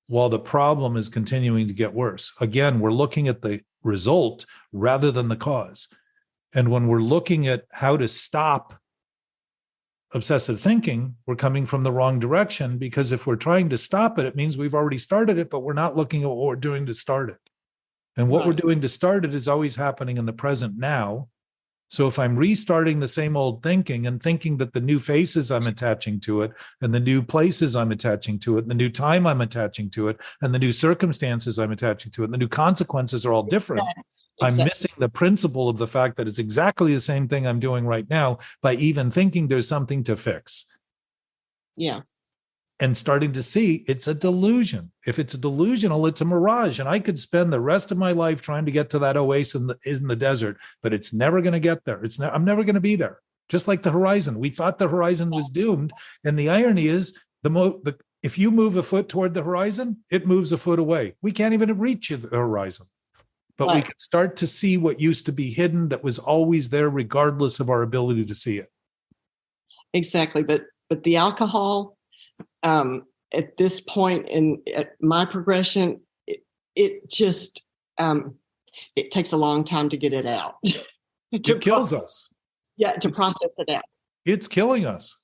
while the problem is continuing to get worse. Again, we're looking at the result rather than the cause. And when we're looking at how to stop obsessive thinking, we're coming from the wrong direction because if we're trying to stop it, it means we've already started it, but we're not looking at what we're doing to start it. And what we're doing to start it is always happening in the present now. So if I'm restarting the same old thinking and thinking that the new faces I'm attaching to it and the new places I'm attaching to it and the new time I'm attaching to it and the new circumstances I'm attaching to it and the new consequences are all different, I'm missing the principle of the fact that it's exactly the same thing I'm doing right now by even thinking there's something to fix. Yeah. And starting to see it's a delusion. If it's a delusional, it's a mirage. And I could spend the rest of my life trying to get to that oasis in the desert, but it's never going to get there. I'm never going to be there. Just like the horizon. We thought the horizon was doomed. And the irony is, if you move a foot toward the horizon, it moves a foot away. We can't even reach the horizon. but we can start to see what used to be hidden that was always there, regardless of our ability to see it. Exactly. But the alcohol, at this point in my progression, it just, it takes a long time to get it out. It kills us. Yeah, to process it out. It's killing us.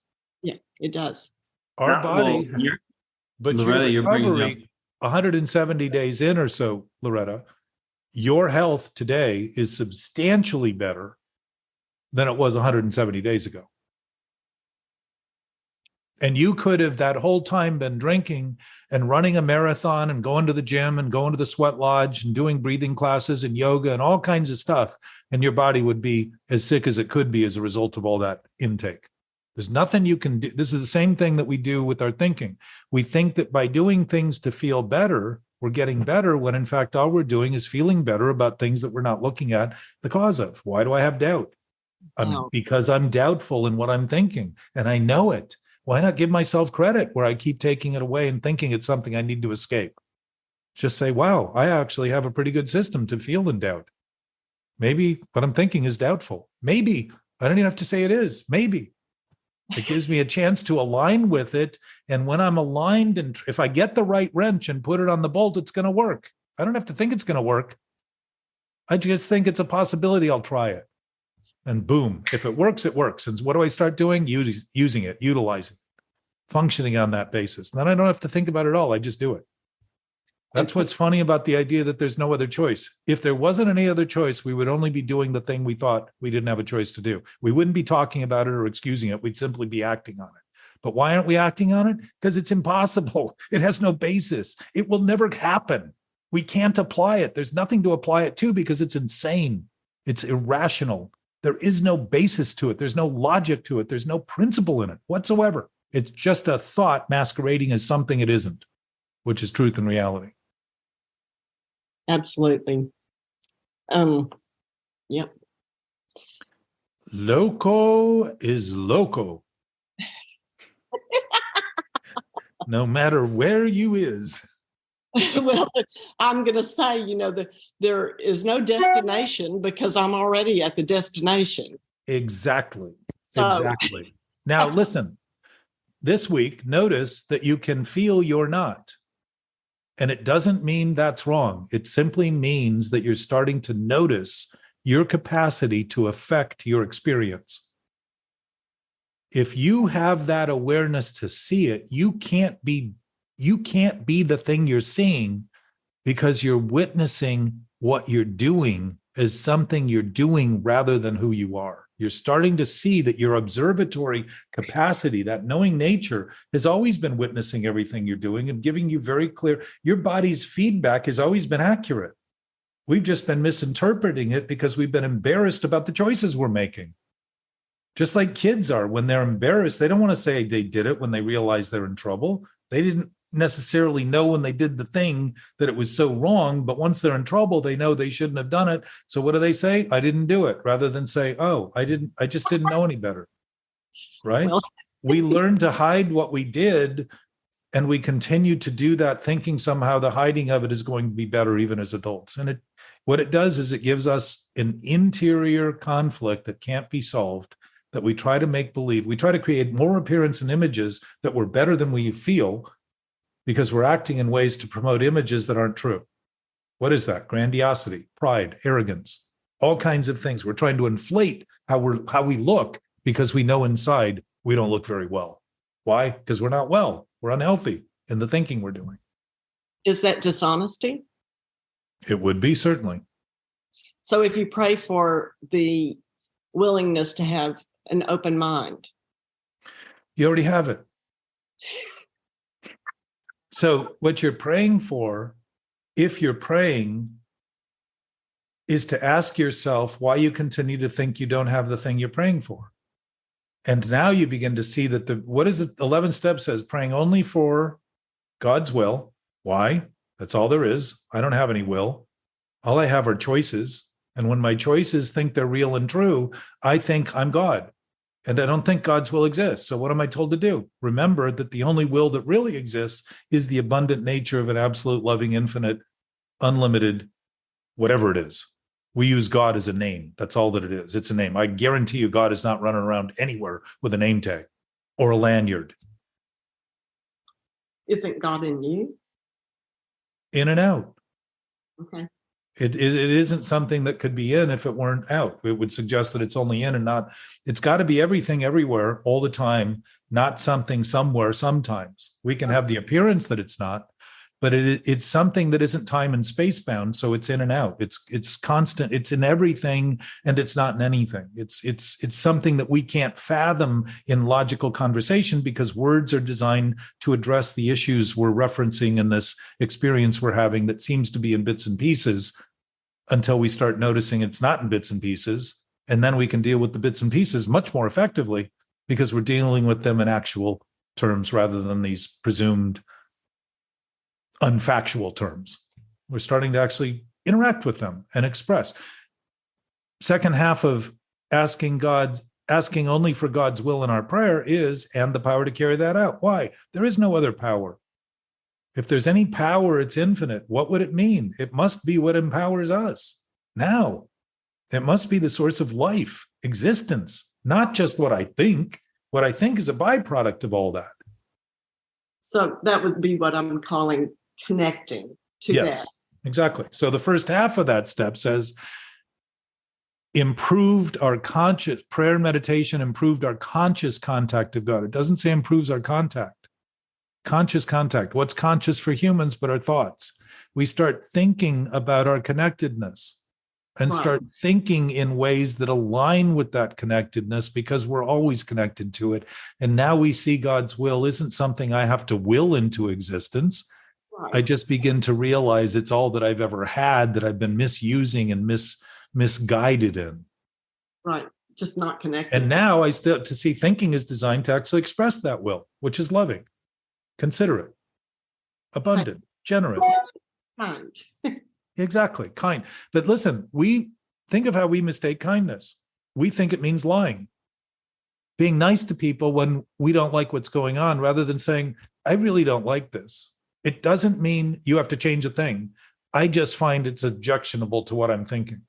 Yeah, it does. Our body, but Loretta, your you're bringing recovery, 170 days in or so, Loretta, your health today is substantially better than it was 170 days ago. And you could have that whole time been drinking and running a marathon and going to the gym and going to the sweat lodge and doing breathing classes and yoga and all kinds of stuff. And your body would be as sick as it could be as a result of all that intake. There's nothing you can do. This is the same thing that we do with our thinking. We think that by doing things to feel better, we're getting better, when in fact, all we're doing is feeling better about things that we're not looking at the cause of. Why do I have doubt? Because I'm doubtful in what I'm thinking, and I know it. Why not give myself credit where I keep taking it away and thinking it's something I need to escape? Just say, wow, I actually have a pretty good system to feel in doubt. Maybe what I'm thinking is doubtful. Maybe. I don't even have to say it is. Maybe. It gives me a chance to align with it. And when I'm aligned, and if I get the right wrench and put it on the bolt, it's going to work. I don't have to think it's going to work. I just think it's a possibility. I'll try it. And boom, if it works, it works. And what do I start doing? Using it, utilizing it, functioning on that basis. And then I don't have to think about it at all. I just do it. That's what's funny about the idea that there's no other choice. If there wasn't any other choice, we would only be doing the thing we thought we didn't have a choice to do. We wouldn't be talking about it or excusing it. We'd simply be acting on it. But why aren't we acting on it? Because it's impossible. It has no basis. It will never happen. We can't apply it. There's nothing to apply it to because it's insane. It's irrational. There is no basis to it. There's no logic to it. There's no principle in it whatsoever. It's just a thought masquerading as something it isn't, which is truth and reality. Absolutely. Yep. Loco is loco. No matter where you is. Well, I'm going to say, there is no destination because I'm already at the destination. Exactly. Exactly. Now, listen, this week, notice that you can feel you're not. And it doesn't mean that's wrong. It simply means that you're starting to notice your capacity to affect your experience. If you have that awareness to see it, you can't be the thing you're seeing because you're witnessing what you're doing as something you're doing rather than who you are. You're starting to see that your observatory capacity, that knowing nature, has always been witnessing everything you're doing and giving you very clear, your body's feedback has always been accurate. We've just been misinterpreting it because we've been embarrassed about the choices we're making. Just like kids are, when they're embarrassed, they don't want to say they did it when they realize they're in trouble. They didn't necessarily know when they did the thing that it was so wrong, but once they're in trouble, they know they shouldn't have done it. So what do they say? I didn't do it, rather than say, oh, I just didn't know any better. Right? Well, we learn to hide what we did, and we continue to do that, thinking somehow the hiding of it is going to be better even as adults. And what it does is it gives us an interior conflict that can't be solved, that we try to make believe. We try to create more appearance and images that we're better than we feel, because we're acting in ways to promote images that aren't true. What is that? Grandiosity, pride, arrogance, all kinds of things. We're trying to inflate how we look because we know inside we don't look very well. Why? Because we're not well. We're unhealthy in the thinking we're doing. Is that dishonesty? It would be, certainly. So if you pray for the willingness to have an open mind, you already have it. So what you're praying for, if you're praying, is to ask yourself why you continue to think you don't have the thing you're praying for. And now you begin to see that what is the 11th step says? Praying only for God's will. Why? That's all there is. I don't have any will. All I have are choices. And when my choices think they're real and true, I think I'm God. And I don't think God's will exists. So what am I told to do? Remember that the only will that really exists is the abundant nature of an absolute, loving, infinite, unlimited whatever it is. We use God as a name. That's all that it is. It's a name. I guarantee you God is not running around anywhere with a name tag or a lanyard. Isn't God in you? In and out. Okay. It isn't something that could be in if it weren't out. It would suggest that it's only in and not. It's got to be everything everywhere all the time, not something somewhere sometimes. We can have the appearance that it's not, but it's something that isn't time and space bound. So it's in and out. It's constant. It's in everything, and it's not in anything. It's something that we can't fathom in logical conversation, because words are designed to address the issues we're referencing in this experience we're having that seems to be in bits and pieces, until we start noticing it's not in bits and pieces. And then we can deal with the bits and pieces much more effectively, because we're dealing with them in actual terms rather than these presumed unfactual terms. We're starting to actually interact with them and express. Second half of asking only for God's will in our prayer is, and the power to carry that out. Why? There is no other power. If there's any power, it's infinite. What would it mean? It must be what empowers us now. It must be the source of life, existence, not just what I think. What I think is a byproduct of all that. So that would be what I'm calling connecting to Yes, that. Exactly. So the first half of that step says, improved our conscious prayer and meditation, improved our conscious contact of God. It doesn't say improves our contact. Conscious contact. What's conscious for humans but our thoughts? We start thinking about our connectedness and start thinking in ways that align with that connectedness, because we're always connected to it. And now we see God's will isn't something I have to will into existence. Right. I just begin to realize it's all that I've ever had, that I've been misusing and misguided in. Right. Just not connected. And now I start to see thinking is designed to actually express that will, which is loving, considerate, abundant, generous. Kind. Exactly. Kind. But listen, we think of how we mistake kindness. We think it means lying, being nice to people when we don't like what's going on, rather than saying, I really don't like this. It doesn't mean you have to change a thing. I just find it's objectionable to what I'm thinking.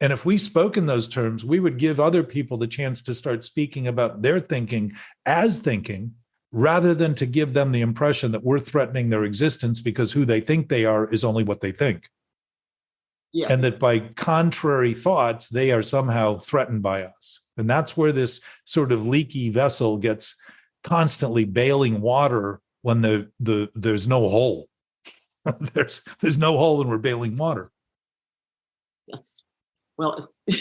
And if we spoke in those terms, we would give other people the chance to start speaking about their thinking as thinking, rather than to give them the impression that we're threatening their existence because who they think they are is only what they think. Yes. And that by contrary thoughts, they are somehow threatened by us. And that's where this sort of leaky vessel gets constantly bailing water when there's no hole. there's no hole and we're bailing water. Yes. Well, I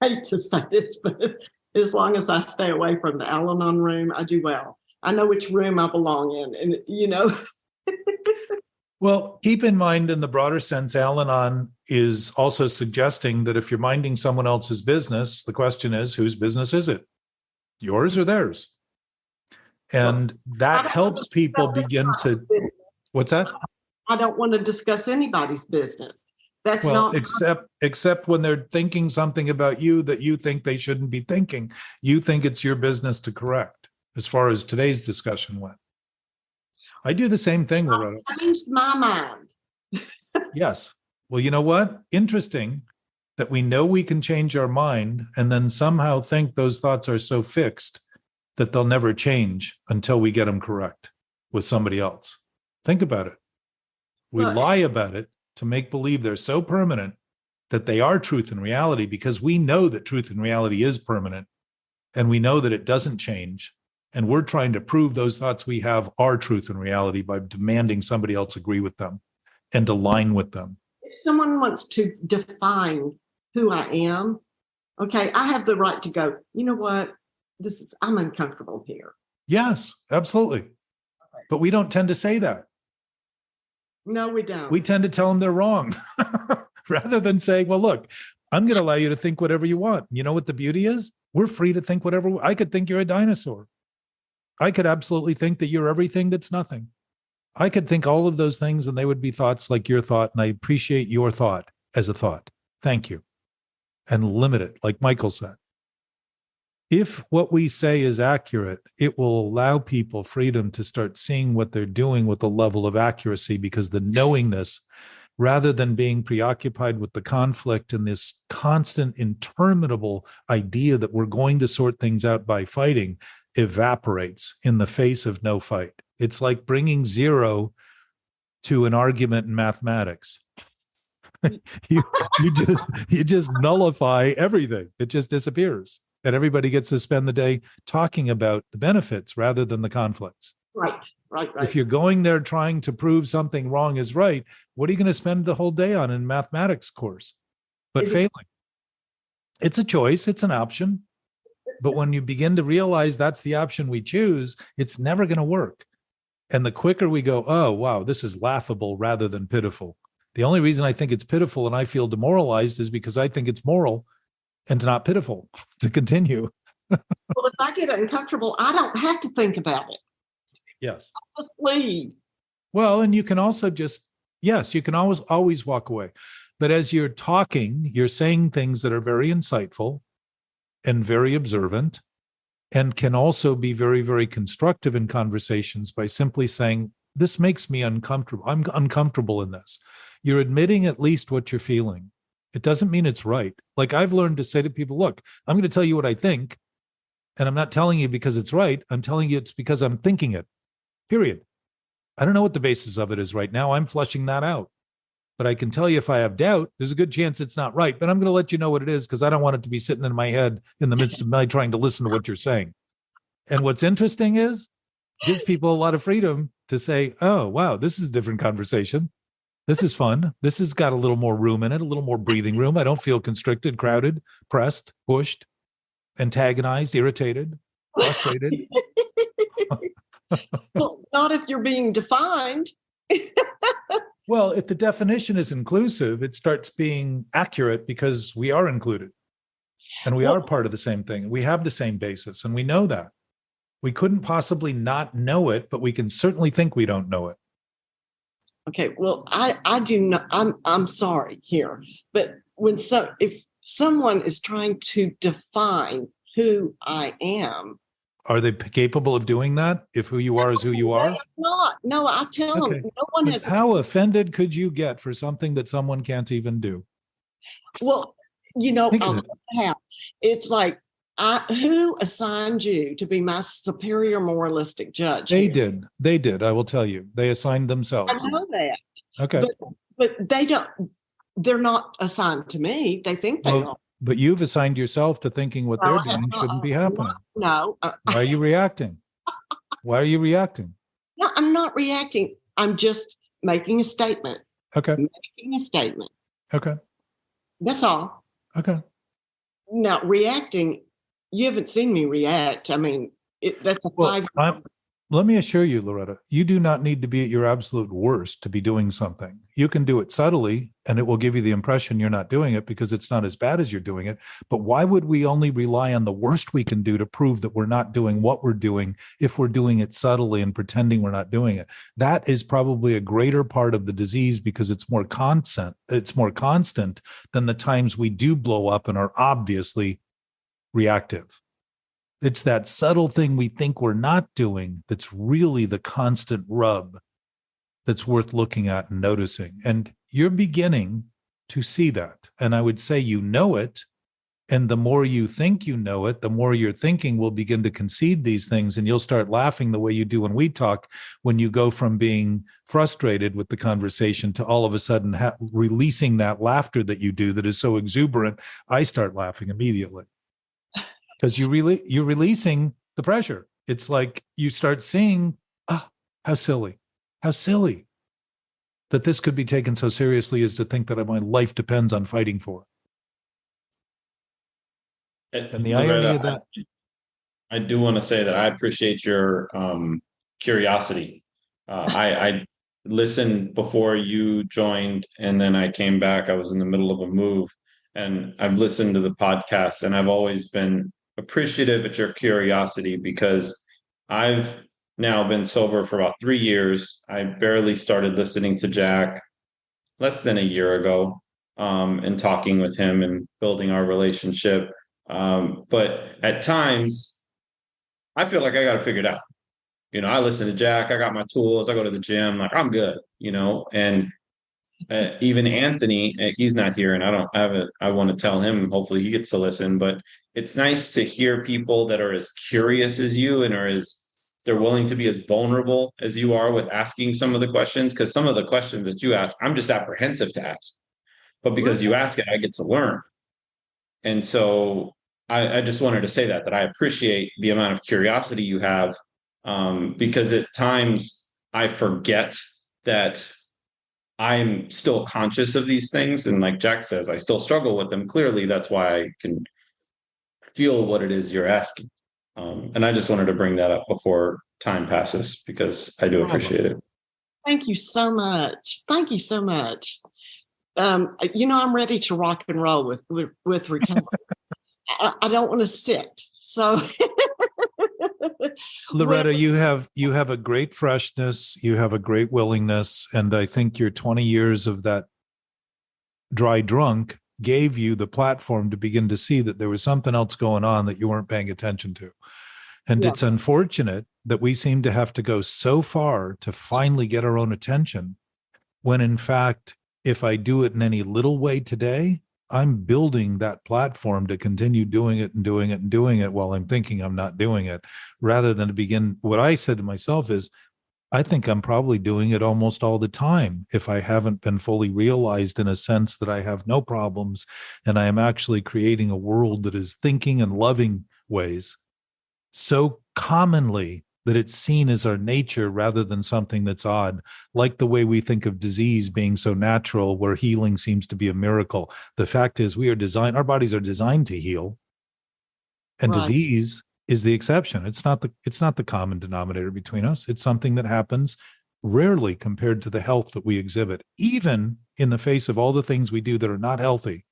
hate to say this, but as long as I stay away from the Al-Anon room, I do well. I know which room I belong in, and Well, keep in mind, in the broader sense, Al-Anon is also suggesting that if you're minding someone else's business, the question is, whose business is it? Yours or theirs? And that helps people begin to, what's that? I don't want to discuss anybody's business. That's well, not except when they're thinking something about you that you think they shouldn't be thinking. You think it's your business to correct, as far as today's discussion went. I do the same thing, Loretta. I changed my mind. Yes. Well, you know what? Interesting that we know we can change our mind and then somehow think those thoughts are so fixed that they'll never change until we get them correct with somebody else. Think about it. We lie about it to make believe they're so permanent that they are truth and reality, because we know that truth and reality is permanent, and we know that it doesn't change. And we're trying to prove those thoughts we have are truth and reality by demanding somebody else agree with them and align with them. If someone wants to define who I am, okay, I have the right to go, you know what? I'm uncomfortable here. Yes, absolutely. But we don't tend to say that. No, we don't. We tend to tell them they're wrong rather than saying, well, look, I'm going to allow you to think whatever you want. You know what the beauty is? We're free to think whatever. I could think you're a dinosaur. I could absolutely think that you're everything that's nothing. I could think all of those things and they would be thoughts like your thought. And I appreciate your thought as a thought. Thank you. And limit it, like Michael said. If what we say is accurate, it will allow people freedom to start seeing what they're doing with a level of accuracy, because the knowingness rather than being preoccupied with the conflict and this constant, interminable idea that we're going to sort things out by fighting, evaporates in the face of no fight. It's like bringing zero to an argument in mathematics. you just nullify everything. It just disappears. And everybody gets to spend the day talking about the benefits rather than the conflicts. Right. If you're going there trying to prove something wrong is right, what are you going to spend the whole day on in mathematics course? But failing. It's a choice, it's an option. But when you begin to realize that's the option we choose, it's never going to work. And the quicker we go, oh, wow, this is laughable rather than pitiful. The only reason I think it's pitiful and I feel demoralized is because I think it's moral and not pitiful to continue. Well, if I get uncomfortable, I don't have to think about it. Yes. I'll just leave. Well, and you can also you can always walk away. But as you're talking, you're saying things that are very insightful and very observant, and can also be very, very constructive in conversations by simply saying, this makes me uncomfortable. I'm uncomfortable in this. You're admitting at least what you're feeling. It doesn't mean it's right. Like I've learned to say to people, look, I'm going to tell you what I think, and I'm not telling you because it's right. I'm telling you it's because I'm thinking it, period. I don't know what the basis of it is right now. I'm fleshing that out. But I can tell you if I have doubt, there's a good chance it's not right. But I'm going to let you know what it is because I don't want it to be sitting in my head in the midst of my trying to listen to what you're saying. And what's interesting is it gives people a lot of freedom to say, oh, wow, this is a different conversation. This is fun. This has got a little more room in it, a little more breathing room. I don't feel constricted, crowded, pressed, pushed, antagonized, irritated, frustrated. Well, not if you're being defined. Well, if the definition is inclusive, it starts being accurate because we are included and we are part of the same thing. We have the same basis and we know that. We couldn't possibly not know it, but we can certainly think we don't know it. Okay, well, I do not. I'm sorry here, but if someone is trying to define who I am, are they capable of doing that? If who you are is who you are? Not. No, I tell them no one has. How offended could you get for something that someone can't even do? Well, I'll tell you how. It's like, who assigned you to be my superior moralistic judge? They did. I will tell you. They assigned themselves. I know that. Okay. But they don't. They're not assigned to me. They think they are. But you've assigned yourself to thinking what they're doing shouldn't be happening. No. Why are you reacting? Why are you reacting? No, I'm not reacting. I'm just making a statement. Okay. Making a statement. Okay. That's all. Okay. Now, reacting, you haven't seen me react. I mean, that's a 5. Let me assure you, Loretta, you do not need to be at your absolute worst to be doing something. You can do it subtly, and it will give you the impression you're not doing it because it's not as bad as you're doing it. But why would we only rely on the worst we can do to prove that we're not doing what we're doing if we're doing it subtly and pretending we're not doing it? That is probably a greater part of the disease because it's more constant than the times we do blow up and are obviously reactive. It's that subtle thing we think we're not doing that's really the constant rub that's worth looking at and noticing. And you're beginning to see that. And I would say you know it. And the more you think you know it, the more your thinking will begin to concede these things. And you'll start laughing the way you do when we talk, when you go from being frustrated with the conversation to all of a sudden releasing that laughter that you do that is so exuberant. I start laughing immediately. Because you're releasing the pressure. It's like you start seeing, how silly that this could be taken so seriously as to think that my life depends on fighting for it. And the irony of that. I do want to say that I appreciate your curiosity. I listened before you joined, and then I came back. I was in the middle of a move, and I've listened to the podcast, and I've always been appreciative of your curiosity because I've now been sober for about 3 years. I barely started listening to Jack less than a year ago, and talking with him and building our relationship. But at times I feel like I got to figure it out. I listen to Jack, I got my tools, I go to the gym, like I'm good, and even Anthony, he's not here, and I want to tell him, hopefully he gets to listen, but it's nice to hear people that are as curious as you and they're willing to be as vulnerable as you are with asking some of the questions, because some of the questions that you ask, I'm just apprehensive to ask. But because you ask it, I get to learn. And so I just wanted to say that I appreciate the amount of curiosity you have, because at times I forget that I'm still conscious of these things. And like Jack says, I still struggle with them. Clearly, that's why I can feel what it is you're asking. And I just wanted to bring that up before time passes, because I do appreciate it. Thank you so much. Thank you so much. I'm ready to rock and roll with recovery. I don't want to sit. So Loretta, you have a great freshness, you have a great willingness, and I think your 20 years of that dry drunk gave you the platform to begin to see that there was something else going on that you weren't paying attention to. And it's unfortunate that we seem to have to go so far to finally get our own attention, when in fact, if I do it in any little way today, I'm building that platform to continue doing it and doing it and doing it while I'm thinking I'm not doing it, rather than to begin. What I said to myself is, I think I'm probably doing it almost all the time if I haven't been fully realized, in a sense that I have no problems and I am actually creating a world that is thinking and loving ways so commonly that it's seen as our nature rather than something that's odd, like the way we think of disease being so natural, where healing seems to be a miracle. The fact is, our bodies are designed to heal, and disease is the exception. It's not the common denominator between us. It's something that happens rarely compared to the health that we exhibit, even in the face of all the things we do that are not healthy,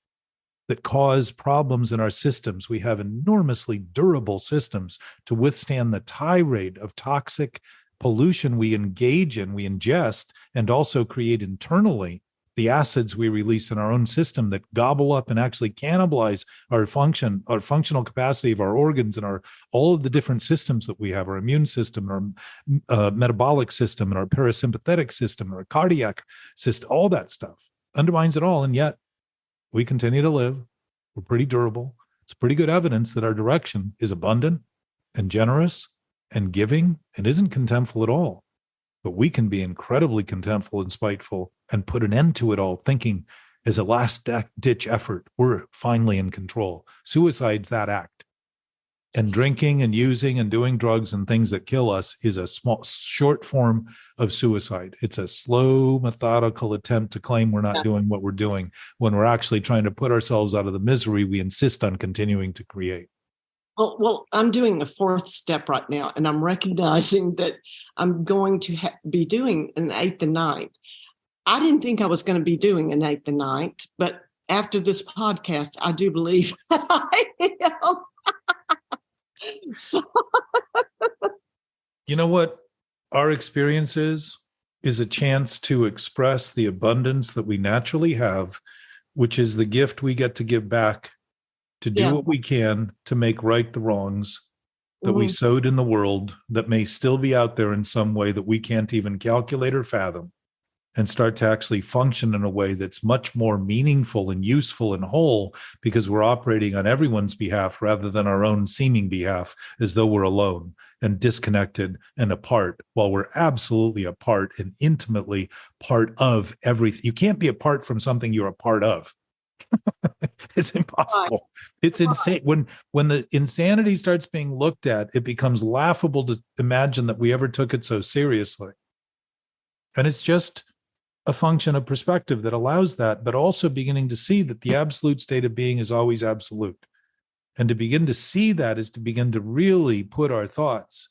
that cause problems in our systems. We have enormously durable systems to withstand the tirade of toxic pollution we engage in, we ingest, and also create internally the acids we release in our own system that gobble up and actually cannibalize our functional capacity of our organs and all of the different systems that we have, our immune system, our metabolic system, and our parasympathetic system, our cardiac system. All that stuff undermines it all. And yet we continue to live. We're pretty durable. It's pretty good evidence that our direction is abundant and generous and giving and isn't contemptful at all. But we can be incredibly contemptful and spiteful and put an end to it all, thinking as a last ditch effort, we're finally in control. Suicide's that act. And drinking and using and doing drugs and things that kill us is a short form of suicide. It's a slow, methodical attempt to claim we're not doing what we're doing, when we're actually trying to put ourselves out of the misery we insist on continuing to create. Well, I'm doing the fourth step right now, and I'm recognizing that I'm going to be doing an 8th and 9th. I didn't think I was going to be doing an 8th and 9th, but after this podcast, I do believe that I am. So. You know what our experience is a chance to express the abundance that we naturally have, which is the gift we get to give back, to do what we can to make right the wrongs that we sowed in the world that may still be out there in some way that we can't even calculate or fathom, and start to actually function in a way that's much more meaningful and useful and whole, because we're operating on everyone's behalf rather than our own seeming behalf, as though we're alone and disconnected and apart, while we're absolutely a part and intimately part of everything. You can't be apart from something you're a part of. It's impossible. It's insane. When the insanity starts being looked at, it becomes laughable to imagine that we ever took it so seriously. And it's just a function of perspective that allows that, but also beginning to see that the absolute state of being is always absolute. And to begin to see that is to begin to really put our thoughts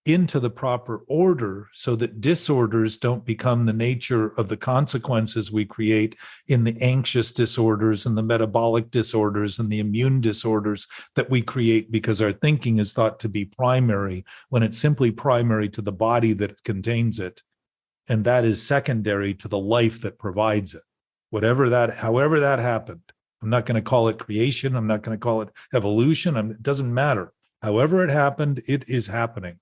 into the proper order, so that disorders don't become the nature of the consequences we create in the anxious disorders and the metabolic disorders and the immune disorders that we create, because our thinking is thought to be primary when it's simply primary to the body that contains it. And that is secondary to the life that provides it. However that happened. I'm not going to call it creation. I'm not going to call it evolution. It doesn't matter. However it happened, it is happening.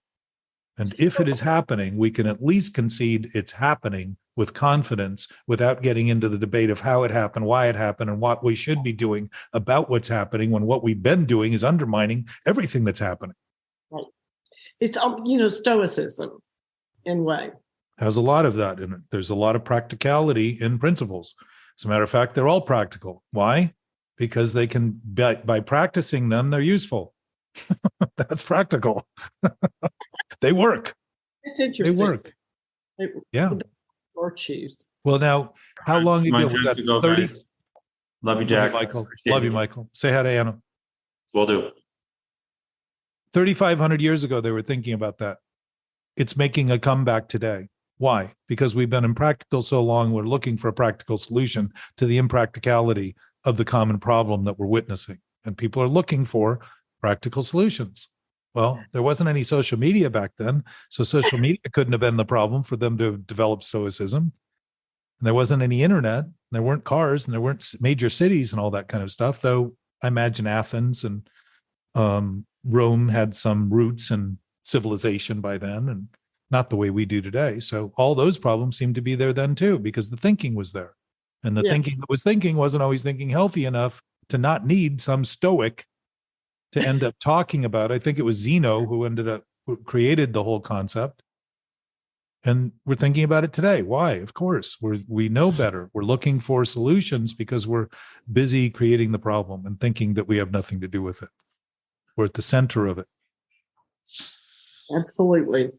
And if it is happening, we can at least concede it's happening with confidence without getting into the debate of how it happened, why it happened, and what we should be doing about what's happening when what we've been doing is undermining everything that's happening. Right. It's, stoicism in a way. Has a lot of that in it. There's a lot of practicality in principles. As a matter of fact, they're all practical. Why? Because they can, by practicing them, they're useful. That's practical. They work. It's interesting. They work. Yeah. Virtues. Well, now, how long My ago was turn that? to go, 30. guys. Love you, Jack. Michael. Appreciate Love you, it. Michael. Say hi to Anna. Will do. 3,500 years ago, they were thinking about that. It's making a comeback today. Why? Because we've been impractical so long, we're looking for a practical solution to the impracticality of the common problem that we're witnessing. And people are looking for practical solutions. Well, there wasn't any social media back then, so social media couldn't have been the problem for them to develop stoicism. And there wasn't any internet, and there weren't cars, and there weren't major cities and all that kind of stuff, though I imagine Athens and Rome had some roots in civilization by then, and not the way we do today. So all those problems seem to be there then too, because the thinking was there. And the thinking that was thinking wasn't always thinking healthy enough to not need some stoic to end up talking about. I think it was Zeno who created the whole concept. And we're thinking about it today. Why? Of course, we know better. We're looking for solutions because we're busy creating the problem and thinking that we have nothing to do with it. We're at the center of it. Absolutely.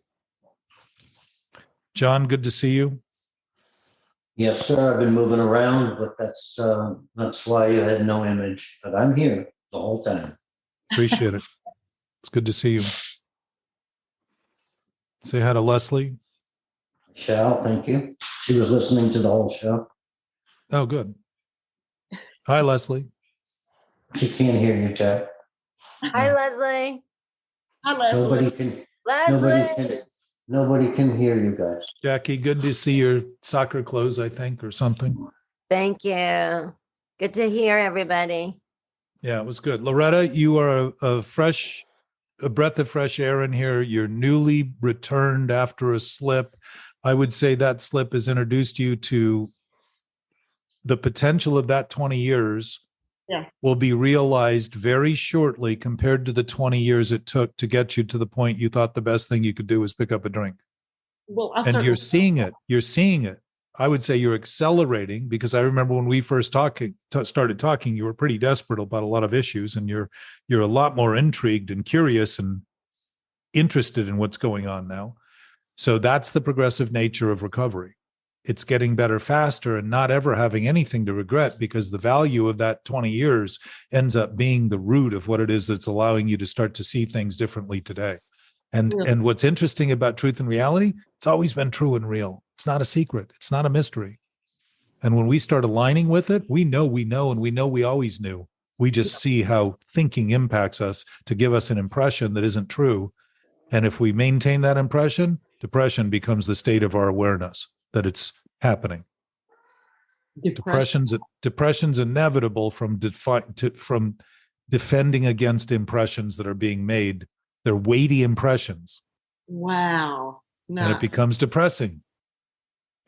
John, good to see you. Yes, sir. I've been moving around, but that's why you had no image. But I'm here the whole time. Appreciate it. It's good to see you. Say hi to Leslie. Shall, thank you. She was listening to the whole show. Oh, good. Hi, Leslie. She can't hear you, Jack. Hi, Leslie. Hi, Leslie. Nobody can hear you guys. Jackie, good to see your soccer clothes, I think, or something. Thank you. Good to hear everybody. Yeah, it was good. Loretta, you are a breath of fresh air in here. You're newly returned after a slip. I would say that slip has introduced you to the potential of that 20 years will be realized very shortly compared to the 20 years it took to get you to the point you thought the best thing you could do was pick up a drink. Well, and you're seeing it. You're seeing it. I would say you're accelerating, because I remember when we first started talking, you were pretty desperate about a lot of issues, and you're a lot more intrigued and curious and interested in what's going on now. So that's the progressive nature of recovery. It's getting better faster and not ever having anything to regret, because the value of that 20 years ends up being the root of what it is that's allowing you to start to see things differently today. And what's interesting about truth and reality, it's always been true and real. It's not a secret. It's not a mystery. And when we start aligning with it, we know, and we know we always knew. We just see how thinking impacts us to give us an impression that isn't true. And if we maintain that impression, depression becomes the state of our awareness that it's happening. Depression's inevitable from defending against impressions that are being made. They're weighty impressions. Wow. No. And it becomes depressing.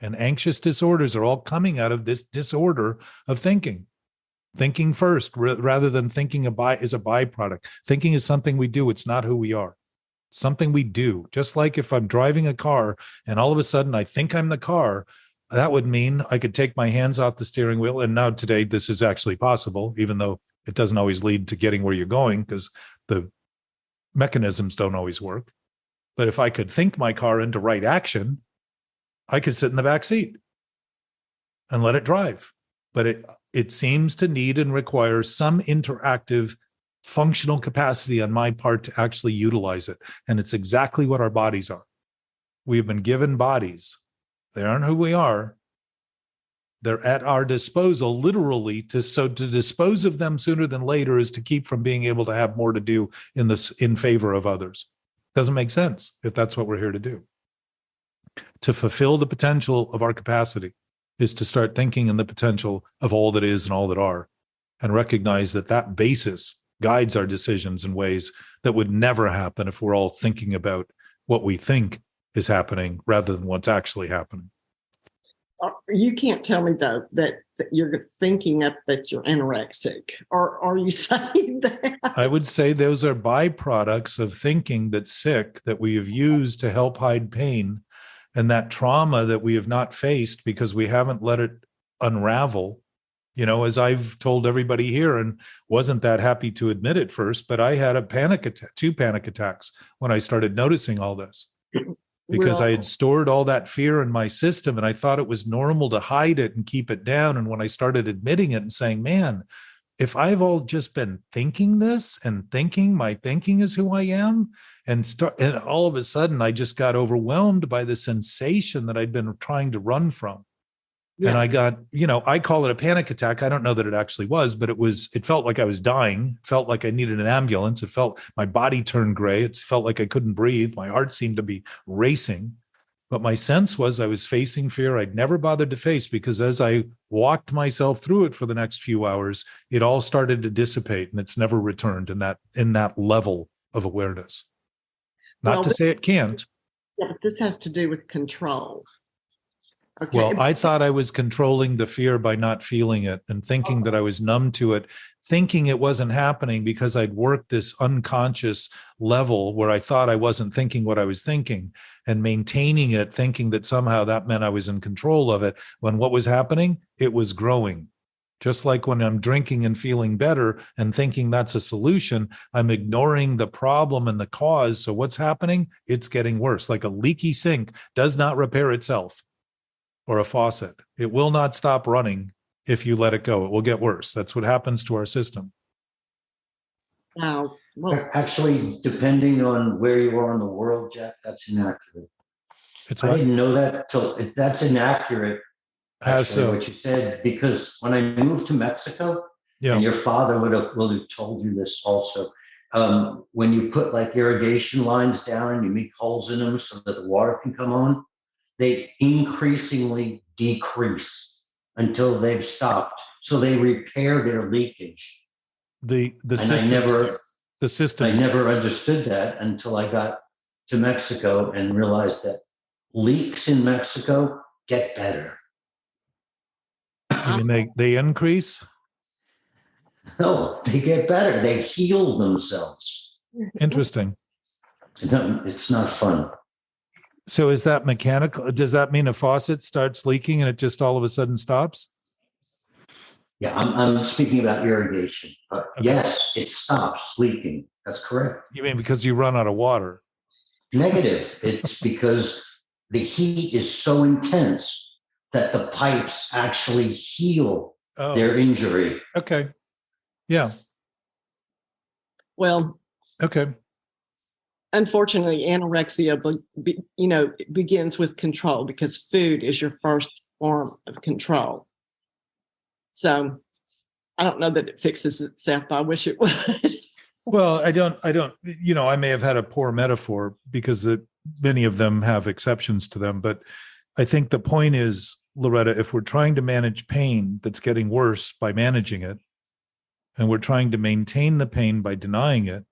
And anxious disorders are all coming out of this disorder of thinking. Thinking first, rather than thinking is a byproduct. Thinking is something we do. It's not who we are. It's something we do. Just like if I'm driving a car and all of a sudden I think I'm the car, that would mean I could take my hands off the steering wheel. And now today, this is actually possible, even though it doesn't always lead to getting where you're going, because the mechanisms don't always work. But if I could think my car into right action, I could sit in the back seat and let it drive. But it seems to need and require some interactive functional capacity on my part to actually utilize it. And it's exactly what our bodies are. We have been given bodies. They aren't who we are. They're at our disposal, literally, to dispose of them sooner than later is to keep from being able to have more to do in favor of others. Doesn't make sense if that's what we're here to do. To fulfill the potential of our capacity is to start thinking in the potential of all that is and all that are, and recognize that basis guides our decisions in ways that would never happen if we're all thinking about what we think is happening rather than what's actually happening. You can't tell me though that you're thinking that you're anorexic, or are you saying that? I would say those are byproducts of thinking that's sick that we have used to help hide pain, and that trauma that we have not faced because we haven't let it unravel. As I've told everybody here, and wasn't that happy to admit it first, but I had a panic attack, 2 panic attacks when I started noticing all this. Because I had stored all that fear in my system, and I thought it was normal to hide it and keep it down. And when I started admitting it and saying, man, if I've all just been thinking this and thinking my thinking is who I am, and all of a sudden I just got overwhelmed by the sensation that I'd been trying to run from. Yeah. And I got, I call it a panic attack. I don't know that it actually was, but it felt like I was dying. It felt like I needed an ambulance. It felt my body turned gray. It felt like I couldn't breathe. My heart seemed to be racing. But my sense was I was facing fear I'd never bothered to face, because as I walked myself through it for the next few hours, it all started to dissipate, and it's never returned in that level of awareness. Not to say it can't. Yeah, but this has to do with control. Okay. Well, I thought I was controlling the fear by not feeling it and thinking that I was numb to it, thinking it wasn't happening because I'd worked this unconscious level where I thought I wasn't thinking what I was thinking, and maintaining it, thinking that somehow that meant I was in control of it, when what was happening, it was growing. Just like when I'm drinking and feeling better and thinking that's a solution, I'm ignoring the problem and the cause. So what's happening? It's getting worse. Like a leaky sink does not repair itself. Or a faucet. It will not stop running if you let it go. It will get worse. That's what happens to our system. Wow. Well, actually, depending on where you are in the world, Jack, that's inaccurate. I didn't know that till that's inaccurate. Actually, what you said, because when I moved to Mexico, and your father would have told you this also, when you put like irrigation lines down and you make holes in them so that the water can come on, they increasingly decrease until they've stopped. So they repair their leakage. The system. I never understood that until I got to Mexico and realized that leaks in Mexico get better. You mean they increase? No, they get better. They heal themselves. Interesting. It's not fun. So is that mechanical? Does that mean a faucet starts leaking and it just all of a sudden stops? Yeah, I'm speaking about irrigation. Okay. Yes, it stops leaking. That's correct. You mean because you run out of water? Negative. It's because the heat is so intense that the pipes actually heal their injury. Okay. Yeah. Well. Okay. Unfortunately, anorexia, begins with control, because food is your first form of control. So I don't know that it fixes itself. I wish it would. Well, I don't, I may have had a poor metaphor because many of them have exceptions to them. But I think the point is, Loretta, if we're trying to manage pain that's getting worse by managing it, and we're trying to maintain the pain by denying it,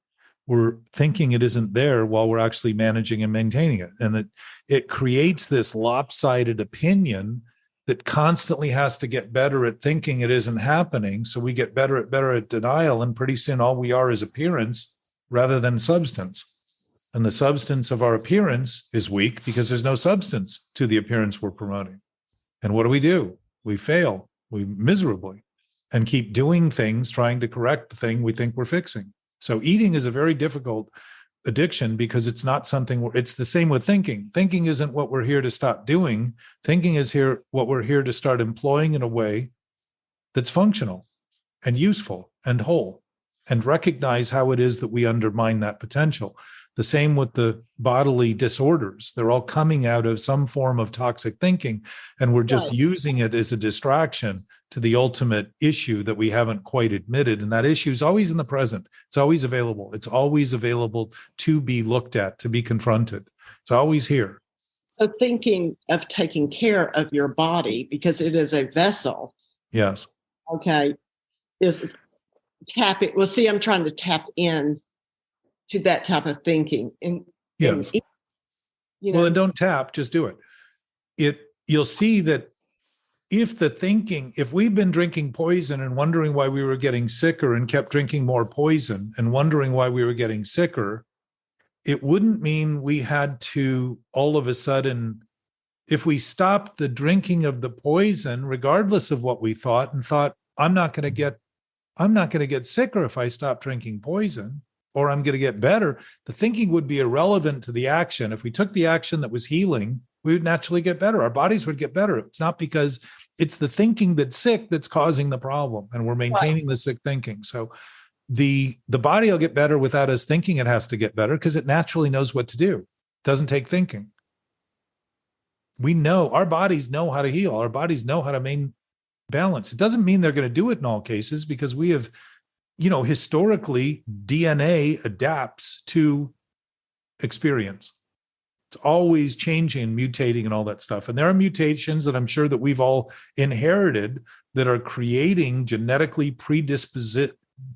we're thinking it isn't there while we're actually managing and maintaining it. And it creates this lopsided opinion that constantly has to get better at thinking it isn't happening. So we get better at denial. And pretty soon all we are is appearance rather than substance. And the substance of our appearance is weak because there's no substance to the appearance we're promoting. And what do? We fail, miserably, and keep doing things trying to correct the thing we think we're fixing. So eating is a very difficult addiction because it's not something it's the same with thinking. Thinking isn't what we're here to stop doing. Thinking is what we're here to start employing in a way that's functional and useful and whole, and recognize how it is that we undermine that potential. The same with the bodily disorders. They're all coming out of some form of toxic thinking, and we're just using it as a distraction to the ultimate issue that we haven't quite admitted. And that issue is always in the present. It's always available. It's always available to be looked at, to be confronted. It's always here. So thinking of taking care of your body, because it is a vessel. Yes. Okay. Is tap it. Well, see, I'm trying to tap in to that type of thinking. Yes. Well, and don't tap, just do it. You'll see that if we've been drinking poison and wondering why we were getting sicker and kept drinking more poison and wondering why we were getting sicker, it wouldn't mean we had to all of a sudden, if we stopped the drinking of the poison, regardless of what we thought, and thought, I'm not going to get sicker if I stop drinking poison, or I'm going to get better, the thinking would be irrelevant to the action. If we took the action that was healing, we would naturally get better. Our bodies would get better. It's not because it's the thinking that's sick that's causing the problem, and we're maintaining the sick thinking. So the body will get better without us thinking it has to get better, because it naturally knows what to do. It doesn't take thinking. We know, our bodies know how to heal. Our bodies know how to maintain balance. It doesn't mean they're going to do it in all cases, because we have, historically, DNA adapts to experience. It's always changing, mutating, and all that stuff. And there are mutations that I'm sure that we've all inherited that are creating genetically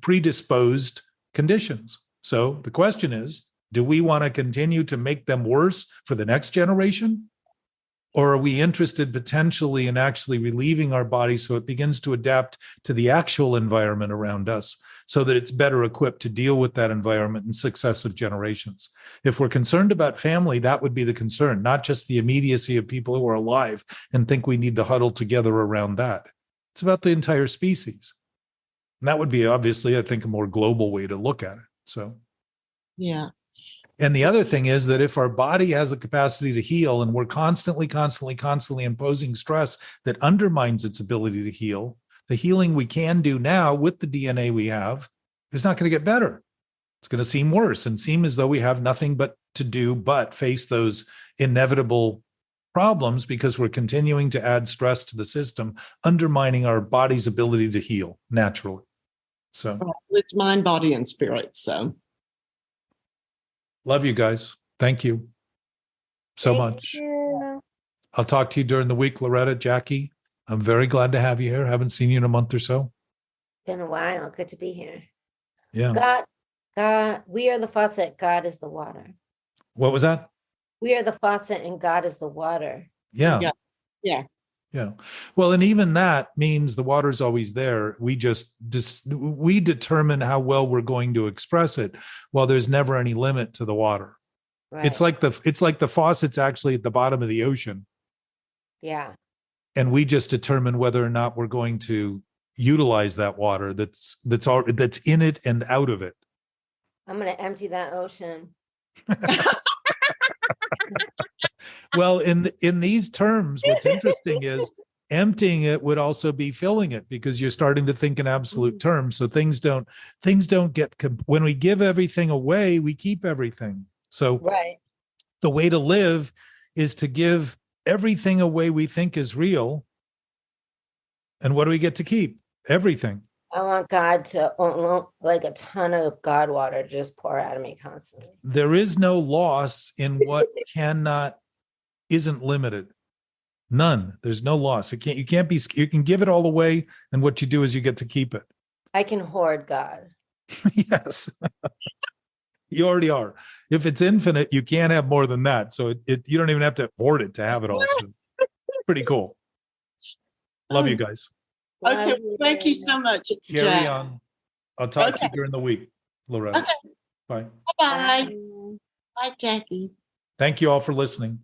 predisposed conditions. So the question is, do we want to continue to make them worse for the next generation? Or are we interested potentially in actually relieving our body so it begins to adapt to the actual environment around us, so that it's better equipped to deal with that environment in successive generations? If we're concerned about family, that would be the concern, not just the immediacy of people who are alive and think we need to huddle together around that. It's about the entire species. And that would be, obviously, I think, a more global way to look at it. So, yeah. And the other thing is that if our body has the capacity to heal, and we're constantly imposing stress that undermines its ability to heal, the healing we can do now with the DNA we have is not going to get better. It's going to seem worse and seem as though we have nothing but to do but face those inevitable problems, because we're continuing to add stress to the system, undermining our body's ability to heal naturally. So it's mind, body, and spirit. So love you guys. Thank you so much. You. I'll talk to you during the week, Loretta, Jackie. I'm very glad to have you here. Haven't seen you in a month or so. Been a while. Good to be here. Yeah. God, we are the faucet. God is the water. What was that? We are the faucet and God is the water. Yeah. Yeah. Well, and even that means the water's always there. We we determine how well we're going to express it, while there's never any limit to the water. Right. It's like the faucet's actually at the bottom of the ocean. Yeah. And we just determine whether or not we're going to utilize that water that's in it and out of it. I'm going to empty that ocean. Well, in these terms, what's interesting is emptying it would also be filling it, because you're starting to think in absolute terms. So things don't get, when we give everything away, we keep everything. So right. The way to live is to give everything away we think is real. And what do we get to keep? Everything. I want God to, like a ton of God water, just pour out of me constantly. There is no loss in what isn't limited. None. There's no loss. You can give it all away, and what you do is you get to keep it. I can hoard God. Yes. You already are. If it's infinite, you can't have more than that. So you don't even have to hoard it to have it all. So pretty cool. Love you guys. Okay, thank you so much, Carry Jack. on. I'll talk to you during the week, Loretta. Okay. Bye. Bye. Bye, Jackie. Thank you all for listening.